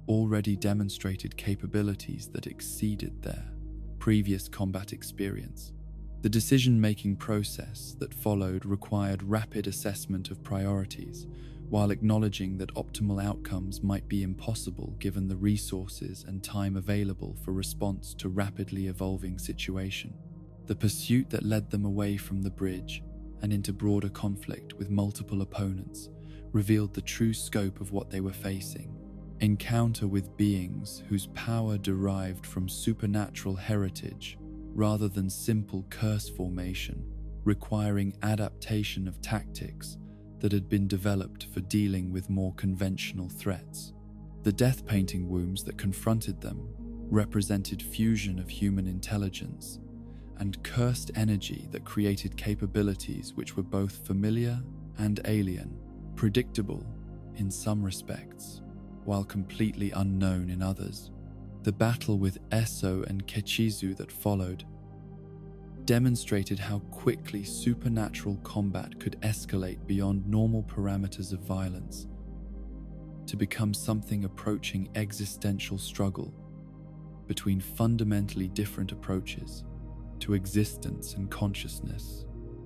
already demonstrated capabilities that exceeded their previous combat experience. The decision-making process that followed required rapid assessment of priorities, while acknowledging that optimal outcomes might be impossible given the resources and time available for response to rapidly evolving situation. The pursuit that led them away from the bridge and into broader conflict with multiple opponents revealed the true scope of what they were facing. Encounter with beings whose power derived from supernatural heritage rather than simple curse formation, requiring adaptation of tactics that had been developed for dealing with more conventional threats. The death painting wombs that confronted them represented fusion of human intelligence and cursed energy that created capabilities which were both familiar and alien, predictable in some respects, while completely unknown in others. The battle with Eso and Kechizu that followed demonstrated how quickly supernatural combat could escalate beyond normal parameters of violence to become something approaching existential struggle between fundamentally different approaches to existence and consciousness.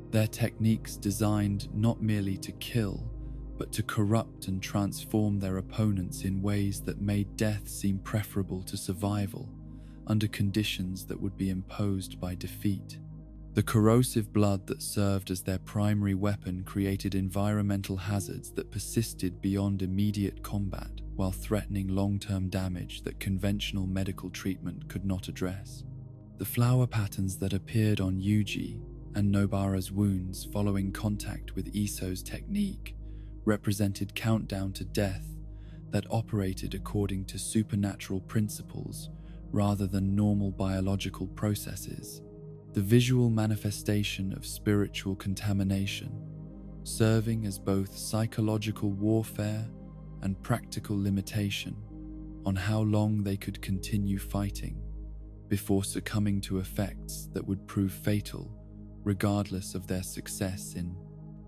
Their techniques designed not merely to kill, but to corrupt and transform their opponents in ways that made death seem preferable to survival under conditions that would be imposed by defeat. The corrosive blood that served as their primary weapon created environmental hazards that persisted beyond immediate combat while threatening long-term damage that conventional medical treatment could not address. The flower patterns that appeared on Yuji and Nobara's wounds following contact with Iso's technique represented countdown to death that operated according to supernatural principles rather than normal biological processes. The visual manifestation of spiritual contamination, serving as both psychological warfare and practical limitation on how long they could continue fighting before succumbing to effects that would prove fatal regardless of their success in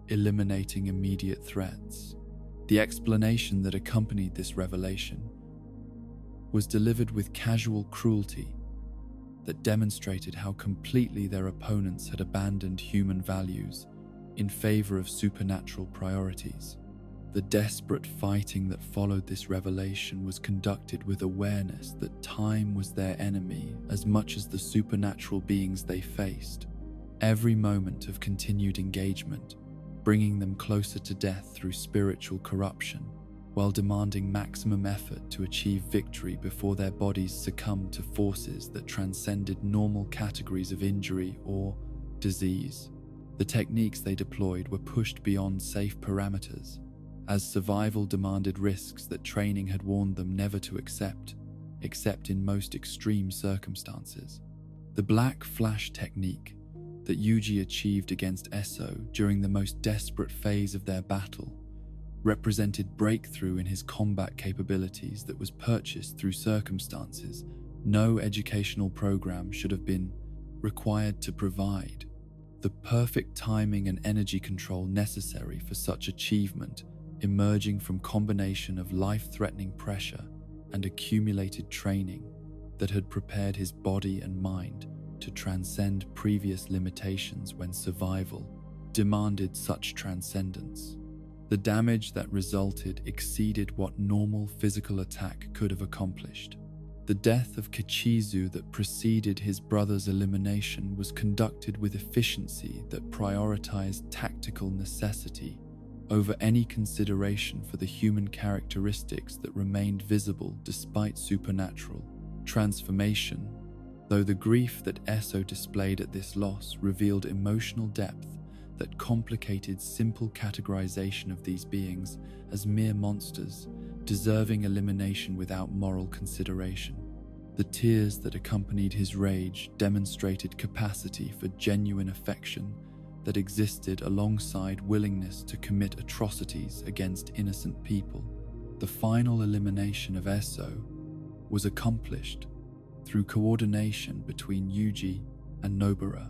eliminating immediate threats. The explanation that accompanied this revelation was delivered with casual cruelty that demonstrated how completely their opponents had abandoned human values in favor of supernatural priorities. The desperate fighting that followed this revelation was conducted with awareness that time was their enemy as much as the supernatural beings they faced. Every moment of continued engagement, bringing them closer to death through spiritual corruption, while demanding maximum effort to achieve victory before their bodies succumbed to forces that transcended normal categories of injury or disease. The techniques they deployed were pushed beyond safe parameters, as survival demanded risks that training had warned them never to accept, except in most extreme circumstances. The Black Flash technique that Yuji achieved against Eso during the most desperate phase of their battle represented breakthrough in his combat capabilities that was purchased through circumstances no educational program should have been required to provide. The perfect timing and energy control necessary for such achievement, emerging from combination of life-threatening pressure and accumulated training that had prepared his body and mind to transcend previous limitations when survival demanded such transcendence. The damage that resulted exceeded what normal physical attack could have accomplished. The death of Kichizu that preceded his brother's elimination was conducted with efficiency that prioritized tactical necessity over any consideration for the human characteristics that remained visible despite supernatural transformation, though the grief that Eso displayed at this loss revealed emotional depth that complicated simple categorization of these beings as mere monsters, deserving elimination without moral consideration. The tears that accompanied his rage demonstrated capacity for genuine affection that existed alongside willingness to commit atrocities against innocent people. The final elimination of Eso was accomplished through coordination between Yuji and Nobara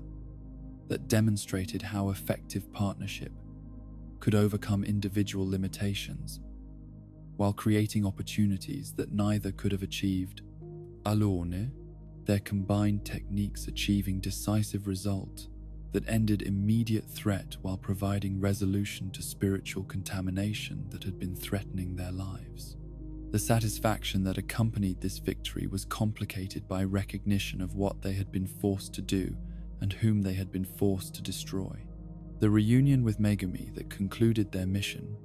that demonstrated how effective partnership could overcome individual limitations while creating opportunities that neither could have achieved alone, their combined techniques achieving decisive result that ended immediate threat while providing resolution to spiritual contamination that had been threatening their lives. The satisfaction that accompanied this victory was complicated by recognition of what they had been forced to do and whom they had been forced to destroy. The reunion with Megumi that concluded their mission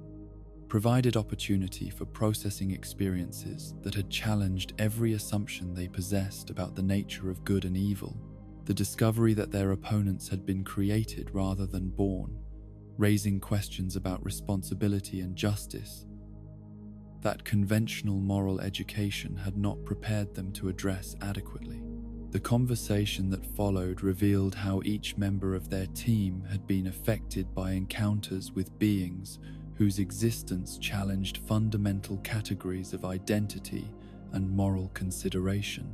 provided opportunity for processing experiences that had challenged every assumption they possessed about the nature of good and evil. The discovery that their opponents had been created rather than born, raising questions about responsibility and justice that conventional moral education had not prepared them to address adequately. The conversation that followed revealed how each member of their team had been affected by encounters with beings whose existence challenged fundamental categories of identity and moral consideration.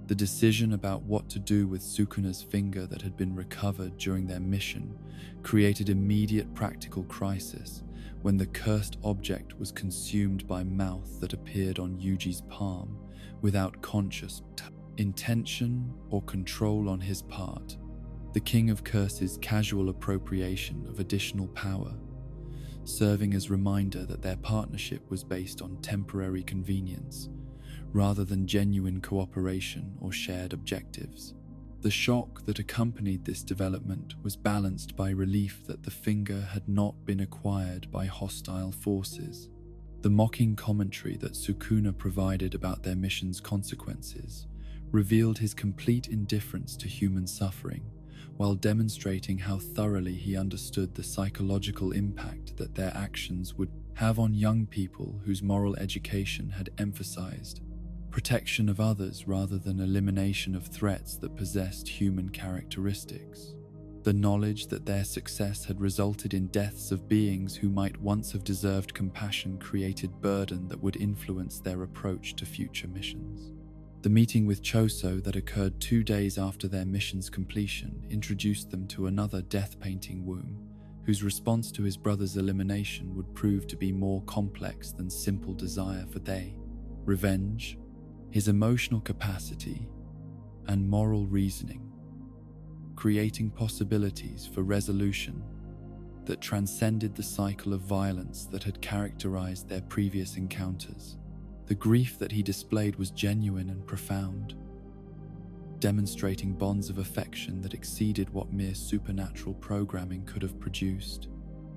The decision about what to do with Sukuna's finger that had been recovered during their mission created immediate practical crisis when the cursed object was consumed by mouth that appeared on Yuji's palm without conscious intention or control on his part. The King of Curses' casual appropriation of additional power, serving as reminder that their partnership was based on temporary convenience rather than genuine cooperation or shared objectives. The shock that accompanied this development was balanced by relief that the finger had not been acquired by hostile forces. The mocking commentary that Sukuna provided about their mission's consequences revealed his complete indifference to human suffering, while demonstrating how thoroughly he understood the psychological impact that their actions would have on young people whose moral education had emphasized protection of others rather than elimination of threats that possessed human characteristics. The knowledge that their success had resulted in deaths of beings who might once have deserved compassion created burden that would influence their approach to future missions. The meeting with Choso that occurred 2 days after their mission's completion introduced them to another death-painting womb, whose response to his brother's elimination would prove to be more complex than simple desire for revenge, his emotional capacity, and moral reasoning, creating possibilities for resolution that transcended the cycle of violence that had characterized their previous encounters. The grief that he displayed was genuine and profound, demonstrating bonds of affection that exceeded what mere supernatural programming could have produced.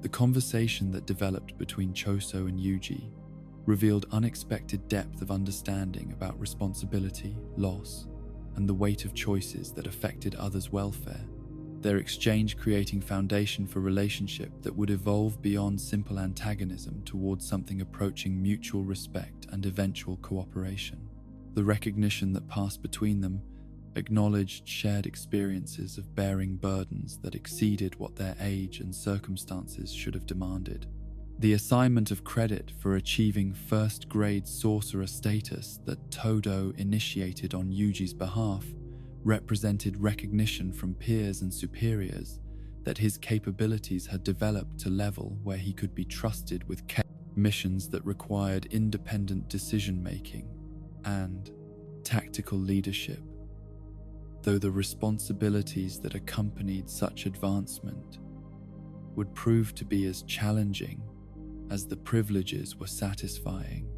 The conversation that developed between Choso and Yuji revealed unexpected depth of understanding about responsibility, loss, and the weight of choices that affected others' welfare, their exchange creating foundation for relationship that would evolve beyond simple antagonism towards something approaching mutual respect and eventual cooperation. The recognition that passed between them acknowledged shared experiences of bearing burdens that exceeded what their age and circumstances should have demanded. The assignment of credit for achieving first-grade sorcerer status that Todo initiated on Yuji's behalf represented recognition from peers and superiors that his capabilities had developed to a level where he could be trusted with missions that required independent decision-making and tactical leadership. Though the responsibilities that accompanied such advancement would prove to be as challenging as the privileges were satisfying,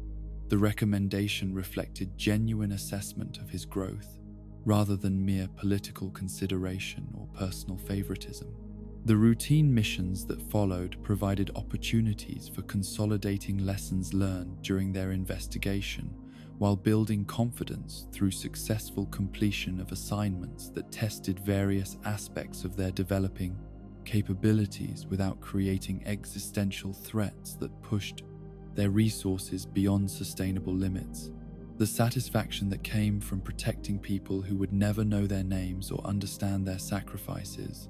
the recommendation reflected genuine assessment of his growth rather than mere political consideration or personal favoritism. The routine missions that followed provided opportunities for consolidating lessons learned during their investigation, while building confidence through successful completion of assignments that tested various aspects of their developing capabilities without creating existential threats that pushed their resources beyond sustainable limits. The satisfaction that came from protecting people who would never know their names or understand their sacrifices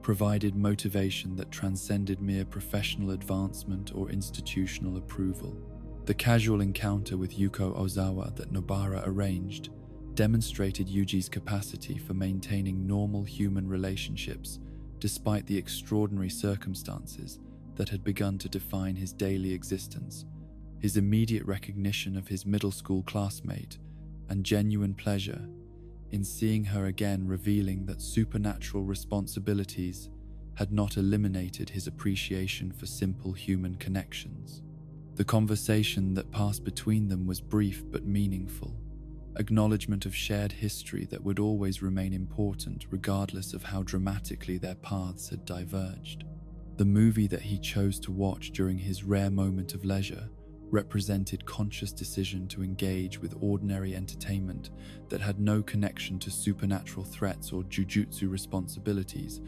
provided motivation that transcended mere professional advancement or institutional approval. The casual encounter with Yuko Ozawa that Nobara arranged demonstrated Yuji's capacity for maintaining normal human relationships despite the extraordinary circumstances that had begun to define his daily existence. His immediate recognition of his middle school classmate and genuine pleasure in seeing her again, revealing that supernatural responsibilities had not eliminated his appreciation for simple human connections. The conversation that passed between them was brief but meaningful, acknowledgement of shared history that would always remain important regardless of how dramatically their paths had diverged. The movie that he chose to watch during his rare moment of leisure represented conscious decision to engage with ordinary entertainment that had no connection to supernatural threats or jujutsu responsibilities,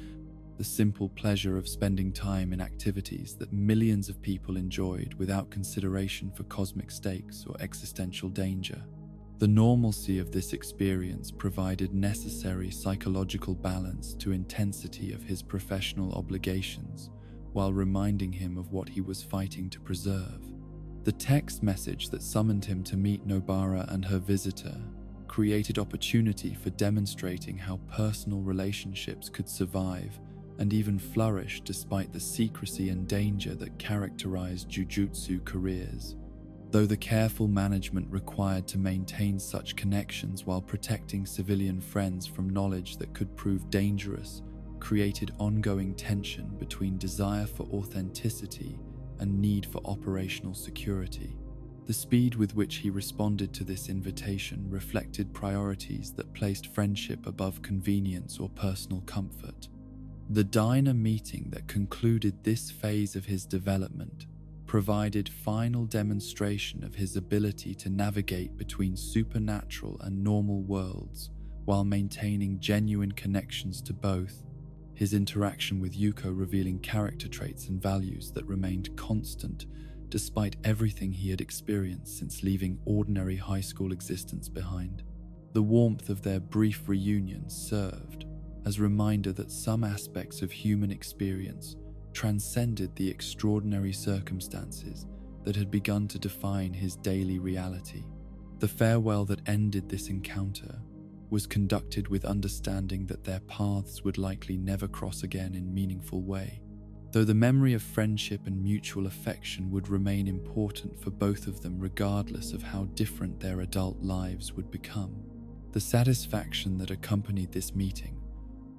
the simple pleasure of spending time in activities that millions of people enjoyed without consideration for cosmic stakes or existential danger. The normalcy of this experience provided necessary psychological balance to intensity of his professional obligations, while reminding him of what he was fighting to preserve. The text message that summoned him to meet Nobara and her visitor created opportunity for demonstrating how personal relationships could survive and even flourish despite the secrecy and danger that characterized jujutsu careers. Though the careful management required to maintain such connections while protecting civilian friends from knowledge that could prove dangerous created ongoing tension between desire for authenticity and need for operational security. The speed with which he responded to this invitation reflected priorities that placed friendship above convenience or personal comfort. The diner meeting that concluded this phase of his development provided final demonstration of his ability to navigate between supernatural and normal worlds while maintaining genuine connections to both. His interaction with Yuko revealing character traits and values that remained constant despite everything he had experienced since leaving ordinary high school existence behind. The warmth of their brief reunion served as a reminder that some aspects of human experience transcended the extraordinary circumstances that had begun to define his daily reality. The farewell that ended this encounter was conducted with understanding that their paths would likely never cross again in a meaningful way. Though the memory of friendship and mutual affection would remain important for both of them regardless of how different their adult lives would become, the satisfaction that accompanied this meeting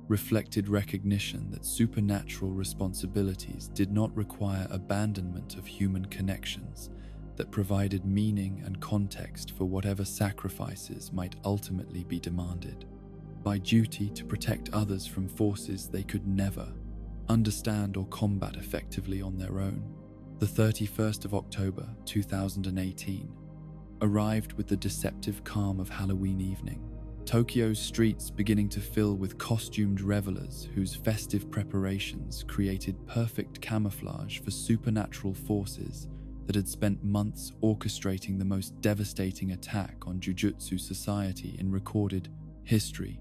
reflected recognition that supernatural responsibilities did not require abandonment of human connections that provided meaning and context for whatever sacrifices might ultimately be demanded. By duty to protect others from forces they could never understand or combat effectively on their own, the 31st of October 2018 arrived with the deceptive calm of Halloween evening. Tokyo's streets beginning to fill with costumed revelers whose festive preparations created perfect camouflage for supernatural forces that had spent months orchestrating the most devastating attack on Jujutsu society in recorded history.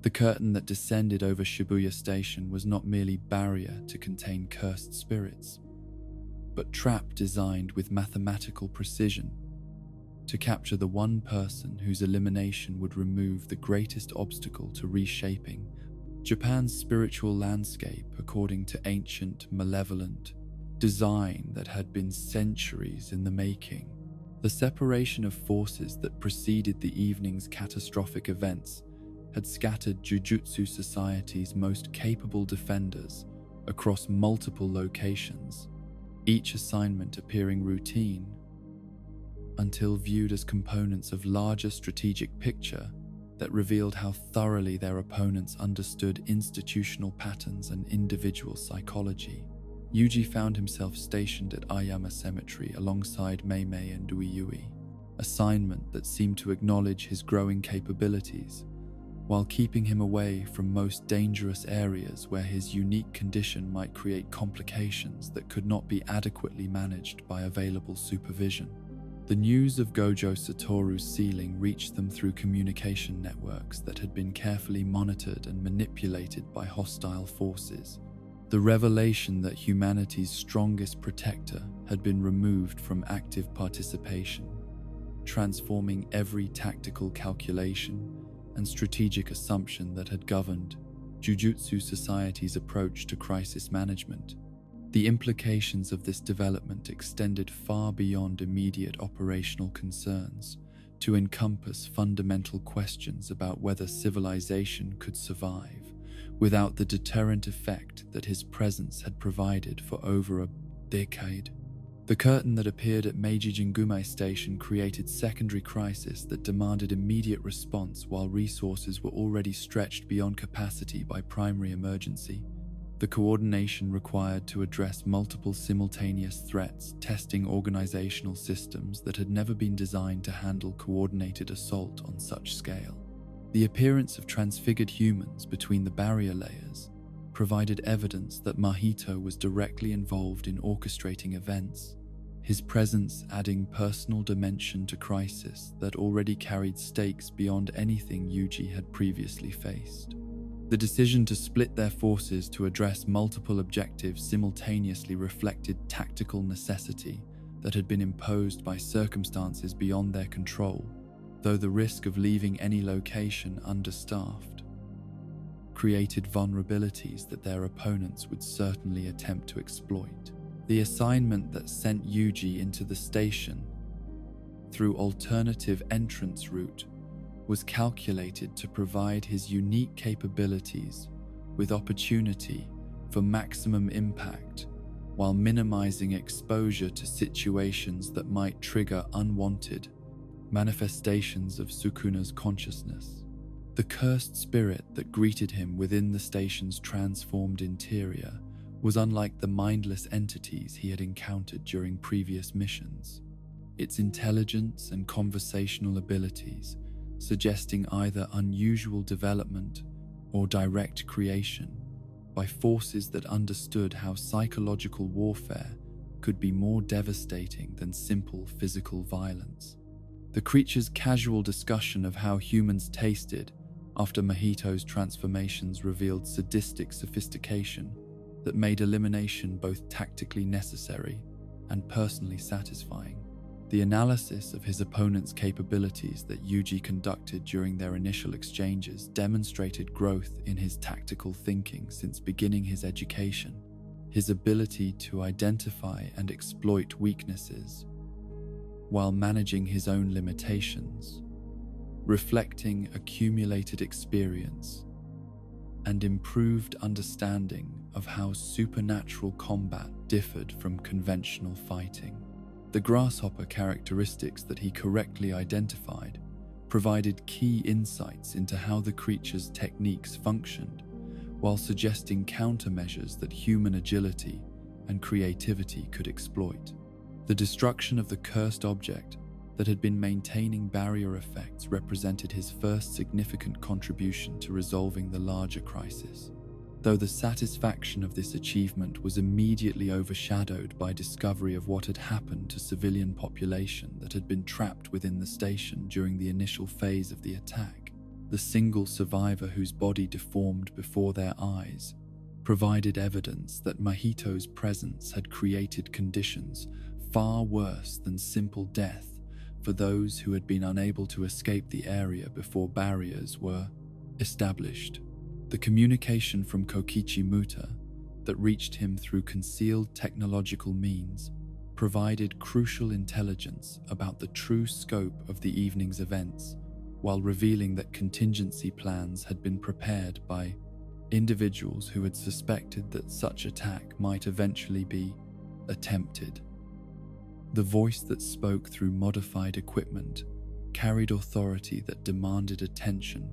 The curtain that descended over Shibuya Station was not merely barrier to contain cursed spirits, but trap designed with mathematical precision to capture the one person whose elimination would remove the greatest obstacle to reshaping Japan's spiritual landscape according to ancient, malevolent design that had been centuries in the making. The separation of forces that preceded the evening's catastrophic events had scattered Jujutsu Society's most capable defenders across multiple locations, each assignment appearing routine until viewed as components of larger strategic picture that revealed how thoroughly their opponents understood institutional patterns and individual psychology. Yuji found himself stationed at Ayama Cemetery alongside Meimei and Uiyui, assignment that seemed to acknowledge his growing capabilities, while keeping him away from most dangerous areas where his unique condition might create complications that could not be adequately managed by available supervision. The news of Gojo Satoru's sealing reached them through communication networks that had been carefully monitored and manipulated by hostile forces. The revelation that humanity's strongest protector had been removed from active participation, transforming every tactical calculation and strategic assumption that had governed Jujutsu Society's approach to crisis management. The implications of this development extended far beyond immediate operational concerns to encompass fundamental questions about whether civilization could survive without the deterrent effect that his presence had provided for over a decade. The curtain that appeared at Meiji Jingumei Station created secondary crisis that demanded immediate response while resources were already stretched beyond capacity by primary emergency. The coordination required to address multiple simultaneous threats, testing organizational systems that had never been designed to handle coordinated assault on such scale. The appearance of transfigured humans between the barrier layers provided evidence that Mahito was directly involved in orchestrating events, his presence adding personal dimension to crisis that already carried stakes beyond anything Yuji had previously faced. The decision to split their forces to address multiple objectives simultaneously reflected tactical necessity that had been imposed by circumstances beyond their control, though the risk of leaving any location understaffed created vulnerabilities that their opponents would certainly attempt to exploit. The assignment that sent Yuji into the station through alternative entrance route was calculated to provide his unique capabilities with opportunity for maximum impact while minimizing exposure to situations that might trigger unwanted manifestations of Sukuna's consciousness. The cursed spirit that greeted him within the station's transformed interior was unlike the mindless entities he had encountered during previous missions. Its intelligence and conversational abilities suggesting either unusual development or direct creation by forces that understood how psychological warfare could be more devastating than simple physical violence. The creature's casual discussion of how humans tasted after Mahito's transformations revealed sadistic sophistication that made elimination both tactically necessary and personally satisfying. The analysis of his opponent's capabilities that Yuji conducted during their initial exchanges demonstrated growth in his tactical thinking since beginning his education, his ability to identify and exploit weaknesses while managing his own limitations, reflecting accumulated experience and improved understanding of how supernatural combat differed from conventional fighting. The grasshopper characteristics that he correctly identified provided key insights into how the creature's techniques functioned, while suggesting countermeasures that human agility and creativity could exploit. The destruction of the cursed object that had been maintaining barrier effects represented his first significant contribution to resolving the larger crisis, though the satisfaction of this achievement was immediately overshadowed by discovery of what had happened to civilian population that had been trapped within the station during the initial phase of the attack. The single survivor whose body deformed before their eyes provided evidence that Mahito's presence had created conditions far worse than simple death for those who had been unable to escape the area before barriers were established. The communication from Kokichi Muta that reached him through concealed technological means provided crucial intelligence about the true scope of the evening's events, while revealing that contingency plans had been prepared by individuals who had suspected that such attack might eventually be attempted. The voice that spoke through modified equipment carried authority that demanded attention,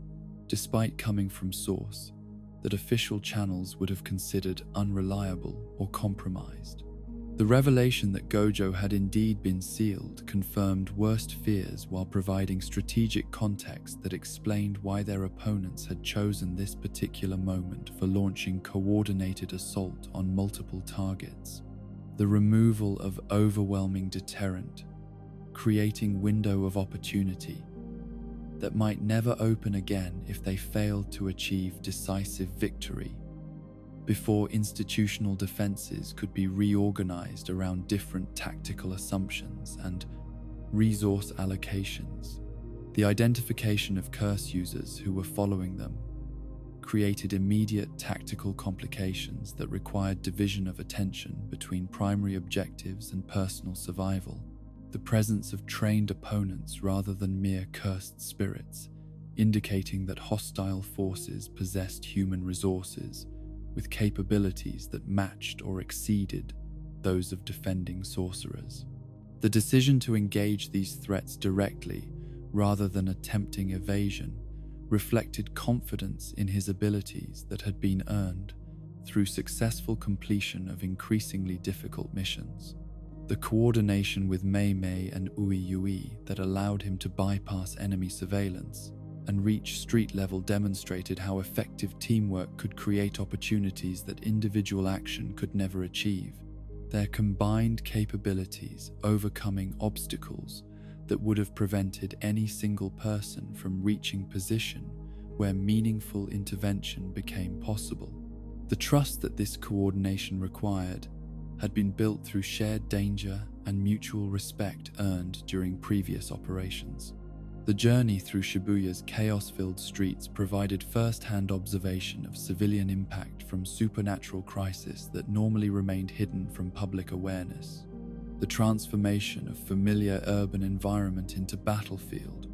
despite coming from source that official channels would have considered unreliable or compromised. The revelation that Gojo had indeed been sealed confirmed worst fears while providing strategic context that explained why their opponents had chosen this particular moment for launching coordinated assault on multiple targets. The removal of overwhelming deterrent, creating window of opportunity that might never open again if they failed to achieve decisive victory, before institutional defenses could be reorganized around different tactical assumptions and resource allocations. The identification of curse users who were following them created immediate tactical complications that required division of attention between primary objectives and personal survival. The presence of trained opponents rather than mere cursed spirits, indicating that hostile forces possessed human resources with capabilities that matched or exceeded those of defending sorcerers. The decision to engage these threats directly, rather than attempting evasion, reflected confidence in his abilities that had been earned through successful completion of increasingly difficult missions. The coordination with Mei Mei and Ui Yui that allowed him to bypass enemy surveillance and reach street level demonstrated how effective teamwork could create opportunities that individual action could never achieve. Their combined capabilities overcoming obstacles that would have prevented any single person from reaching position where meaningful intervention became possible. The trust that this coordination required had been built through shared danger and mutual respect earned during previous operations. The journey through Shibuya's chaos-filled streets provided first-hand observation of civilian impact from supernatural crisis that normally remained hidden from public awareness. The transformation of familiar urban environment into battlefield,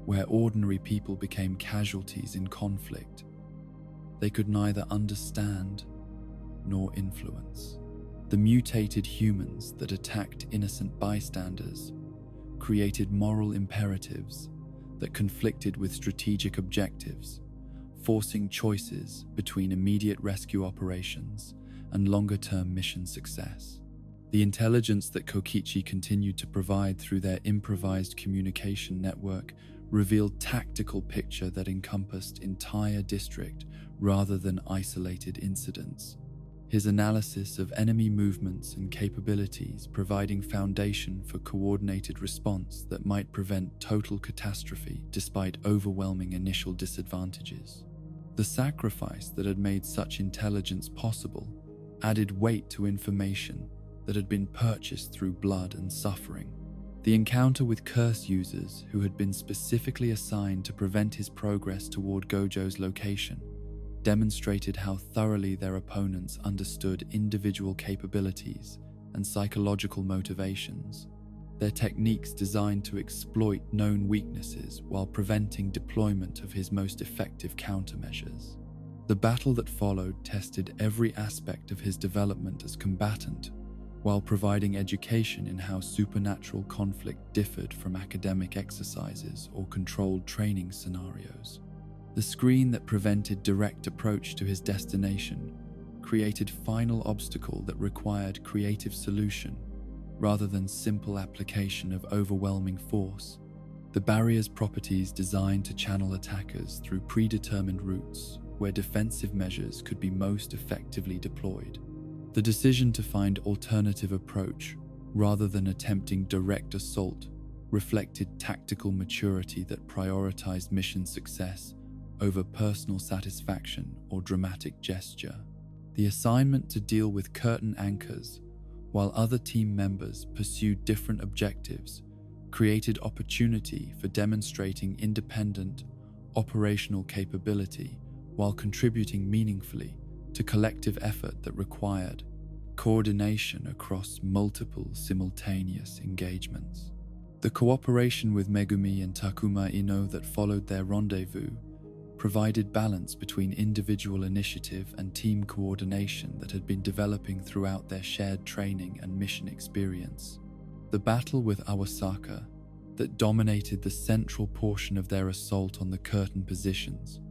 where ordinary people became casualties in conflict they could neither understand nor influence. The mutated humans that attacked innocent bystanders created moral imperatives that conflicted with strategic objectives, forcing choices between immediate rescue operations and longer-term mission success. The intelligence that Kokichi continued to provide through their improvised communication network revealed tactical picture that encompassed entire district rather than isolated incidents. His analysis of enemy movements and capabilities providing foundation for coordinated response that might prevent total catastrophe despite overwhelming initial disadvantages. The sacrifice that had made such intelligence possible added weight to information that had been purchased through blood and suffering. The encounter with curse users who had been specifically assigned to prevent his progress toward Gojo's location demonstrated how thoroughly their opponents understood individual capabilities and psychological motivations, their techniques designed to exploit known weaknesses while preventing deployment of his most effective countermeasures. The battle that followed tested every aspect of his development as combatant, while providing education in how supernatural conflict differed from academic exercises or controlled training scenarios. The screen that prevented direct approach to his destination created final obstacle that required creative solution rather than simple application of overwhelming force. The barrier's properties designed to channel attackers through predetermined routes where defensive measures could be most effectively deployed. The decision to find alternative approach rather than attempting direct assault reflected tactical maturity that prioritized mission success over personal satisfaction or dramatic gesture. The assignment to deal with curtain anchors, while other team members pursued different objectives, created opportunity for demonstrating independent, operational capability while contributing meaningfully to collective effort that required coordination across multiple simultaneous engagements. The cooperation with Megumi and Takuma Ino that followed their rendezvous provided balance between individual initiative and team coordination that had been developing throughout their shared training and mission experience. The battle with Awasaka that dominated the central portion of their assault on the curtain positions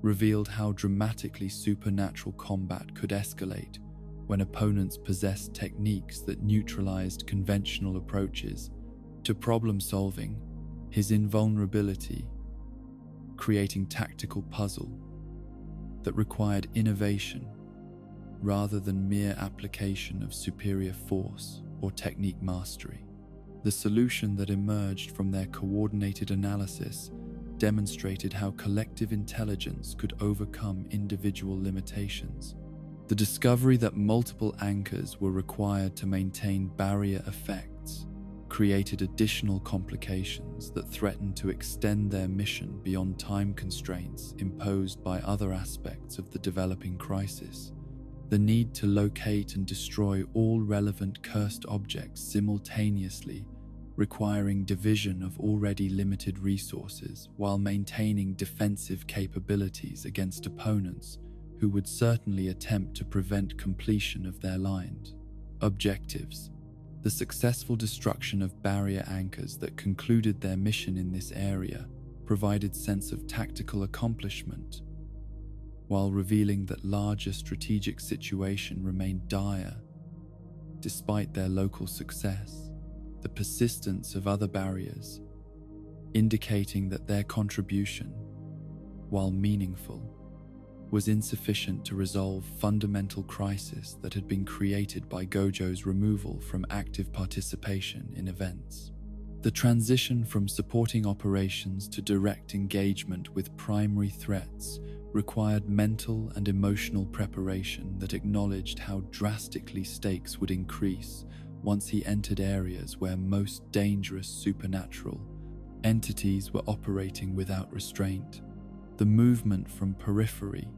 revealed how dramatically supernatural combat could escalate when opponents possessed techniques that neutralized conventional approaches to problem-solving. His invulnerability, creating tactical puzzle that required innovation rather than mere application of superior force or technique mastery. The solution that emerged from their coordinated analysis demonstrated how collective intelligence could overcome individual limitations. The discovery that multiple anchors were required to maintain barrier effects created additional complications that threatened to extend their mission beyond time constraints imposed by other aspects of the developing crisis. The need to locate and destroy all relevant cursed objects simultaneously, requiring division of already limited resources while maintaining defensive capabilities against opponents who would certainly attempt to prevent completion of their lines. Objectives. The successful destruction of barrier anchors that concluded their mission in this area provided sense of tactical accomplishment, while revealing that larger strategic situation remained dire. Despite their local success, the persistence of other barriers, indicating that their contribution, while meaningful, was insufficient to resolve fundamental crisis that had been created by Gojo's removal from active participation in events. The transition from supporting operations to direct engagement with primary threats required mental and emotional preparation that acknowledged how drastically stakes would increase once he entered areas where most dangerous supernatural entities were operating without restraint. The movement from periphery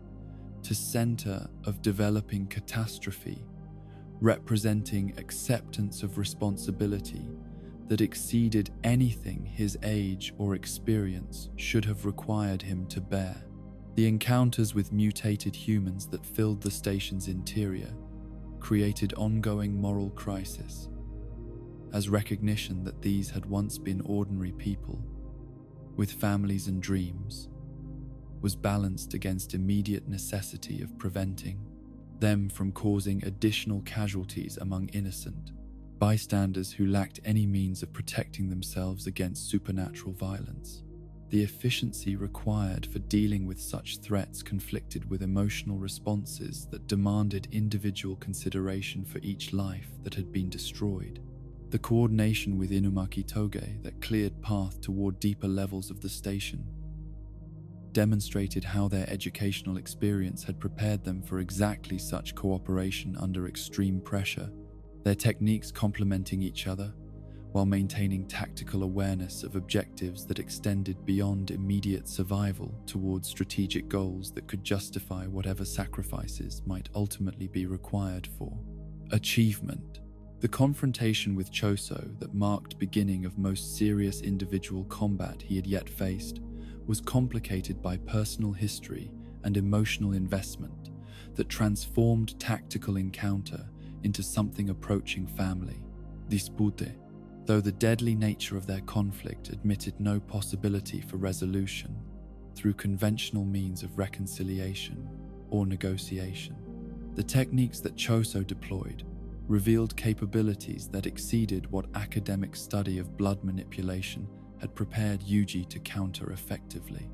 to center of developing catastrophe, representing acceptance of responsibility that exceeded anything his age or experience should have required him to bear. The encounters with mutated humans that filled the station's interior created ongoing moral crisis, as recognition that these had once been ordinary people, with families and dreams, was balanced against immediate necessity of preventing them from causing additional casualties among innocent bystanders who lacked any means of protecting themselves against supernatural violence. The efficiency required for dealing with such threats conflicted with emotional responses that demanded individual consideration for each life that had been destroyed. The coordination with Inumaki Toge that cleared path toward deeper levels of the station demonstrated how their educational experience had prepared them for exactly such cooperation under extreme pressure, their techniques complementing each other, while maintaining tactical awareness of objectives that extended beyond immediate survival towards strategic goals that could justify whatever sacrifices might ultimately be required for achievement. The confrontation with Choso that marked beginning of most serious individual combat he had yet faced was complicated by personal history and emotional investment that transformed tactical encounter into something approaching family dispute, though the deadly nature of their conflict admitted no possibility for resolution through conventional means of reconciliation or negotiation. The techniques that Choso deployed revealed capabilities that exceeded what academic study of blood manipulation had prepared Yuji to counter effectively.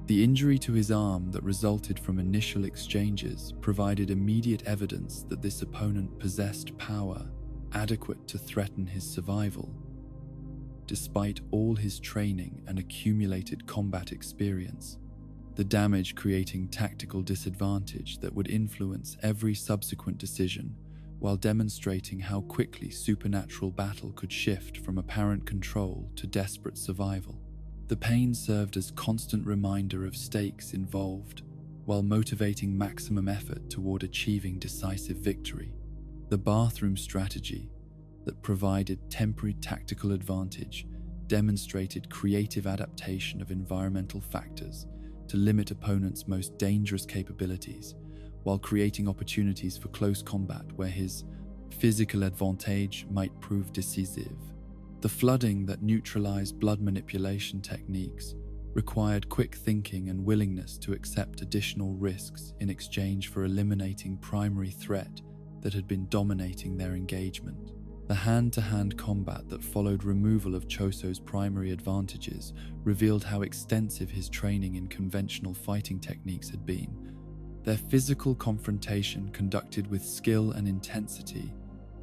The injury to his arm that resulted from initial exchanges provided immediate evidence that this opponent possessed power adequate to threaten his survival, despite all his training and accumulated combat experience. the damage creating tactical disadvantage that would influence every subsequent decision, while demonstrating how quickly supernatural battle could shift from apparent control to desperate survival. The pain served as constant reminder of stakes involved, while motivating maximum effort toward achieving decisive victory. The bathroom strategy that provided temporary tactical advantage demonstrated creative adaptation of environmental factors to limit opponents' most dangerous capabilities, while creating opportunities for close combat where his physical advantage might prove decisive. The flooding that neutralized blood manipulation techniques required quick thinking and willingness to accept additional risks in exchange for eliminating primary threat that had been dominating their engagement. The hand-to-hand combat that followed removal of Choso's primary advantages revealed how extensive his training in conventional fighting techniques had been. Their physical confrontation conducted with skill and intensity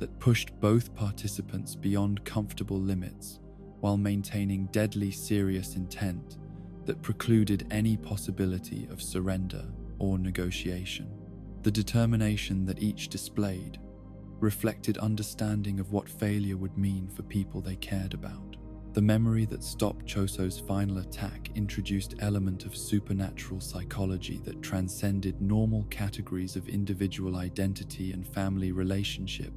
that pushed both participants beyond comfortable limits, while maintaining deadly serious intent that precluded any possibility of surrender or negotiation. The determination that each displayed reflected understanding of what failure would mean for people they cared about. The memory that stopped Choso's final attack introduced an element of supernatural psychology that transcended normal categories of individual identity and family relationship.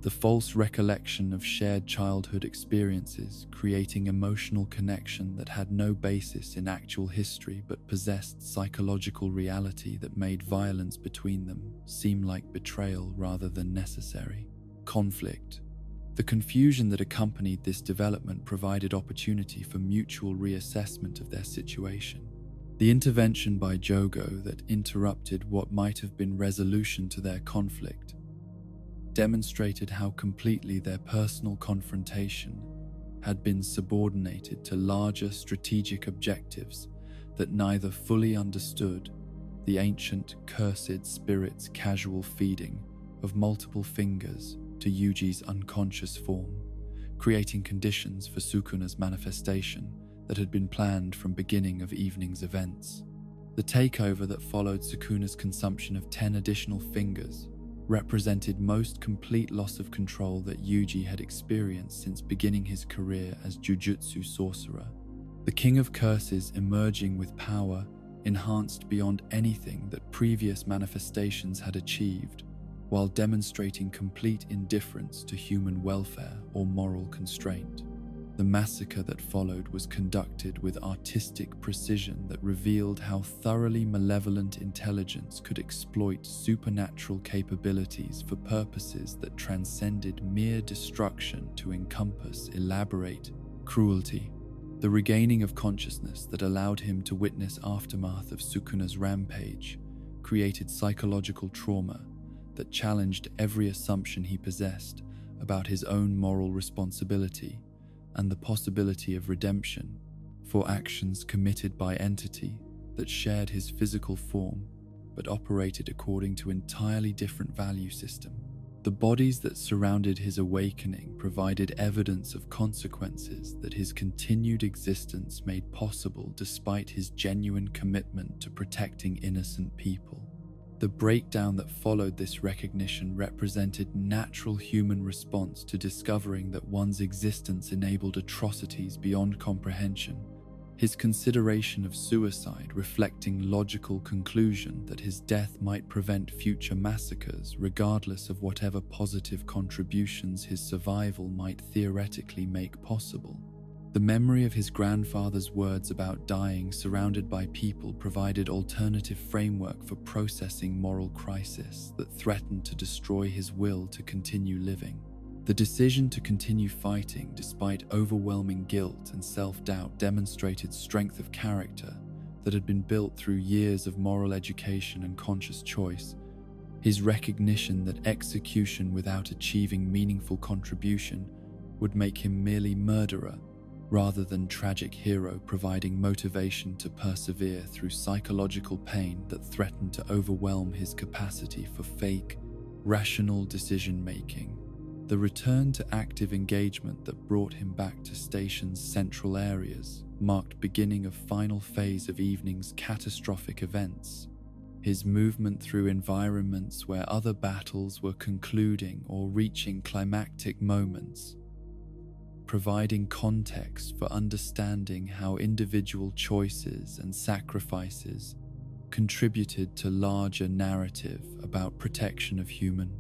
The false recollection of shared childhood experiences, creating emotional connection that had no basis in actual history but possessed psychological reality that made violence between them seem like betrayal rather than necessary. Conflict. The confusion that accompanied this development provided opportunity for mutual reassessment of their situation. The intervention by Jogo that interrupted what might have been resolution to their conflict demonstrated how completely their personal confrontation had been subordinated to larger strategic objectives that neither fully understood. The ancient, cursed spirit's casual feeding of multiple fingers to Yuji's unconscious form, creating conditions for Sukuna's manifestation that had been planned from beginning of evening's events. The takeover that followed Sukuna's consumption of 10 additional fingers represented most complete loss of control that Yuji had experienced since beginning his career as Jujutsu sorcerer. The King of Curses emerging with power enhanced beyond anything that previous manifestations had achieved, while demonstrating complete indifference to human welfare or moral constraint. The massacre that followed was conducted with artistic precision that revealed how thoroughly malevolent intelligence could exploit supernatural capabilities for purposes that transcended mere destruction to encompass elaborate cruelty. The regaining of consciousness that allowed him to witness aftermath of Sukuna's rampage created psychological trauma that challenged every assumption he possessed about his own moral responsibility and the possibility of redemption for actions committed by entity that shared his physical form but operated according to entirely different value system. The bodies that surrounded his awakening provided evidence of consequences that his continued existence made possible despite his genuine commitment to protecting innocent people. The breakdown that followed this recognition represented natural human response to discovering that one's existence enabled atrocities beyond comprehension. His consideration of suicide reflecting logical conclusion that his death might prevent future massacres regardless of whatever positive contributions his survival might theoretically make possible. The memory of his grandfather's words about dying surrounded by people provided alternative framework for processing moral crisis that threatened to destroy his will to continue living. The decision to continue fighting despite overwhelming guilt and self-doubt demonstrated strength of character that had been built through years of moral education and conscious choice. His recognition that execution without achieving meaningful contribution would make him merely murderer rather than tragic hero, providing motivation to persevere through psychological pain that threatened to overwhelm his capacity for fake, rational decision-making. The return to active engagement that brought him back to station's central areas marked beginning of final phase of evening's catastrophic events. His movement through environments where other battles were concluding or reaching climactic moments, providing context for understanding how individual choices and sacrifices contributed to larger narrative about protection of human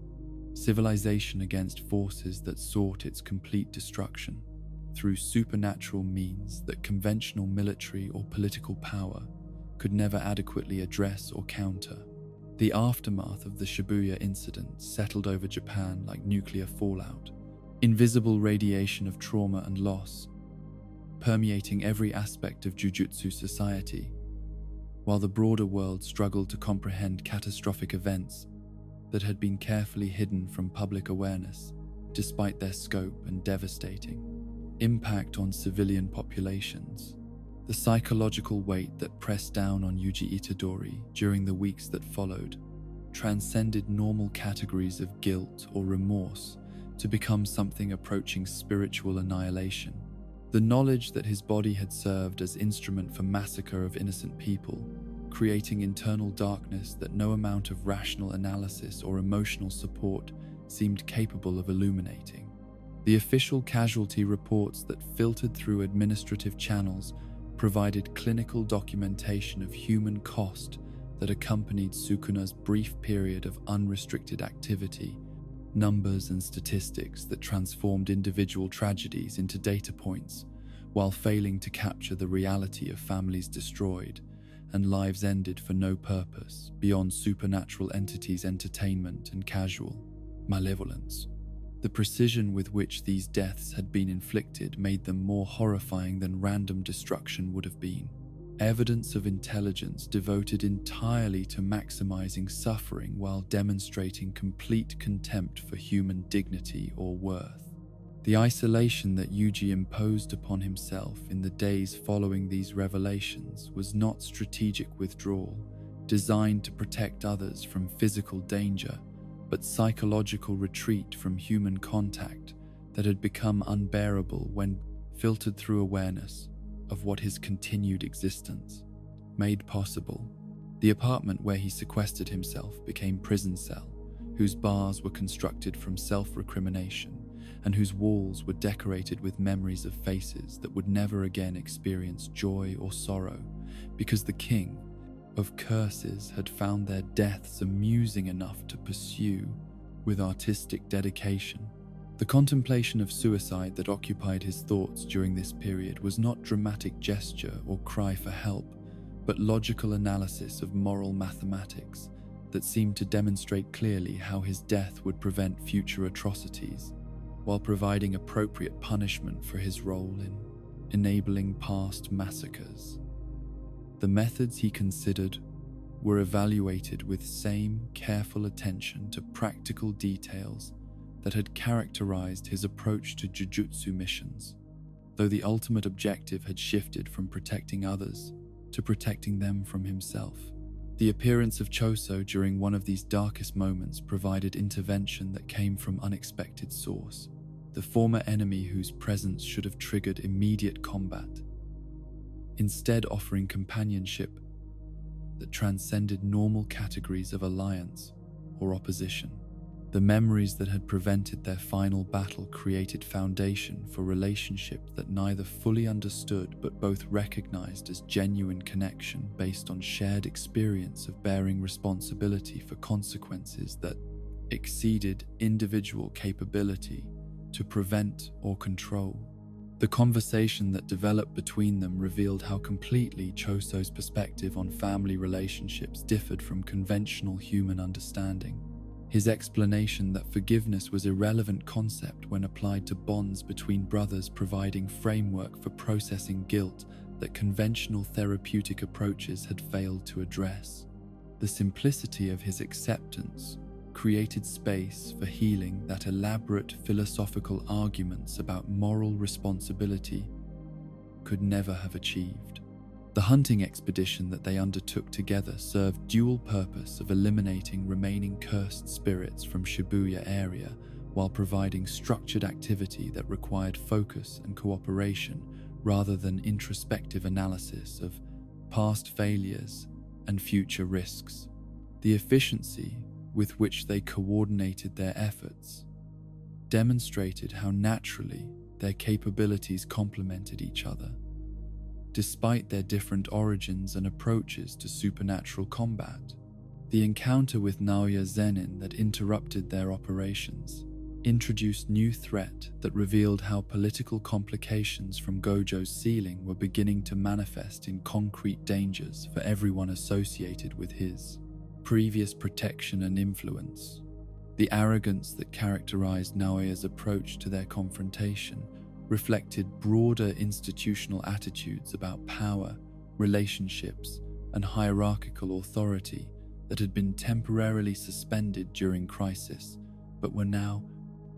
civilization against forces that sought its complete destruction through supernatural means that conventional military or political power could never adequately address or counter. The aftermath of the Shibuya incident settled over Japan like nuclear fallout, invisible radiation of trauma and loss, permeating every aspect of Jujutsu society, while the broader world struggled to comprehend catastrophic events that had been carefully hidden from public awareness, despite their scope and devastating impact on civilian populations. The psychological weight that pressed down on Yuji Itadori during the weeks that followed transcended normal categories of guilt or remorse to become something approaching spiritual annihilation. The knowledge that his body had served as instrument for massacre of innocent people, creating internal darkness that no amount of rational analysis or emotional support seemed capable of illuminating. The official casualty reports that filtered through administrative channels provided clinical documentation of human cost that accompanied Sukuna's brief period of unrestricted activity, numbers and statistics that transformed individual tragedies into data points, while failing to capture the reality of families destroyed and lives ended for no purpose beyond supernatural entities' entertainment and casual malevolence. The precision with which these deaths had been inflicted made them more horrifying than random destruction would have been. Evidence of intelligence devoted entirely to maximizing suffering while demonstrating complete contempt for human dignity or worth. The isolation that Yuji imposed upon himself in the days following these revelations was not strategic withdrawal, designed to protect others from physical danger, but psychological retreat from human contact that had become unbearable when filtered through awareness of what his continued existence made possible. The apartment where he sequestered himself became prison cell, whose bars were constructed from self-recrimination and whose walls were decorated with memories of faces that would never again experience joy or sorrow, because the king of curses had found their deaths amusing enough to pursue with artistic dedication. The contemplation of suicide that occupied his thoughts during this period was not dramatic gesture or cry for help, but logical analysis of moral mathematics that seemed to demonstrate clearly how his death would prevent future atrocities, while providing appropriate punishment for his role in enabling past massacres. The methods he considered were evaluated with same careful attention to practical details that had characterized his approach to Jujutsu missions, though the ultimate objective had shifted from protecting others to protecting them from himself. The appearance of Choso during one of these darkest moments provided intervention that came from unexpected source, the former enemy whose presence should have triggered immediate combat, instead offering companionship that transcended normal categories of alliance or opposition. The memories that had prevented their final battle created foundation for relationship that neither fully understood but both recognized as genuine connection based on shared experience of bearing responsibility for consequences that exceeded individual capability to prevent or control. The conversation that developed between them revealed how completely Choso's perspective on family relationships differed from conventional human understanding. His explanation that forgiveness was an irrelevant concept when applied to bonds between brothers, providing framework for processing guilt that conventional therapeutic approaches had failed to address. The simplicity of his acceptance created space for healing that elaborate philosophical arguments about moral responsibility could never have achieved. The hunting expedition that they undertook together served dual purpose of eliminating remaining cursed spirits from Shibuya area while providing structured activity that required focus and cooperation rather than introspective analysis of past failures and future risks. The efficiency with which they coordinated their efforts demonstrated how naturally their capabilities complemented each other. Despite their different origins and approaches to supernatural combat, the encounter with Naoya Zenin that interrupted their operations introduced new threat that revealed how political complications from Gojo's sealing were beginning to manifest in concrete dangers for everyone associated with his previous protection and influence. The arrogance that characterized Naoya's approach to their confrontation reflected broader institutional attitudes about power, relationships, and hierarchical authority that had been temporarily suspended during crisis, but were now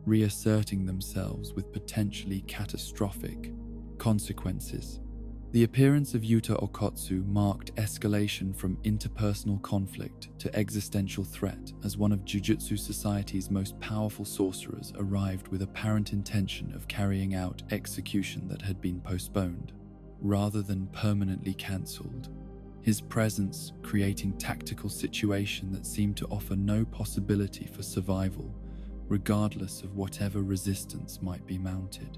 reasserting themselves with potentially catastrophic consequences. The appearance of Yuta Okotsu marked escalation from interpersonal conflict to existential threat as one of Jujutsu Society's most powerful sorcerers arrived with apparent intention of carrying out execution that had been postponed, rather than permanently cancelled. His presence creating tactical situation that seemed to offer no possibility for survival, regardless of whatever resistance might be mounted.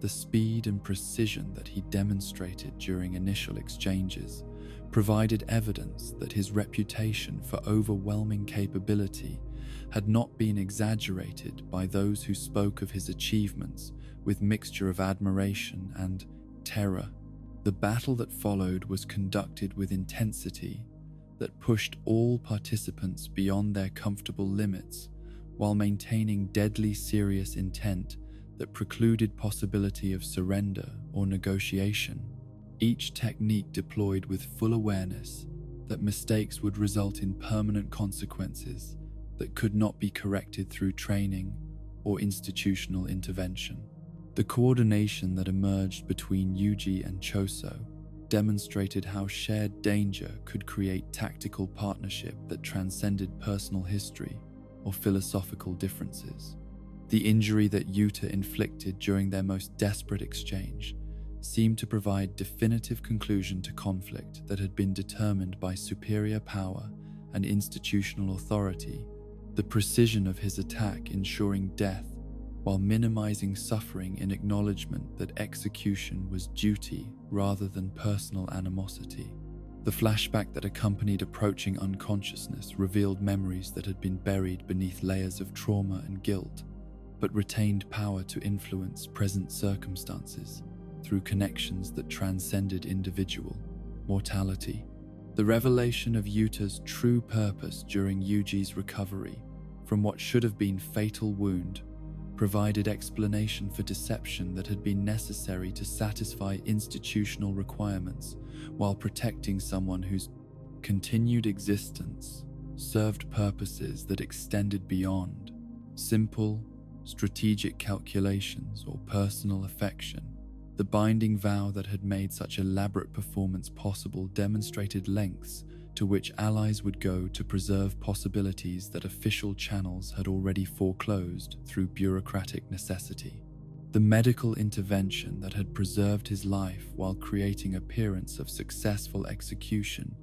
The speed and precision that he demonstrated during initial exchanges provided evidence that his reputation for overwhelming capability had not been exaggerated by those who spoke of his achievements with mixture of admiration and terror. The battle that followed was conducted with intensity that pushed all participants beyond their comfortable limits while maintaining deadly serious intent that precluded possibility of surrender or negotiation. Each technique deployed with full awareness that mistakes would result in permanent consequences that could not be corrected through training or institutional intervention. The coordination that emerged between Yuji and Choso demonstrated how shared danger could create tactical partnership that transcended personal history or philosophical differences. The injury that Yuta inflicted during their most desperate exchange seemed to provide definitive conclusion to conflict that had been determined by superior power and institutional authority, the precision of his attack ensuring death while minimizing suffering in acknowledgement that execution was duty rather than personal animosity. The flashback that accompanied approaching unconsciousness revealed memories that had been buried beneath layers of trauma and guilt, but retained power to influence present circumstances through connections that transcended individual mortality. The revelation of Yuta's true purpose during Yuji's recovery from what should have been fatal wound provided explanation for deception that had been necessary to satisfy institutional requirements while protecting someone whose continued existence served purposes that extended beyond simple strategic calculations or personal affection. The binding vow that had made such elaborate performance possible demonstrated lengths to which allies would go to preserve possibilities that official channels had already foreclosed through bureaucratic necessity. The medical intervention that had preserved his life while creating appearance of successful execution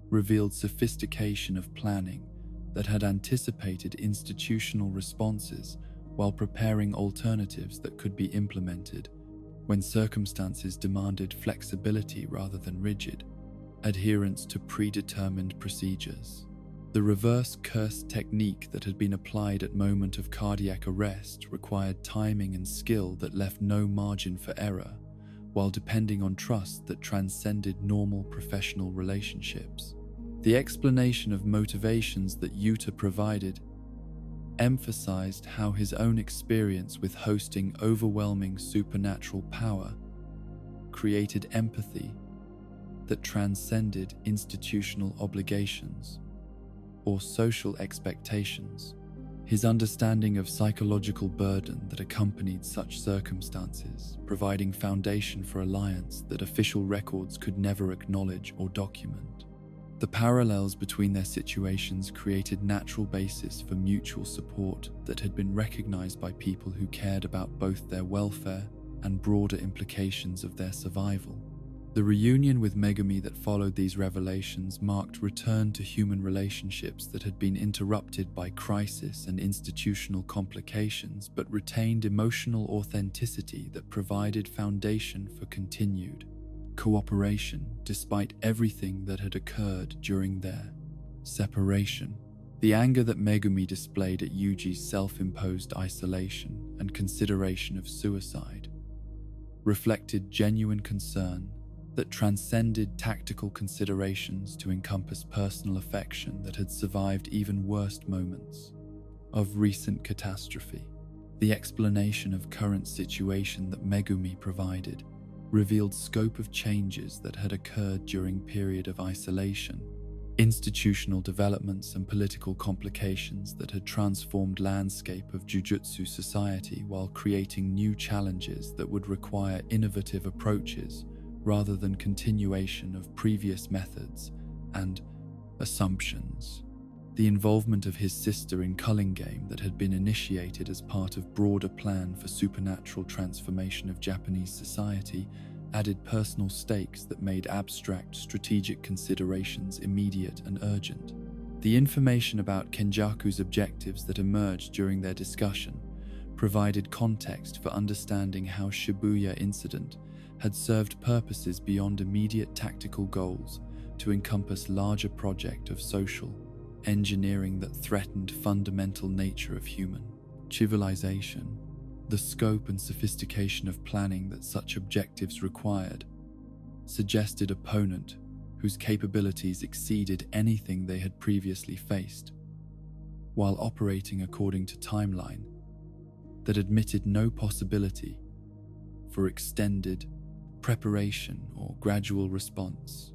revealed sophistication of planning that had anticipated institutional responses while preparing alternatives that could be implemented when circumstances demanded flexibility rather than rigid adherence to predetermined procedures. The reverse curse technique that had been applied at moment of cardiac arrest required timing and skill that left no margin for error, while depending on trust that transcended normal professional relationships. The explanation of motivations that Yuta provided emphasized how his own experience with hosting overwhelming supernatural power created empathy that transcended institutional obligations or social expectations. His understanding of psychological burden that accompanied such circumstances, providing foundation for alliance that official records could never acknowledge or document. The parallels between their situations created natural basis for mutual support that had been recognized by people who cared about both their welfare and broader implications of their survival. The reunion with Megumi that followed these revelations marked return to human relationships that had been interrupted by crisis and institutional complications, but retained emotional authenticity that provided foundation for continued cooperation despite everything that had occurred during their separation. The anger that Megumi displayed at Yuji's self-imposed isolation and consideration of suicide reflected genuine concern that transcended tactical considerations to encompass personal affection that had survived even worst moments of recent catastrophe. The explanation of current situation that Megumi provided revealed scope of changes that had occurred during period of isolation, institutional developments and political complications that had transformed landscape of Jujutsu society while creating new challenges that would require innovative approaches rather than continuation of previous methods and assumptions. The involvement of his sister in culling game that had been initiated as part of broader plan for supernatural transformation of Japanese society added personal stakes that made abstract strategic considerations immediate and urgent. The information about Kenjaku's objectives that emerged during their discussion provided context for understanding how Shibuya incident had served purposes beyond immediate tactical goals to encompass larger project of social engineering that threatened fundamental nature of human civilization. The scope and sophistication of planning that such objectives required suggested opponent whose capabilities exceeded anything they had previously faced, while operating according to timeline that admitted no possibility for extended preparation or gradual response.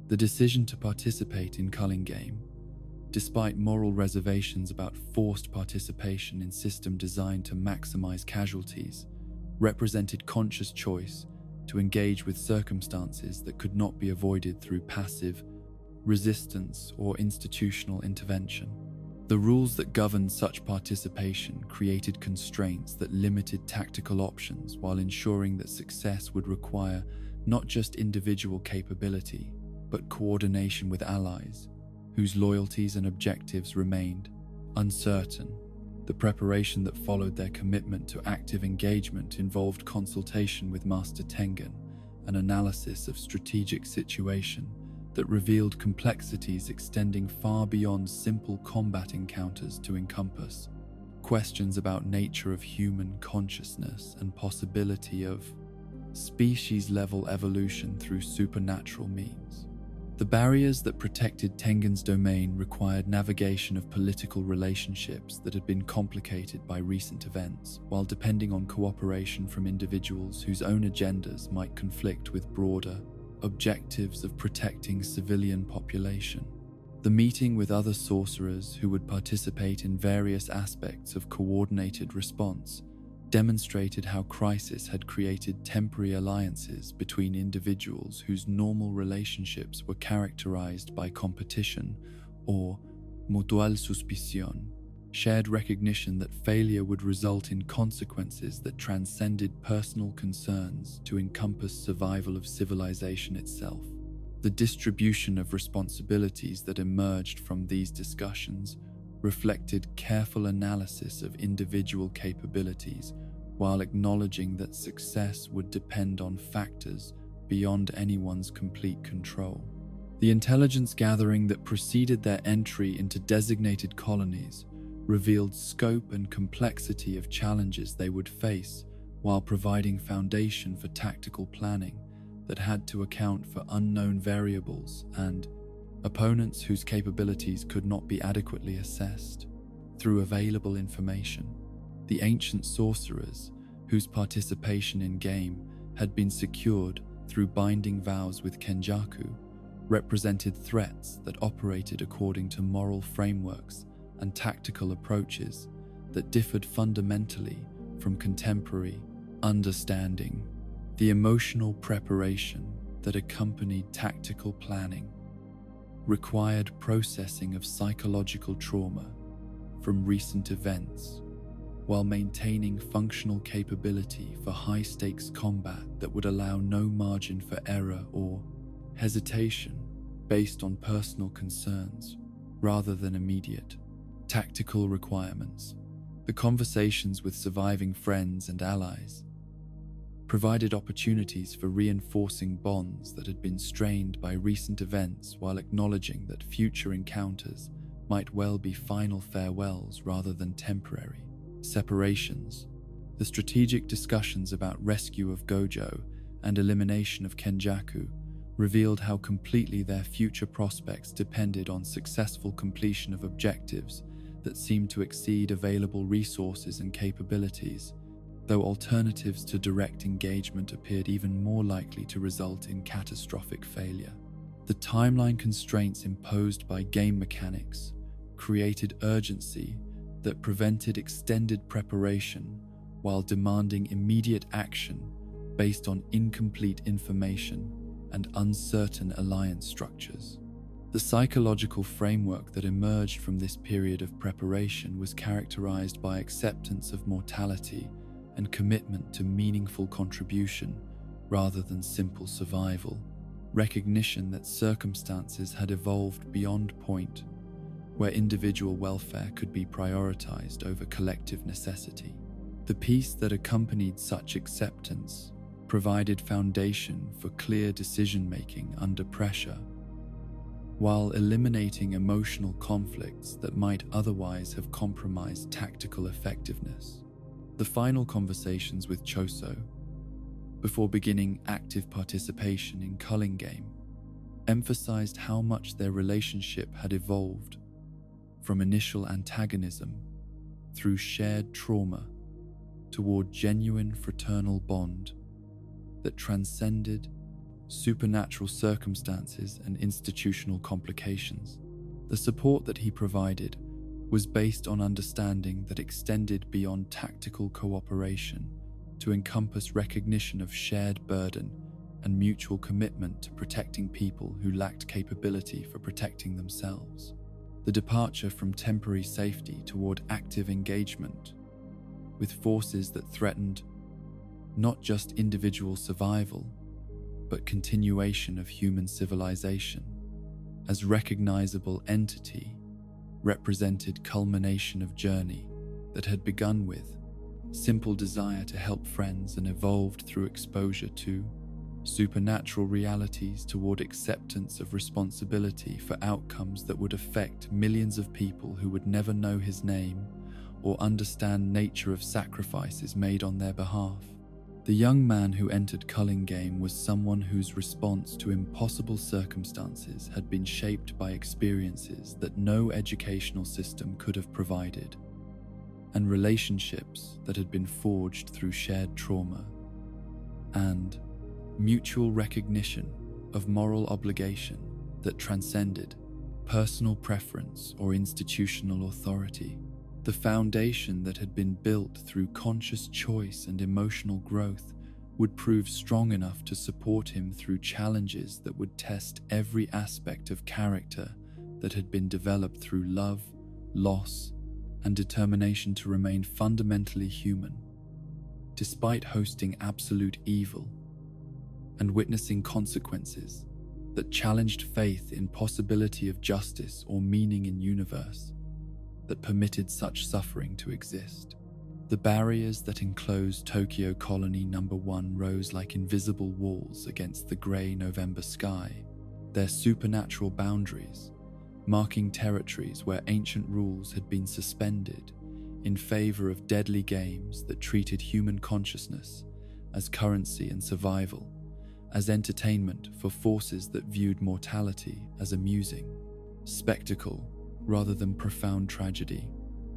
The decision to participate in culling game, despite moral reservations about forced participation in system designed to maximize casualties, represented conscious choice to engage with circumstances that could not be avoided through passive resistance or institutional intervention. The rules that governed such participation created constraints that limited tactical options while ensuring that success would require not just individual capability, but coordination with allies, whose loyalties and objectives remained uncertain. The preparation that followed their commitment to active engagement involved consultation with Master Tengen, an analysis of strategic situation that revealed complexities extending far beyond simple combat encounters to encompass questions about nature of human consciousness and possibility of species-level evolution through supernatural means. The barriers that protected Tengen's domain required navigation of political relationships that had been complicated by recent events, while depending on cooperation from individuals whose own agendas might conflict with broader objectives of protecting civilian population. The meeting with other sorcerers who would participate in various aspects of coordinated response demonstrated how crisis had created temporary alliances between individuals whose normal relationships were characterized by competition or mutual suspicion, shared recognition that failure would result in consequences that transcended personal concerns to encompass survival of civilization itself. The distribution of responsibilities that emerged from these discussions reflected careful analysis of individual capabilities while acknowledging that success would depend on factors beyond anyone's complete control. The intelligence gathering that preceded their entry into designated colonies revealed scope and complexity of challenges they would face while providing foundation for tactical planning that had to account for unknown variables and opponents whose capabilities could not be adequately assessed. Through available information, the ancient sorcerers, whose participation in game had been secured through binding vows with Kenjaku, represented threats that operated according to moral frameworks and tactical approaches that differed fundamentally from contemporary understanding. The emotional preparation that accompanied tactical planning required processing of psychological trauma from recent events while maintaining functional capability for high-stakes combat that would allow no margin for error or hesitation based on personal concerns rather than immediate tactical requirements. The conversations with surviving friends and allies provided opportunities for reinforcing bonds that had been strained by recent events, while acknowledging that future encounters might well be final farewells rather than temporary separations. The strategic discussions about rescue of Gojo and elimination of Kenjaku revealed how completely their future prospects depended on successful completion of objectives that seemed to exceed available resources and capabilities, though alternatives to direct engagement appeared even more likely to result in catastrophic failure. The timeline constraints imposed by game mechanics created urgency that prevented extended preparation while demanding immediate action based on incomplete information and uncertain alliance structures. The psychological framework that emerged from this period of preparation was characterized by acceptance of mortality and commitment to meaningful contribution rather than simple survival, recognition that circumstances had evolved beyond point where individual welfare could be prioritized over collective necessity. The peace that accompanied such acceptance provided foundation for clear decision-making under pressure, while eliminating emotional conflicts that might otherwise have compromised tactical effectiveness. The final conversations with Choso, before beginning active participation in culling game, emphasized how much their relationship had evolved from initial antagonism through shared trauma toward genuine fraternal bond that transcended supernatural circumstances and institutional complications. The support that he provided was based on understanding that extended beyond tactical cooperation to encompass recognition of shared burden and mutual commitment to protecting people who lacked capability for protecting themselves. The departure from temporary safety toward active engagement with forces that threatened not just individual survival, but continuation of human civilization as recognizable entity represented culmination of journey that had begun with simple desire to help friends and evolved through exposure to supernatural realities toward acceptance of responsibility for outcomes that would affect millions of people who would never know his name or understand nature of sacrifices made on their behalf. The young man who entered culling game was someone whose response to impossible circumstances had been shaped by experiences that no educational system could have provided, and relationships that had been forged through shared trauma and mutual recognition of moral obligation that transcended personal preference or institutional authority. The foundation that had been built through conscious choice and emotional growth would prove strong enough to support him through challenges that would test every aspect of character that had been developed through love, loss, and determination to remain fundamentally human, despite hosting absolute evil and witnessing consequences that challenged faith in possibility of justice or meaning in universe that permitted such suffering to exist. The barriers that enclosed Tokyo Colony No. 1 rose like invisible walls against the grey November sky, their supernatural boundaries marking territories where ancient rules had been suspended in favor of deadly games that treated human consciousness as currency and survival, as entertainment for forces that viewed mortality as amusing spectacle rather than profound tragedy.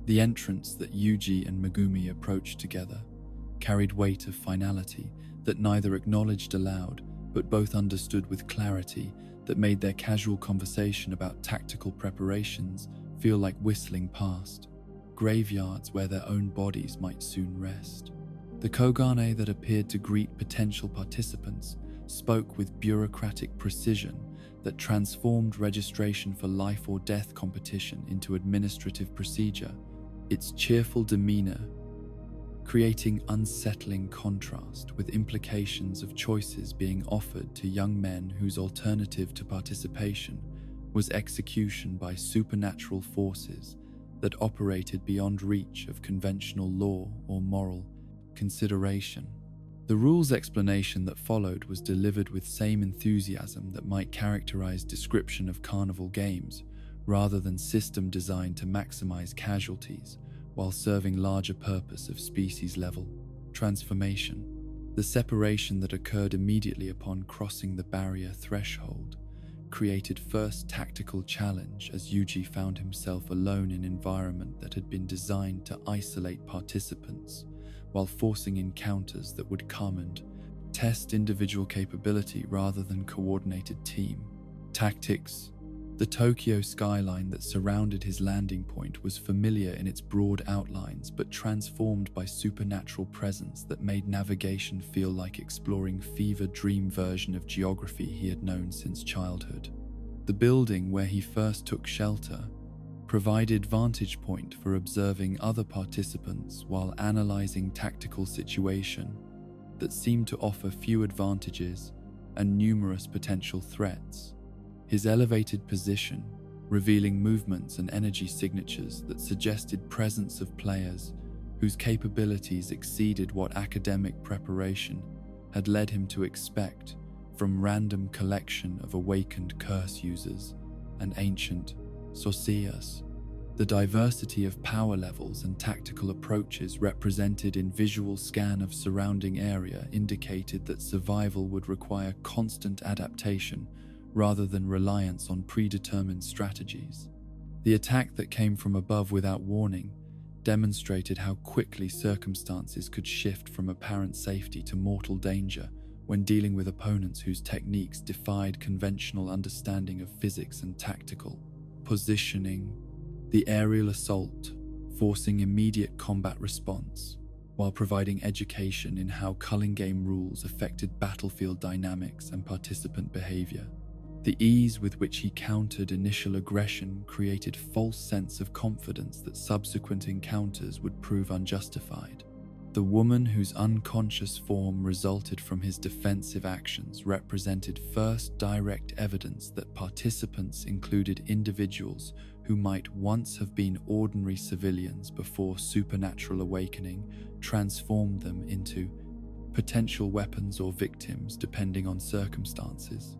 The entrance that Yuji and Megumi approached together carried weight of finality that neither acknowledged aloud but both understood with clarity that made their casual conversation about tactical preparations feel like whistling past graveyards where their own bodies might soon rest. The Kogane that appeared to greet potential participants spoke with bureaucratic precision that transformed registration for life or death competition into administrative procedure. Its cheerful demeanor creating unsettling contrast with implications of choices being offered to young men whose alternative to participation was execution by supernatural forces that operated beyond reach of conventional law or moral consideration. The rules explanation that followed was delivered with same enthusiasm that might characterize description of carnival games, rather than system designed to maximize casualties while serving larger purpose of species-level transformation. The separation that occurred immediately upon crossing the barrier threshold created first tactical challenge as Yuji found himself alone in an environment that had been designed to isolate participants while forcing encounters that would come and test individual capability rather than coordinated team tactics. The Tokyo skyline that surrounded his landing point was familiar in its broad outlines but transformed by supernatural presence that made navigation feel like exploring fever dream version of geography he had known since childhood. The building where he first took shelter provided vantage point for observing other participants while analyzing tactical situation that seemed to offer few advantages and numerous potential threats. His elevated position, revealing movements and energy signatures that suggested presence of players whose capabilities exceeded what academic preparation had led him to expect from random collection of awakened curse users and ancient sorcerers. The diversity of power levels and tactical approaches represented in visual scan of surrounding area indicated that survival would require constant adaptation rather than reliance on predetermined strategies. The attack that came from above without warning demonstrated how quickly circumstances could shift from apparent safety to mortal danger when dealing with opponents whose techniques defied conventional understanding of physics and tactical positioning. The aerial assault, forcing immediate combat response, while providing education in how culling game rules affected battlefield dynamics and participant behavior. The ease with which he countered initial aggression created false sense of confidence that subsequent encounters would prove unjustified. The woman whose unconscious form resulted from his defensive actions represented first direct evidence that participants included individuals who might once have been ordinary civilians before supernatural awakening transformed them into potential weapons or victims depending on circumstances,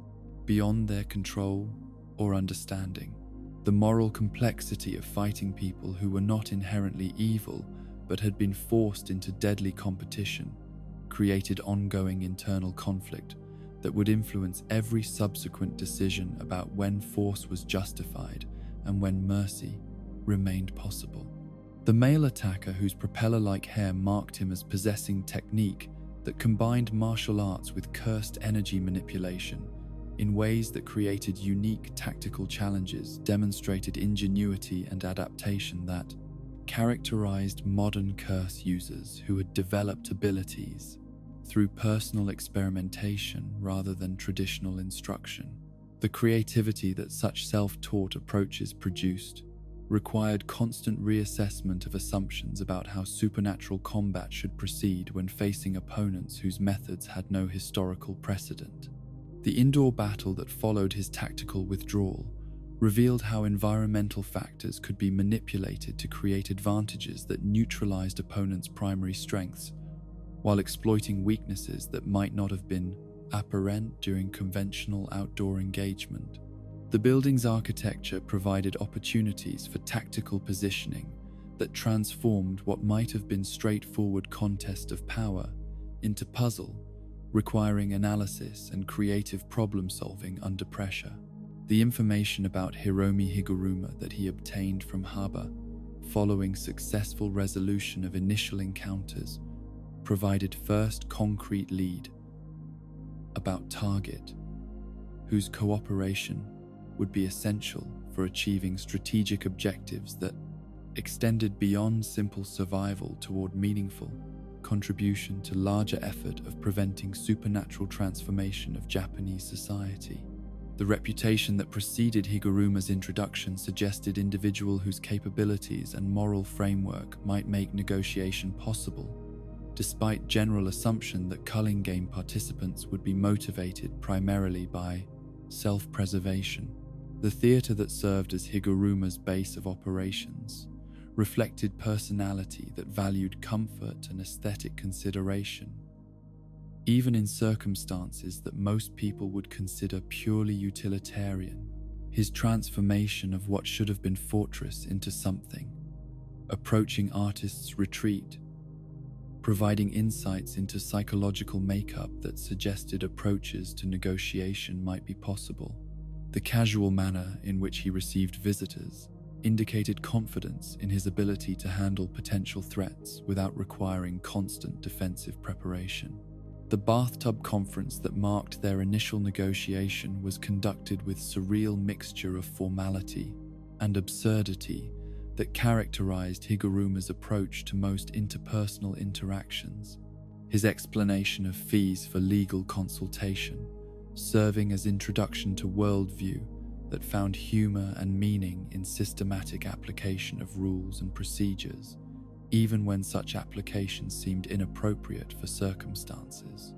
beyond their control or understanding. The moral complexity of fighting people who were not inherently evil but had been forced into deadly competition created ongoing internal conflict that would influence every subsequent decision about when force was justified and when mercy remained possible. The male attacker, whose propeller-like hair marked him as possessing technique that combined martial arts with cursed energy manipulation in ways that created unique tactical challenges, demonstrated ingenuity and adaptation that characterized modern curse users who had developed abilities through personal experimentation rather than traditional instruction. The creativity that such self-taught approaches produced required constant reassessment of assumptions about how supernatural combat should proceed when facing opponents whose methods had no historical precedent. The indoor battle that followed his tactical withdrawal revealed how environmental factors could be manipulated to create advantages that neutralized opponents' primary strengths, while exploiting weaknesses that might not have been apparent during conventional outdoor engagement. The building's architecture provided opportunities for tactical positioning that transformed what might have been straightforward contest of power into puzzle, requiring analysis and creative problem-solving under pressure. The information about Hiromi Higuruma that he obtained from Haba following successful resolution of initial encounters provided first concrete lead about target, whose cooperation would be essential for achieving strategic objectives that extended beyond simple survival toward meaningful contribution to larger effort of preventing supernatural transformation of Japanese society. The reputation that preceded Higuruma's introduction suggested individual whose capabilities and moral framework might make negotiation possible despite general assumption that culling game participants would be motivated primarily by self-preservation. The theater that served as Higuruma's base of operations reflected personality that valued comfort and aesthetic consideration, even in circumstances that most people would consider purely utilitarian. His transformation of what should have been fortress into something, approaching artist's retreat, providing insights into psychological makeup that suggested approaches to negotiation might be possible. The casual manner in which he received visitors indicated confidence in his ability to handle potential threats without requiring constant defensive preparation. The bathtub conference that marked their initial negotiation was conducted with surreal mixture of formality and absurdity that characterized Higuruma's approach to most interpersonal interactions. His explanation of fees for legal consultation, serving as introduction to worldview that found humor and meaning in systematic application of rules and procedures, even when such applications seemed inappropriate for circumstances.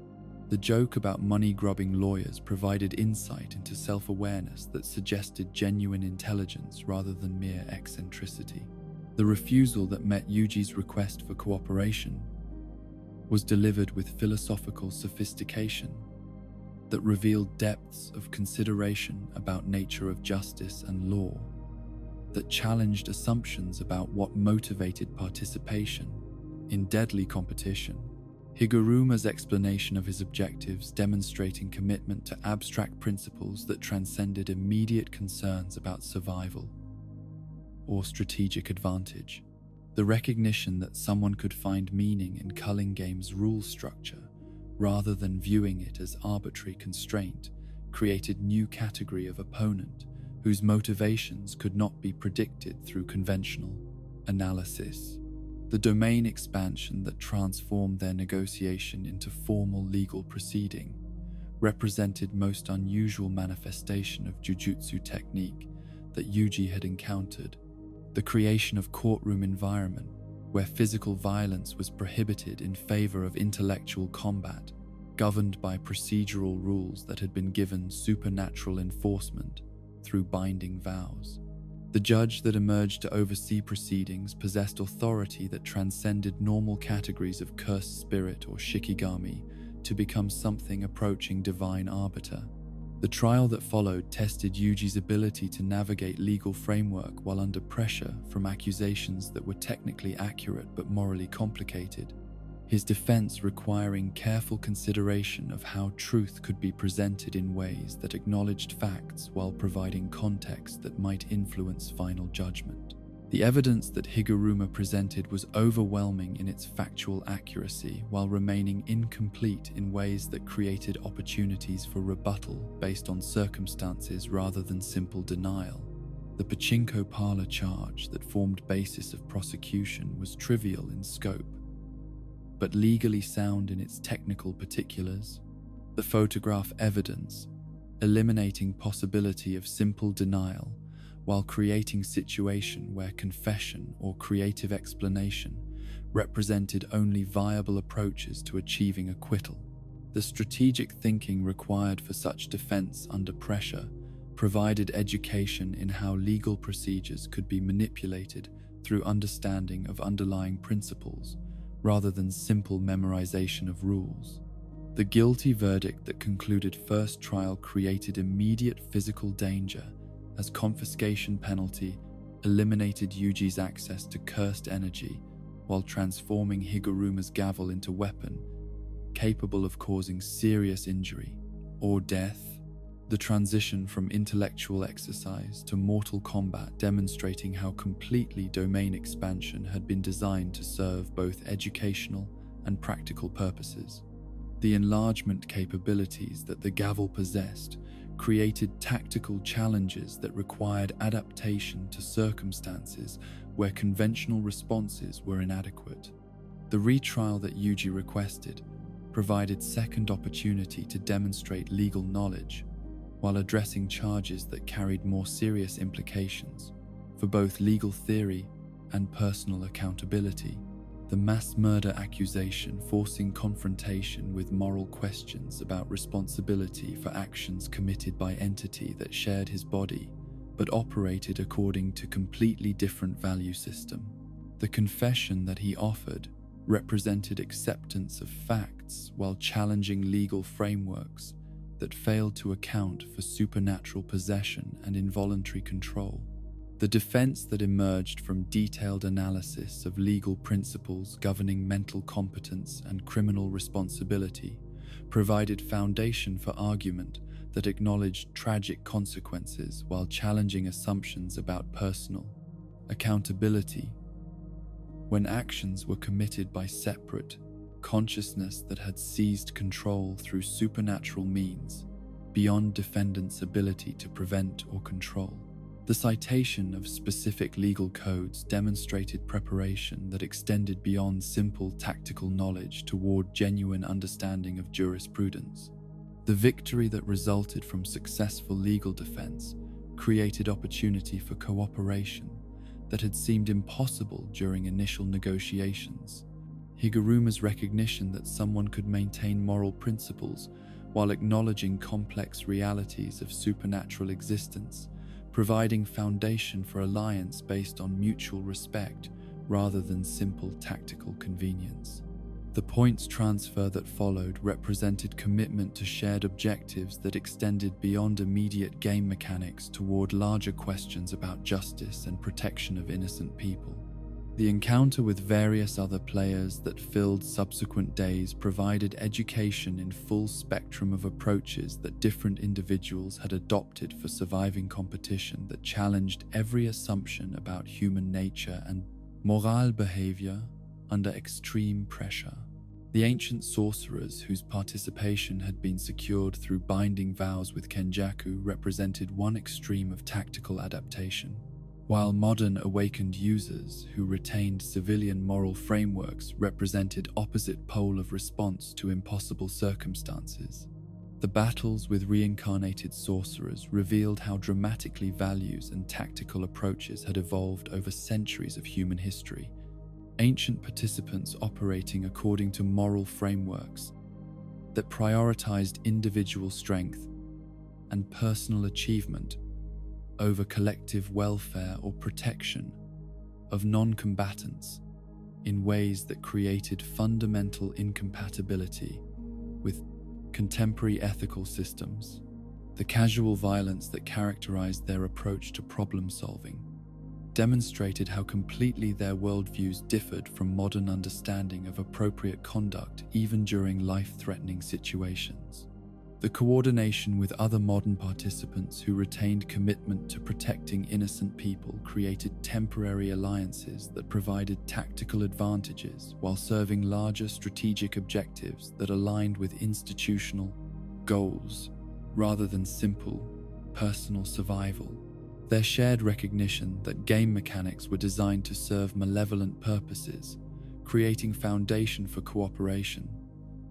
The joke about money-grubbing lawyers provided insight into self-awareness that suggested genuine intelligence rather than mere eccentricity. The refusal that met Yuji's request for cooperation was delivered with philosophical sophistication that revealed depths of consideration about nature of justice and law, that challenged assumptions about what motivated participation in deadly competition. Higuruma's explanation of his objectives demonstrating commitment to abstract principles that transcended immediate concerns about survival or strategic advantage. The recognition that someone could find meaning in culling game's rule structure rather than viewing it as arbitrary constraint created new category of opponent whose motivations could not be predicted through conventional analysis. The domain expansion that transformed their negotiation into formal legal proceeding represented most unusual manifestation of Jujutsu technique that Yuji had encountered. The creation of courtroom environment where physical violence was prohibited in favor of intellectual combat, governed by procedural rules that had been given supernatural enforcement through binding vows. The judge that emerged to oversee proceedings possessed authority that transcended normal categories of cursed spirit or shikigami to become something approaching divine arbiter. The trial that followed tested Yuji's ability to navigate legal framework while under pressure from accusations that were technically accurate but morally complicated, his defense requiring careful consideration of how truth could be presented in ways that acknowledged facts while providing context that might influence final judgment. The evidence that Higuruma presented was overwhelming in its factual accuracy while remaining incomplete in ways that created opportunities for rebuttal based on circumstances rather than simple denial. The pachinko parlor charge that formed basis of prosecution was trivial in scope, but legally sound in its technical particulars. The photograph evidence, eliminating possibility of simple denial, while creating situation where confession or creative explanation represented only viable approaches to achieving acquittal. The strategic thinking required for such defense under pressure provided education in how legal procedures could be manipulated through understanding of underlying principles rather than simple memorization of rules. The guilty verdict that concluded first trial created immediate physical danger as confiscation penalty eliminated Yuji's access to cursed energy while transforming Higuruma's gavel into weapon capable of causing serious injury or death. The transition from intellectual exercise to mortal combat demonstrating how completely domain expansion had been designed to serve both educational and practical purposes. The enlargement capabilities that the gavel possessed created tactical challenges that required adaptation to circumstances where conventional responses were inadequate. The retrial that Yuji requested provided second opportunity to demonstrate legal knowledge while addressing charges that carried more serious implications for both legal theory and personal accountability. The mass murder accusation forcing confrontation with moral questions about responsibility for actions committed by entity that shared his body but operated according to completely different value system. The confession that he offered represented acceptance of facts while challenging legal frameworks that failed to account for supernatural possession and involuntary control. The defense that emerged from detailed analysis of legal principles governing mental competence and criminal responsibility provided foundation for argument that acknowledged tragic consequences while challenging assumptions about personal accountability. When actions were committed by separate consciousness that had seized control through supernatural means, beyond defendants' ability to prevent or control. The citation of specific legal codes demonstrated preparation that extended beyond simple tactical knowledge toward genuine understanding of jurisprudence. The victory that resulted from successful legal defense created opportunity for cooperation that had seemed impossible during initial negotiations. Higuruma's recognition that someone could maintain moral principles while acknowledging complex realities of supernatural existence, providing foundation for alliance based on mutual respect rather than simple tactical convenience. The points transfer that followed represented commitment to shared objectives that extended beyond immediate game mechanics toward larger questions about justice and protection of innocent people. The encounter with various other players that filled subsequent days provided education in full spectrum of approaches that different individuals had adopted for surviving competition that challenged every assumption about human nature and moral behavior under extreme pressure. The ancient sorcerers whose participation had been secured through binding vows with Kenjaku represented one extreme of tactical adaptation, while modern awakened users who retained civilian moral frameworks represented opposite pole of response to impossible circumstances. The battles with reincarnated sorcerers revealed how dramatically values and tactical approaches had evolved over centuries of human history. Ancient participants operating according to moral frameworks that prioritized individual strength and personal achievement over collective welfare or protection of non-combatants in ways that created fundamental incompatibility with contemporary ethical systems. The casual violence that characterized their approach to problem-solving demonstrated how completely their worldviews differed from modern understanding of appropriate conduct even during life-threatening situations. The coordination with other modern participants who retained commitment to protecting innocent people created temporary alliances that provided tactical advantages while serving larger strategic objectives that aligned with institutional goals rather than simple personal survival. Their shared recognition that game mechanics were designed to serve malevolent purposes, creating foundation for cooperation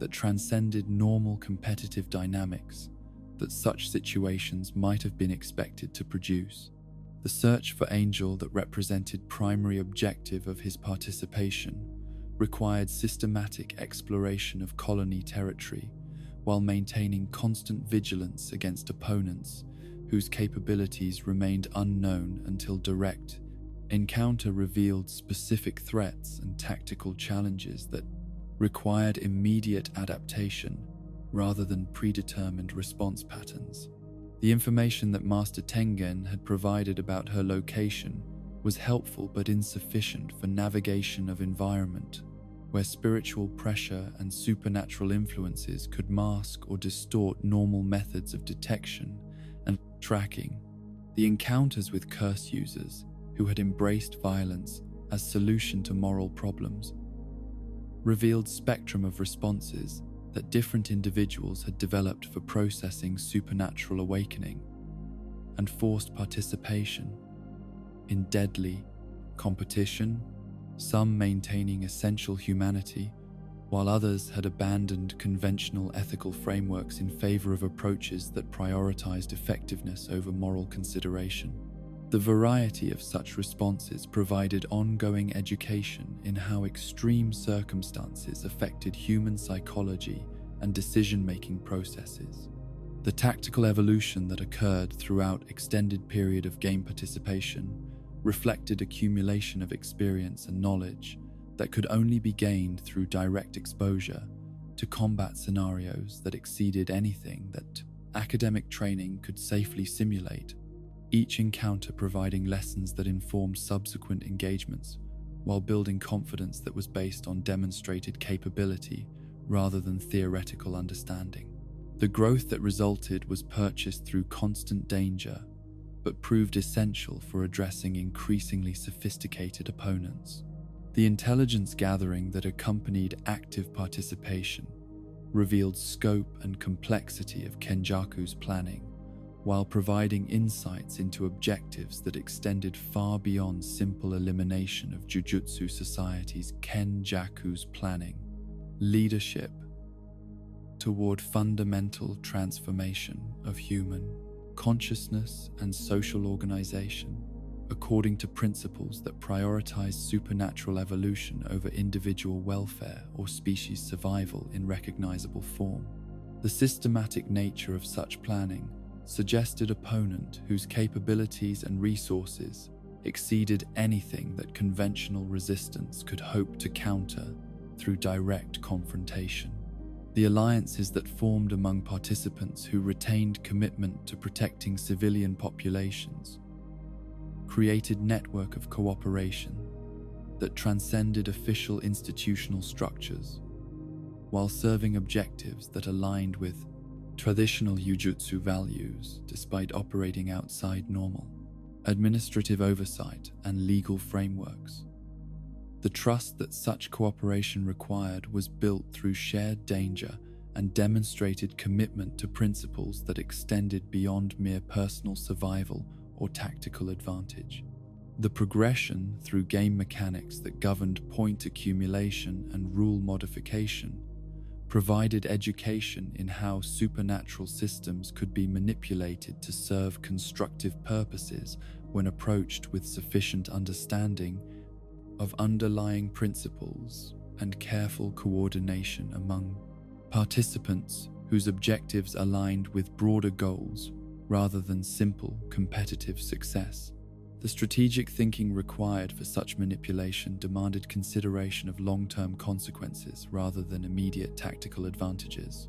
that transcended normal competitive dynamics that such situations might have been expected to produce. The search for Angel that represented primary objective of his participation required systematic exploration of colony territory while maintaining constant vigilance against opponents whose capabilities remained unknown until direct encounter revealed specific threats and tactical challenges that required immediate adaptation rather than predetermined response patterns. The information that Master Tengen had provided about her location was helpful but insufficient for navigation of environment where spiritual pressure and supernatural influences could mask or distort normal methods of detection and tracking. The encounters with curse users who had embraced violence as solution to moral problems revealed spectrum of responses that different individuals had developed for processing supernatural awakening and forced participation in deadly competition, some maintaining essential humanity, while others had abandoned conventional ethical frameworks in favor of approaches that prioritized effectiveness over moral consideration. The variety of such responses provided ongoing education in how extreme circumstances affected human psychology and decision-making processes. The tactical evolution that occurred throughout extended period of game participation reflected accumulation of experience and knowledge that could only be gained through direct exposure to combat scenarios that exceeded anything that academic training could safely simulate, each encounter providing lessons that informed subsequent engagements while building confidence that was based on demonstrated capability rather than theoretical understanding. The growth that resulted was purchased through constant danger, but proved essential for addressing increasingly sophisticated opponents. The intelligence gathering that accompanied active participation revealed scope and complexity of Kenjaku's planning, while providing insights into objectives that extended far beyond simple elimination of Jujutsu Society's Kenjaku's planning. Leadership toward fundamental transformation of human consciousness and social organization, according to principles that prioritize supernatural evolution over individual welfare or species survival in recognizable form. The systematic nature of such planning suggested opponent whose capabilities and resources exceeded anything that conventional resistance could hope to counter through direct confrontation. The alliances that formed among participants who retained commitment to protecting civilian populations created network of cooperation that transcended official institutional structures, while serving objectives that aligned with traditional Jujutsu values despite operating outside normal administrative oversight and legal frameworks. The trust that such cooperation required was built through shared danger and demonstrated commitment to principles that extended beyond mere personal survival or tactical advantage. The progression through game mechanics that governed point accumulation and rule modification provided education in how supernatural systems could be manipulated to serve constructive purposes when approached with sufficient understanding of underlying principles and careful coordination among participants whose objectives aligned with broader goals rather than simple competitive success. The strategic thinking required for such manipulation demanded consideration of long-term consequences rather than immediate tactical advantages.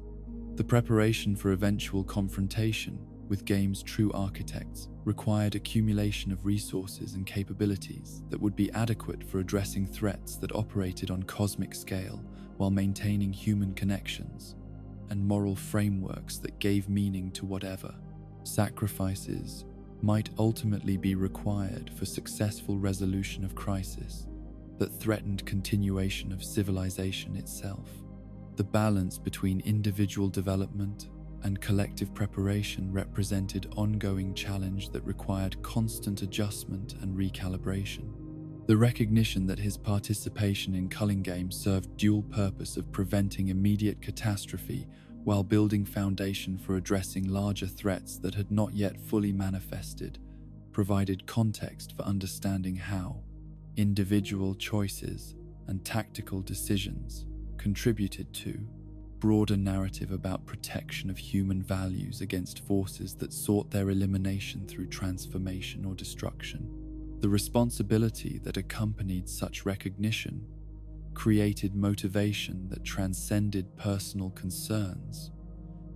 The preparation for eventual confrontation with game's true architects required accumulation of resources and capabilities that would be adequate for addressing threats that operated on cosmic scale while maintaining human connections and moral frameworks that gave meaning to whatever sacrifices might ultimately be required for successful resolution of crisis that threatened continuation of civilization itself. The balance between individual development and collective preparation represented ongoing challenge that required constant adjustment and recalibration. The recognition that his participation in culling games served dual purpose of preventing immediate catastrophe while building foundation for addressing larger threats that had not yet fully manifested, provided context for understanding how individual choices and tactical decisions contributed to broader narrative about protection of human values against forces that sought their elimination through transformation or destruction. The responsibility that accompanied such recognition created motivation that transcended personal concerns,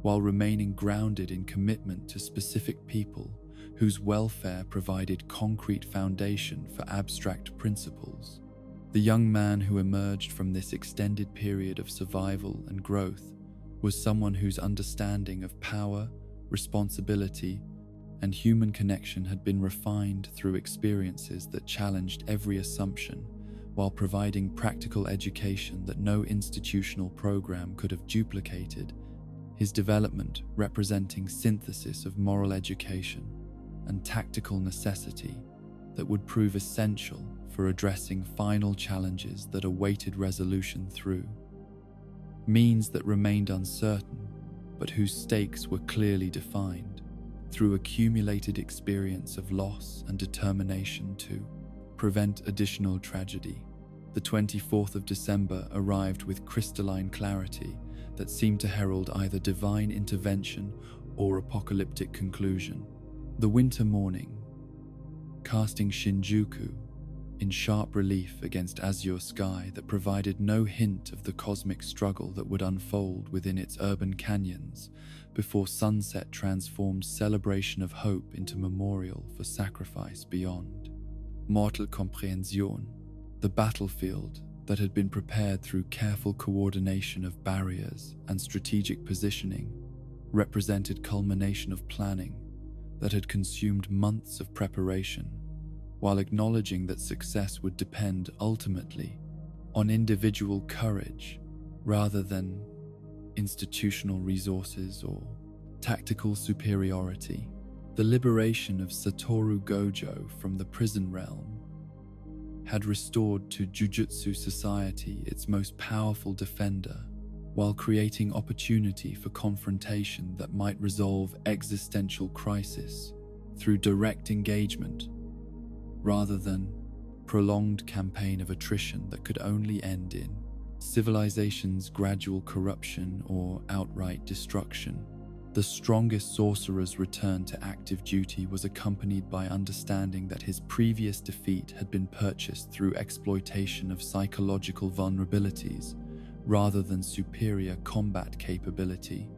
while remaining grounded in commitment to specific people whose welfare provided concrete foundation for abstract principles. The young man who emerged from this extended period of survival and growth was someone whose understanding of power, responsibility, and human connection had been refined through experiences that challenged every assumption, while providing practical education that no institutional program could have duplicated, his development representing synthesis of moral education and tactical necessity that would prove essential for addressing final challenges that awaited resolution through means that remained uncertain, but whose stakes were clearly defined. through accumulated experience of loss and determination to prevent additional tragedy. The 24th of December arrived with crystalline clarity that seemed to herald either divine intervention or apocalyptic conclusion. The winter morning, casting Shinjuku in sharp relief against azure sky that provided no hint of the cosmic struggle that would unfold within its urban canyons before sunset transformed celebration of hope into memorial for sacrifice beyond. Mortal Compréhension, the battlefield that had been prepared through careful coordination of barriers and strategic positioning, represented culmination of planning that had consumed months of preparation, while acknowledging that success would depend ultimately on individual courage rather than institutional resources or tactical superiority. The liberation of Satoru Gojo from the prison realm had restored to Jujutsu society its most powerful defender, while creating opportunity for confrontation that might resolve existential crisis through direct engagement rather than prolonged campaign of attrition that could only end in civilization's gradual corruption or outright destruction. The strongest sorcerer's return to active duty was accompanied by understanding that his previous defeat had been purchased through exploitation of psychological vulnerabilities rather than superior combat capability,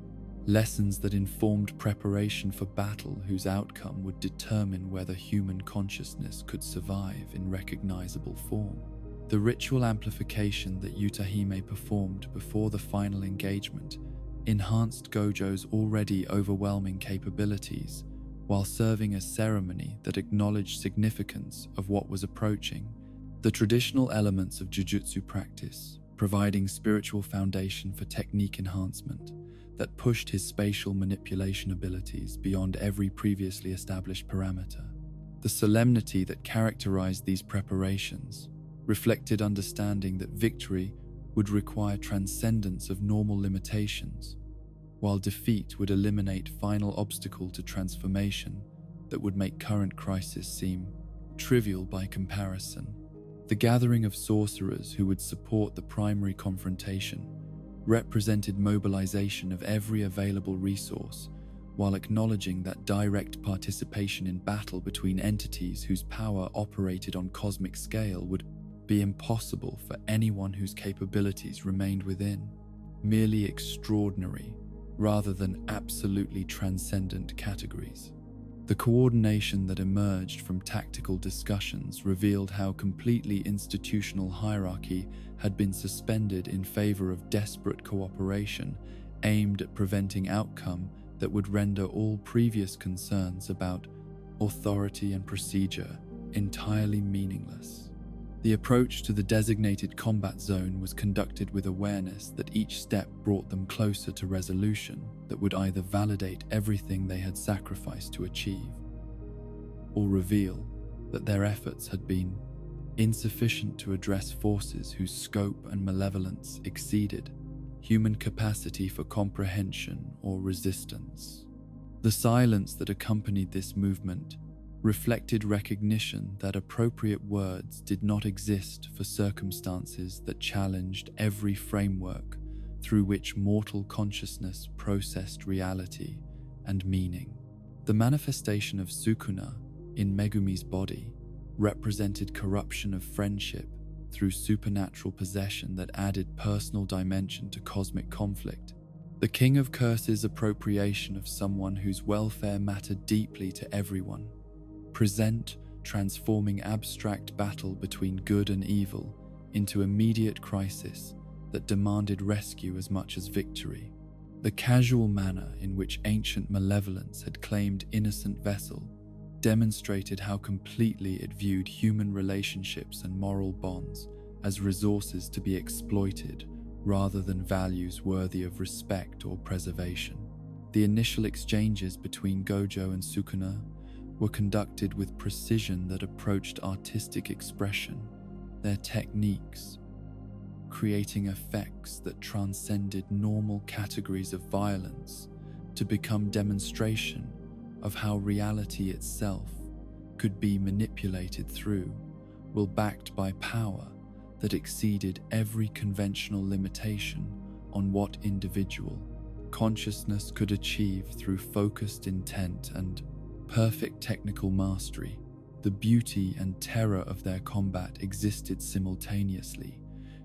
lessons that informed preparation for battle whose outcome would determine whether human consciousness could survive in recognizable form. The ritual amplification that Yutahime performed before the final engagement enhanced Gojo's already overwhelming capabilities, while serving as ceremony that acknowledged significance of what was approaching. The traditional elements of Jujutsu practice, providing spiritual foundation for technique enhancement that pushed his spatial manipulation abilities beyond every previously established parameter. The solemnity that characterized these preparations reflected understanding that victory would require transcendence of normal limitations, while defeat would eliminate final obstacle to transformation that would make current crisis seem trivial by comparison. The gathering of sorcerers who would support the primary confrontation represented mobilization of every available resource, while acknowledging that direct participation in battle between entities whose power operated on cosmic scale would be impossible for anyone whose capabilities remained within merely extraordinary rather than absolutely transcendent categories. The coordination that emerged from tactical discussions revealed how completely institutional hierarchy had been suspended in favor of desperate cooperation aimed at preventing outcome that would render all previous concerns about authority and procedure entirely meaningless. The approach to the designated combat zone was conducted with awareness that each step brought them closer to resolution that would either validate everything they had sacrificed to achieve, or reveal that their efforts had been insufficient to address forces whose scope and malevolence exceeded human capacity for comprehension or resistance. The silence that accompanied this movement reflected recognition that appropriate words did not exist for circumstances that challenged every framework through which mortal consciousness processed reality and meaning. The manifestation of Sukuna in Megumi's body represented corruption of friendship through supernatural possession that added personal dimension to cosmic conflict. The King of Curses' appropriation of someone whose welfare mattered deeply to everyone, transforming abstract battle between good and evil into immediate crisis that demanded rescue as much as victory. The casual manner in which ancient malevolence had claimed innocent vessel demonstrated how completely it viewed human relationships and moral bonds as resources to be exploited rather than values worthy of respect or preservation. The initial exchanges between Gojo and Sukuna were conducted with precision that approached artistic expression, their techniques creating effects that transcended normal categories of violence to become demonstration of how reality itself could be manipulated through, while backed by power that exceeded every conventional limitation on what individual consciousness could achieve through focused intent and perfect technical mastery. The beauty and terror of their combat existed simultaneously,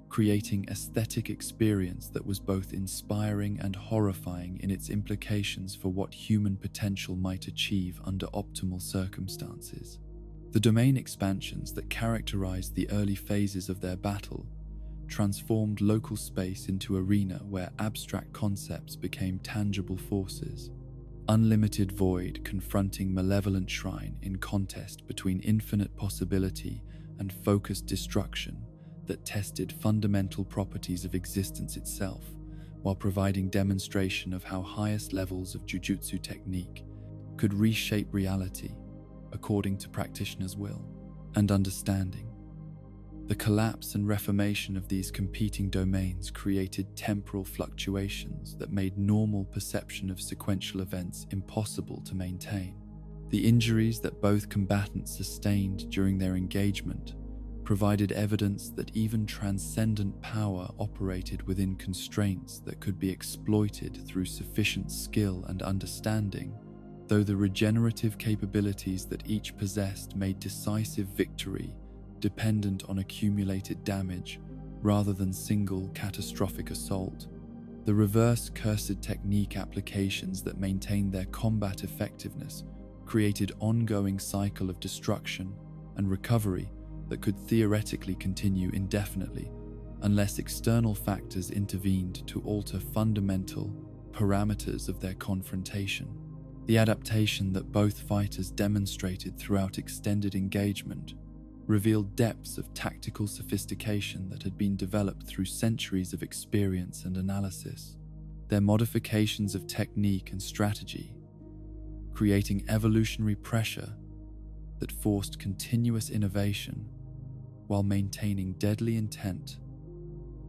creating aesthetic experience that was both inspiring and horrifying in its implications for what human potential might achieve under optimal circumstances. The domain expansions that characterized the early phases of their battle transformed local space into arena where abstract concepts became tangible forces. Unlimited void confronting malevolent shrine in contest between infinite possibility and focused destruction that tested fundamental properties of existence itself, while providing demonstration of how highest levels of Jujutsu technique could reshape reality according to practitioners' will and understanding. The collapse and reformation of these competing domains created temporal fluctuations that made normal perception of sequential events impossible to maintain. The injuries that both combatants sustained during their engagement provided evidence that even transcendent power operated within constraints that could be exploited through sufficient skill and understanding, though the regenerative capabilities that each possessed made decisive victory dependent on accumulated damage rather than single catastrophic assault. The reverse cursed technique applications that maintained their combat effectiveness created ongoing cycle of destruction and recovery that could theoretically continue indefinitely unless external factors intervened to alter fundamental parameters of their confrontation. The adaptation that both fighters demonstrated throughout extended engagement revealed depths of tactical sophistication that had been developed through centuries of experience and analysis. Their modifications of technique and strategy, creating evolutionary pressure that forced continuous innovation while maintaining deadly intent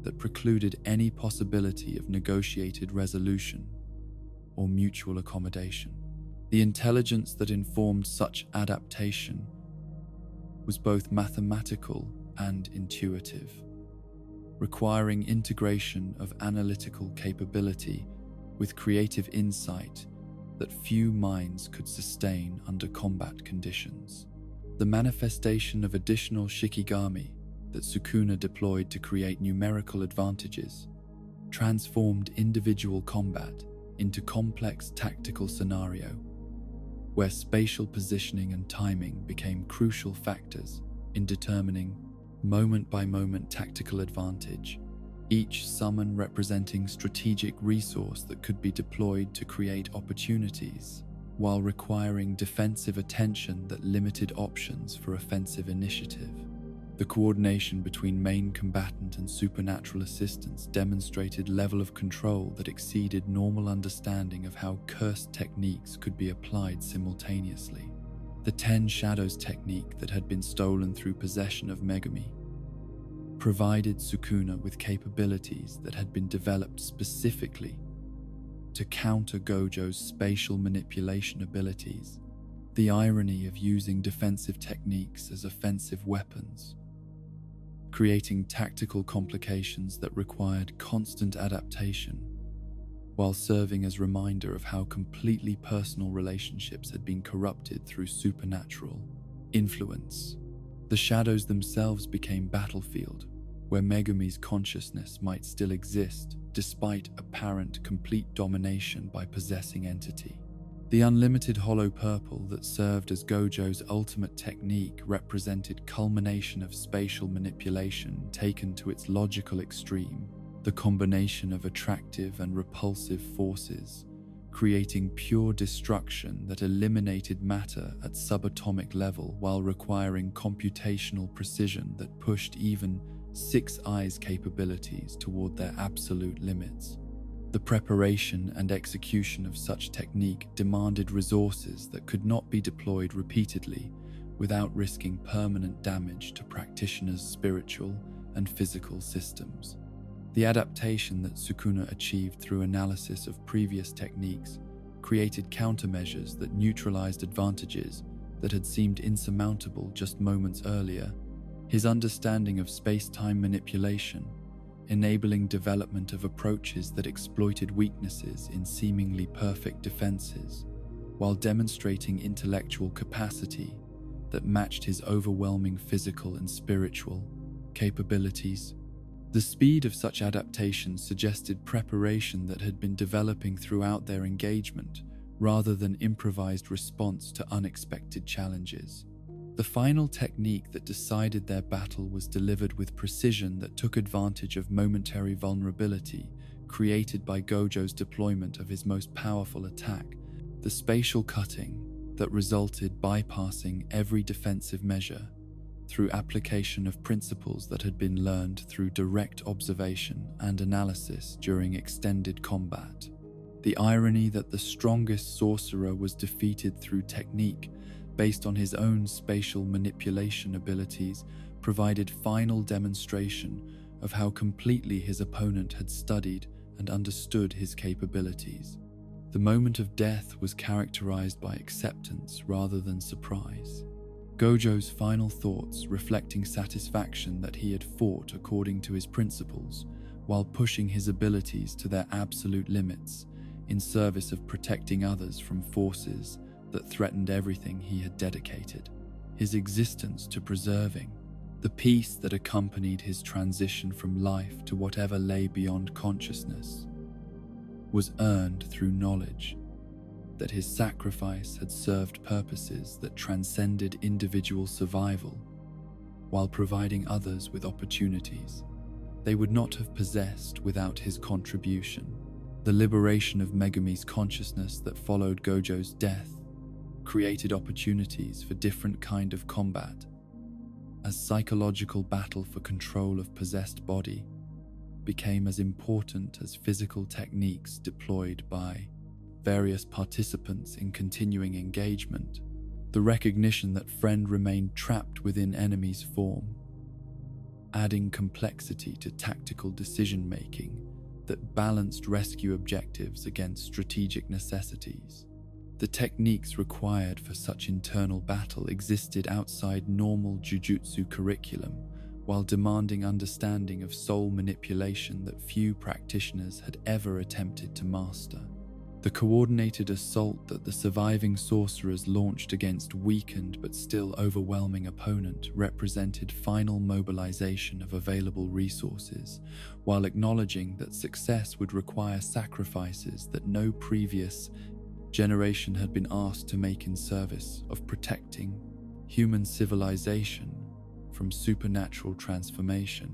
that precluded any possibility of negotiated resolution or mutual accommodation. The intelligence that informed such adaptation was both mathematical and intuitive, requiring integration of analytical capability with creative insight that few minds could sustain under combat conditions. The manifestation of additional shikigami that Sukuna deployed to create numerical advantages transformed individual combat into complex tactical scenario, where spatial positioning and timing became crucial factors in determining moment-by-moment tactical advantage, each summon representing strategic resource that could be deployed to create opportunities, while requiring defensive attention that limited options for offensive initiative. The coordination between main combatant and supernatural assistants demonstrated level of control that exceeded normal understanding of how cursed techniques could be applied simultaneously. The 10 Shadows technique that had been stolen through possession of Megumi provided Sukuna with capabilities that had been developed specifically to counter Gojo's spatial manipulation abilities. The irony of using defensive techniques as offensive weapons, creating tactical complications that required constant adaptation, while serving as a reminder of how completely personal relationships had been corrupted through supernatural influence. The shadows themselves became battlefield, where Megumi's consciousness might still exist despite apparent complete domination by possessing entity. The unlimited hollow purple that served as Gojo's ultimate technique represented culmination of spatial manipulation taken to its logical extreme, the combination of attractive and repulsive forces, creating pure destruction that eliminated matter at subatomic level while requiring computational precision that pushed even Six Eyes' capabilities toward their absolute limits. The preparation and execution of such technique demanded resources that could not be deployed repeatedly without risking permanent damage to practitioners' spiritual and physical systems. The adaptation that Sukuna achieved through analysis of previous techniques created countermeasures that neutralized advantages that had seemed insurmountable just moments earlier. His understanding of space-time manipulation, enabling development of approaches that exploited weaknesses in seemingly perfect defenses, while demonstrating intellectual capacity that matched his overwhelming physical and spiritual capabilities. The speed of such adaptations suggested preparation that had been developing throughout their engagement, rather than improvised response to unexpected challenges. The final technique that decided their battle was delivered with precision that took advantage of momentary vulnerability created by Gojo's deployment of his most powerful attack, the spatial cutting that resulted bypassing every defensive measure through application of principles that had been learned through direct observation and analysis during extended combat. The irony that the strongest sorcerer was defeated through technique based on his own spatial manipulation abilities provided final demonstration of how completely his opponent had studied and understood his capabilities. The moment of death was characterized by acceptance rather than surprise. Gojo's final thoughts reflecting satisfaction that he had fought according to his principles, while pushing his abilities to their absolute limits in service of protecting others from forces that threatened everything he had dedicated his existence to preserving. The peace that accompanied his transition from life to whatever lay beyond consciousness was earned through knowledge that his sacrifice had served purposes that transcended individual survival while providing others with opportunities they would not have possessed without his contribution. The liberation of Megumi's consciousness that followed Gojo's death created opportunities for different kind of combat, as psychological battle for control of possessed body became as important as physical techniques deployed by various participants in continuing engagement. The recognition that friend remained trapped within enemy's form, adding complexity to tactical decision-making that balanced rescue objectives against strategic necessities. The techniques required for such internal battle existed outside normal Jujutsu curriculum, while demanding understanding of soul manipulation that few practitioners had ever attempted to master. The coordinated assault that the surviving sorcerers launched against weakened but still overwhelming opponent represented final mobilization of available resources, while acknowledging that success would require sacrifices that no previous generation had been asked to make in service of protecting human civilization from supernatural transformation.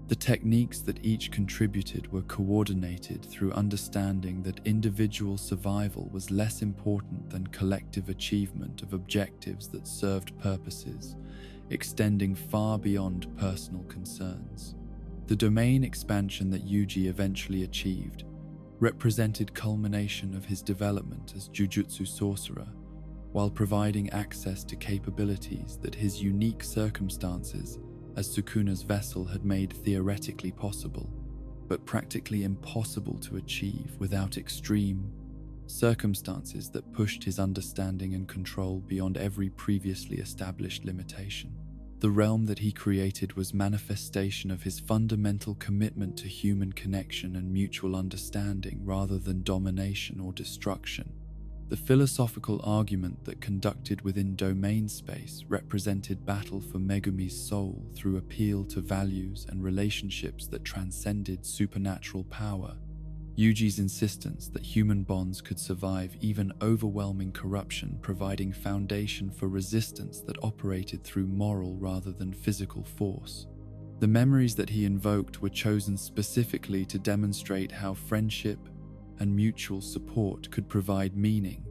The techniques that each contributed were coordinated through understanding that individual survival was less important than collective achievement of objectives that served purposes, extending far beyond personal concerns. The domain expansion that Yuji eventually achieved represented culmination of his development as Jujutsu sorcerer, while providing access to capabilities that his unique circumstances as Sukuna's vessel had made theoretically possible, but practically impossible to achieve without extreme circumstances that pushed his understanding and control beyond every previously established limitation. The realm that he created was manifestation of his fundamental commitment to human connection and mutual understanding rather than domination or destruction. The philosophical argument that conducted within domain space represented battle for Megumi's soul through appeal to values and relationships that transcended supernatural power. Yuji's insistence that human bonds could survive even overwhelming corruption, providing foundation for resistance that operated through moral rather than physical force. The memories that he invoked were chosen specifically to demonstrate how friendship and mutual support could provide meaning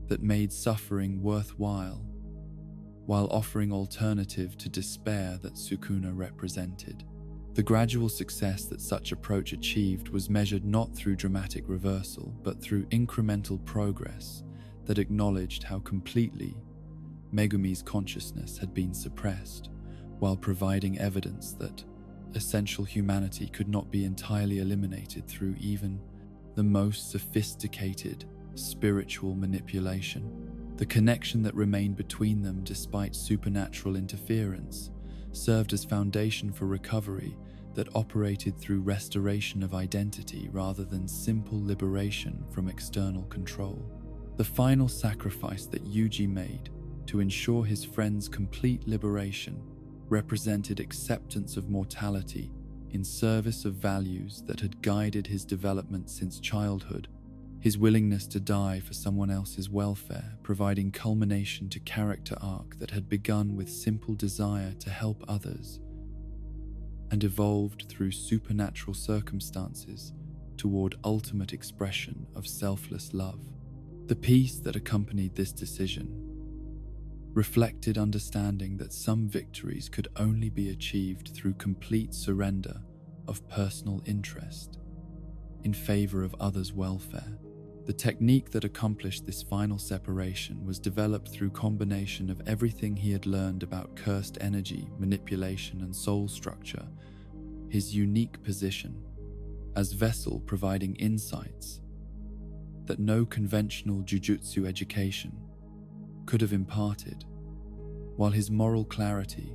that made suffering worthwhile, while offering alternative to despair that Sukuna represented. The gradual success that such approach achieved was measured not through dramatic reversal, but through incremental progress that acknowledged how completely Megumi's consciousness had been suppressed, while providing evidence that essential humanity could not be entirely eliminated through even the most sophisticated spiritual manipulation. The connection that remained between them despite supernatural interference served as foundation for recovery that operated through restoration of identity rather than simple liberation from external control. The final sacrifice that Yuji made to ensure his friend's complete liberation represented acceptance of mortality in service of values that had guided his development since childhood, his willingness to die for someone else's welfare, providing culmination to character arc that had begun with simple desire to help others and evolved through supernatural circumstances toward ultimate expression of selfless love. The peace that accompanied this decision reflected understanding that some victories could only be achieved through complete surrender of personal interest in favor of others' welfare. The technique that accomplished this final separation was developed through combination of everything he had learned about cursed energy, manipulation, and soul structure, his unique position as vessel providing insights that no conventional Jujutsu education could have imparted, while his moral clarity,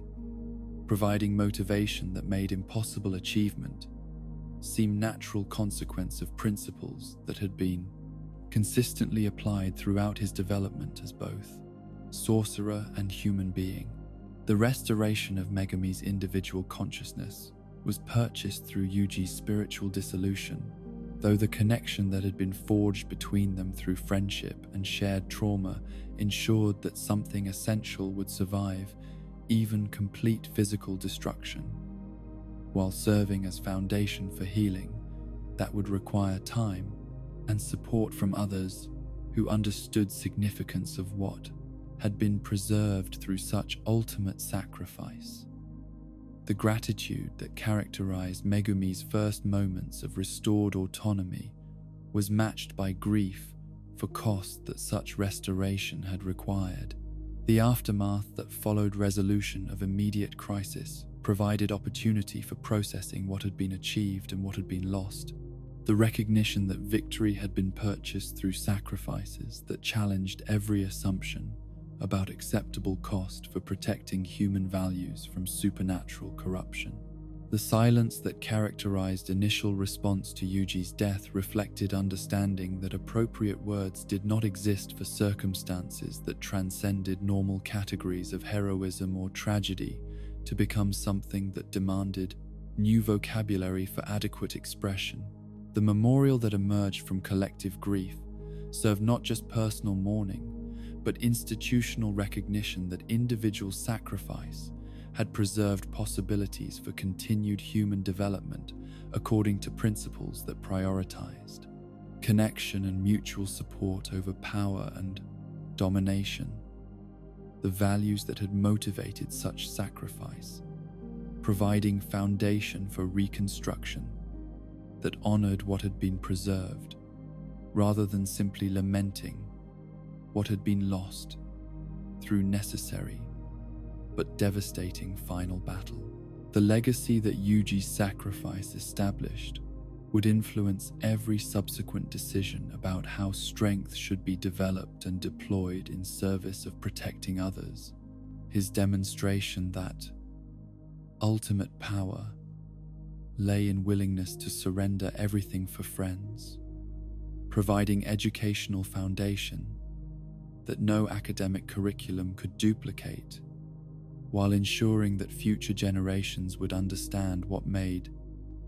providing motivation that made impossible achievement seem natural consequence of principles that had been consistently applied throughout his development as both sorcerer and human being. The restoration of Megami's individual consciousness was purchased through Yuji's spiritual dissolution, though the connection that had been forged between them through friendship and shared trauma ensured that something essential would survive even complete physical destruction, while serving as foundation for healing that would require time and support from others who understood significance of what had been preserved through such ultimate sacrifice. The gratitude that characterized Megumi's first moments of restored autonomy was matched by grief for cost that such restoration had required. The aftermath that followed resolution of immediate crisis provided opportunity for processing what had been achieved and what had been lost. The recognition that victory had been purchased through sacrifices that challenged every assumption about acceptable cost for protecting human values from supernatural corruption. The silence that characterized initial response to Yuji's death reflected understanding that appropriate words did not exist for circumstances that transcended normal categories of heroism or tragedy to become something that demanded new vocabulary for adequate expression. The memorial that emerged from collective grief served not just personal mourning, but institutional recognition that individual sacrifice had preserved possibilities for continued human development according to principles that prioritized connection and mutual support over power and domination, the values that had motivated such sacrifice, providing foundation for reconstruction that honored what had been preserved, rather than simply lamenting what had been lost through necessary but devastating final battle. The legacy that Yuji's sacrifice established would influence every subsequent decision about how strength should be developed and deployed in service of protecting others. His demonstration that ultimate power lay in willingness to surrender everything for friends, providing educational foundation that no academic curriculum could duplicate, while ensuring that future generations would understand what made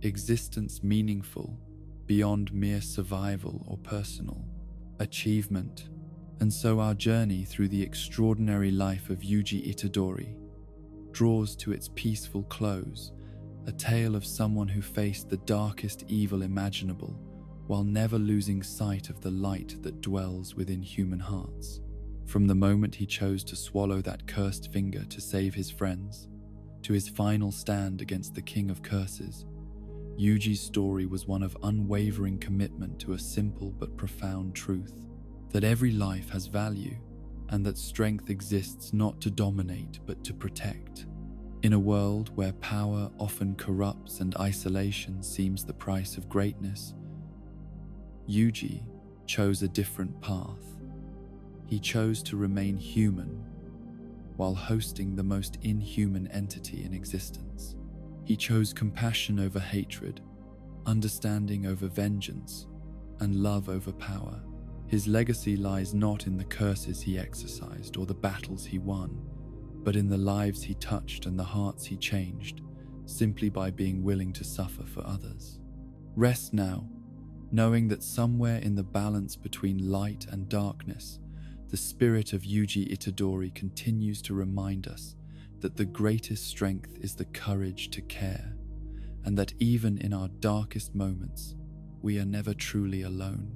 existence meaningful beyond mere survival or personal achievement. And so our journey through the extraordinary life of Yuji Itadori draws to its peaceful close, a tale of someone who faced the darkest evil imaginable while never losing sight of the light that dwells within human hearts. From the moment he chose to swallow that cursed finger to save his friends, to his final stand against the King of Curses, Yuji's story was one of unwavering commitment to a simple but profound truth: that every life has value, and that strength exists not to dominate but to protect. In a world where power often corrupts and isolation seems the price of greatness, Yuji chose a different path. He chose to remain human while hosting the most inhuman entity in existence. He chose compassion over hatred, understanding over vengeance, and love over power. His legacy lies not in the curses he exercised or the battles he won, but in the lives he touched and the hearts he changed, simply by being willing to suffer for others. Rest now, knowing that somewhere in the balance between light and darkness, the spirit of Yuji Itadori continues to remind us that the greatest strength is the courage to care, and that even in our darkest moments, we are never truly alone.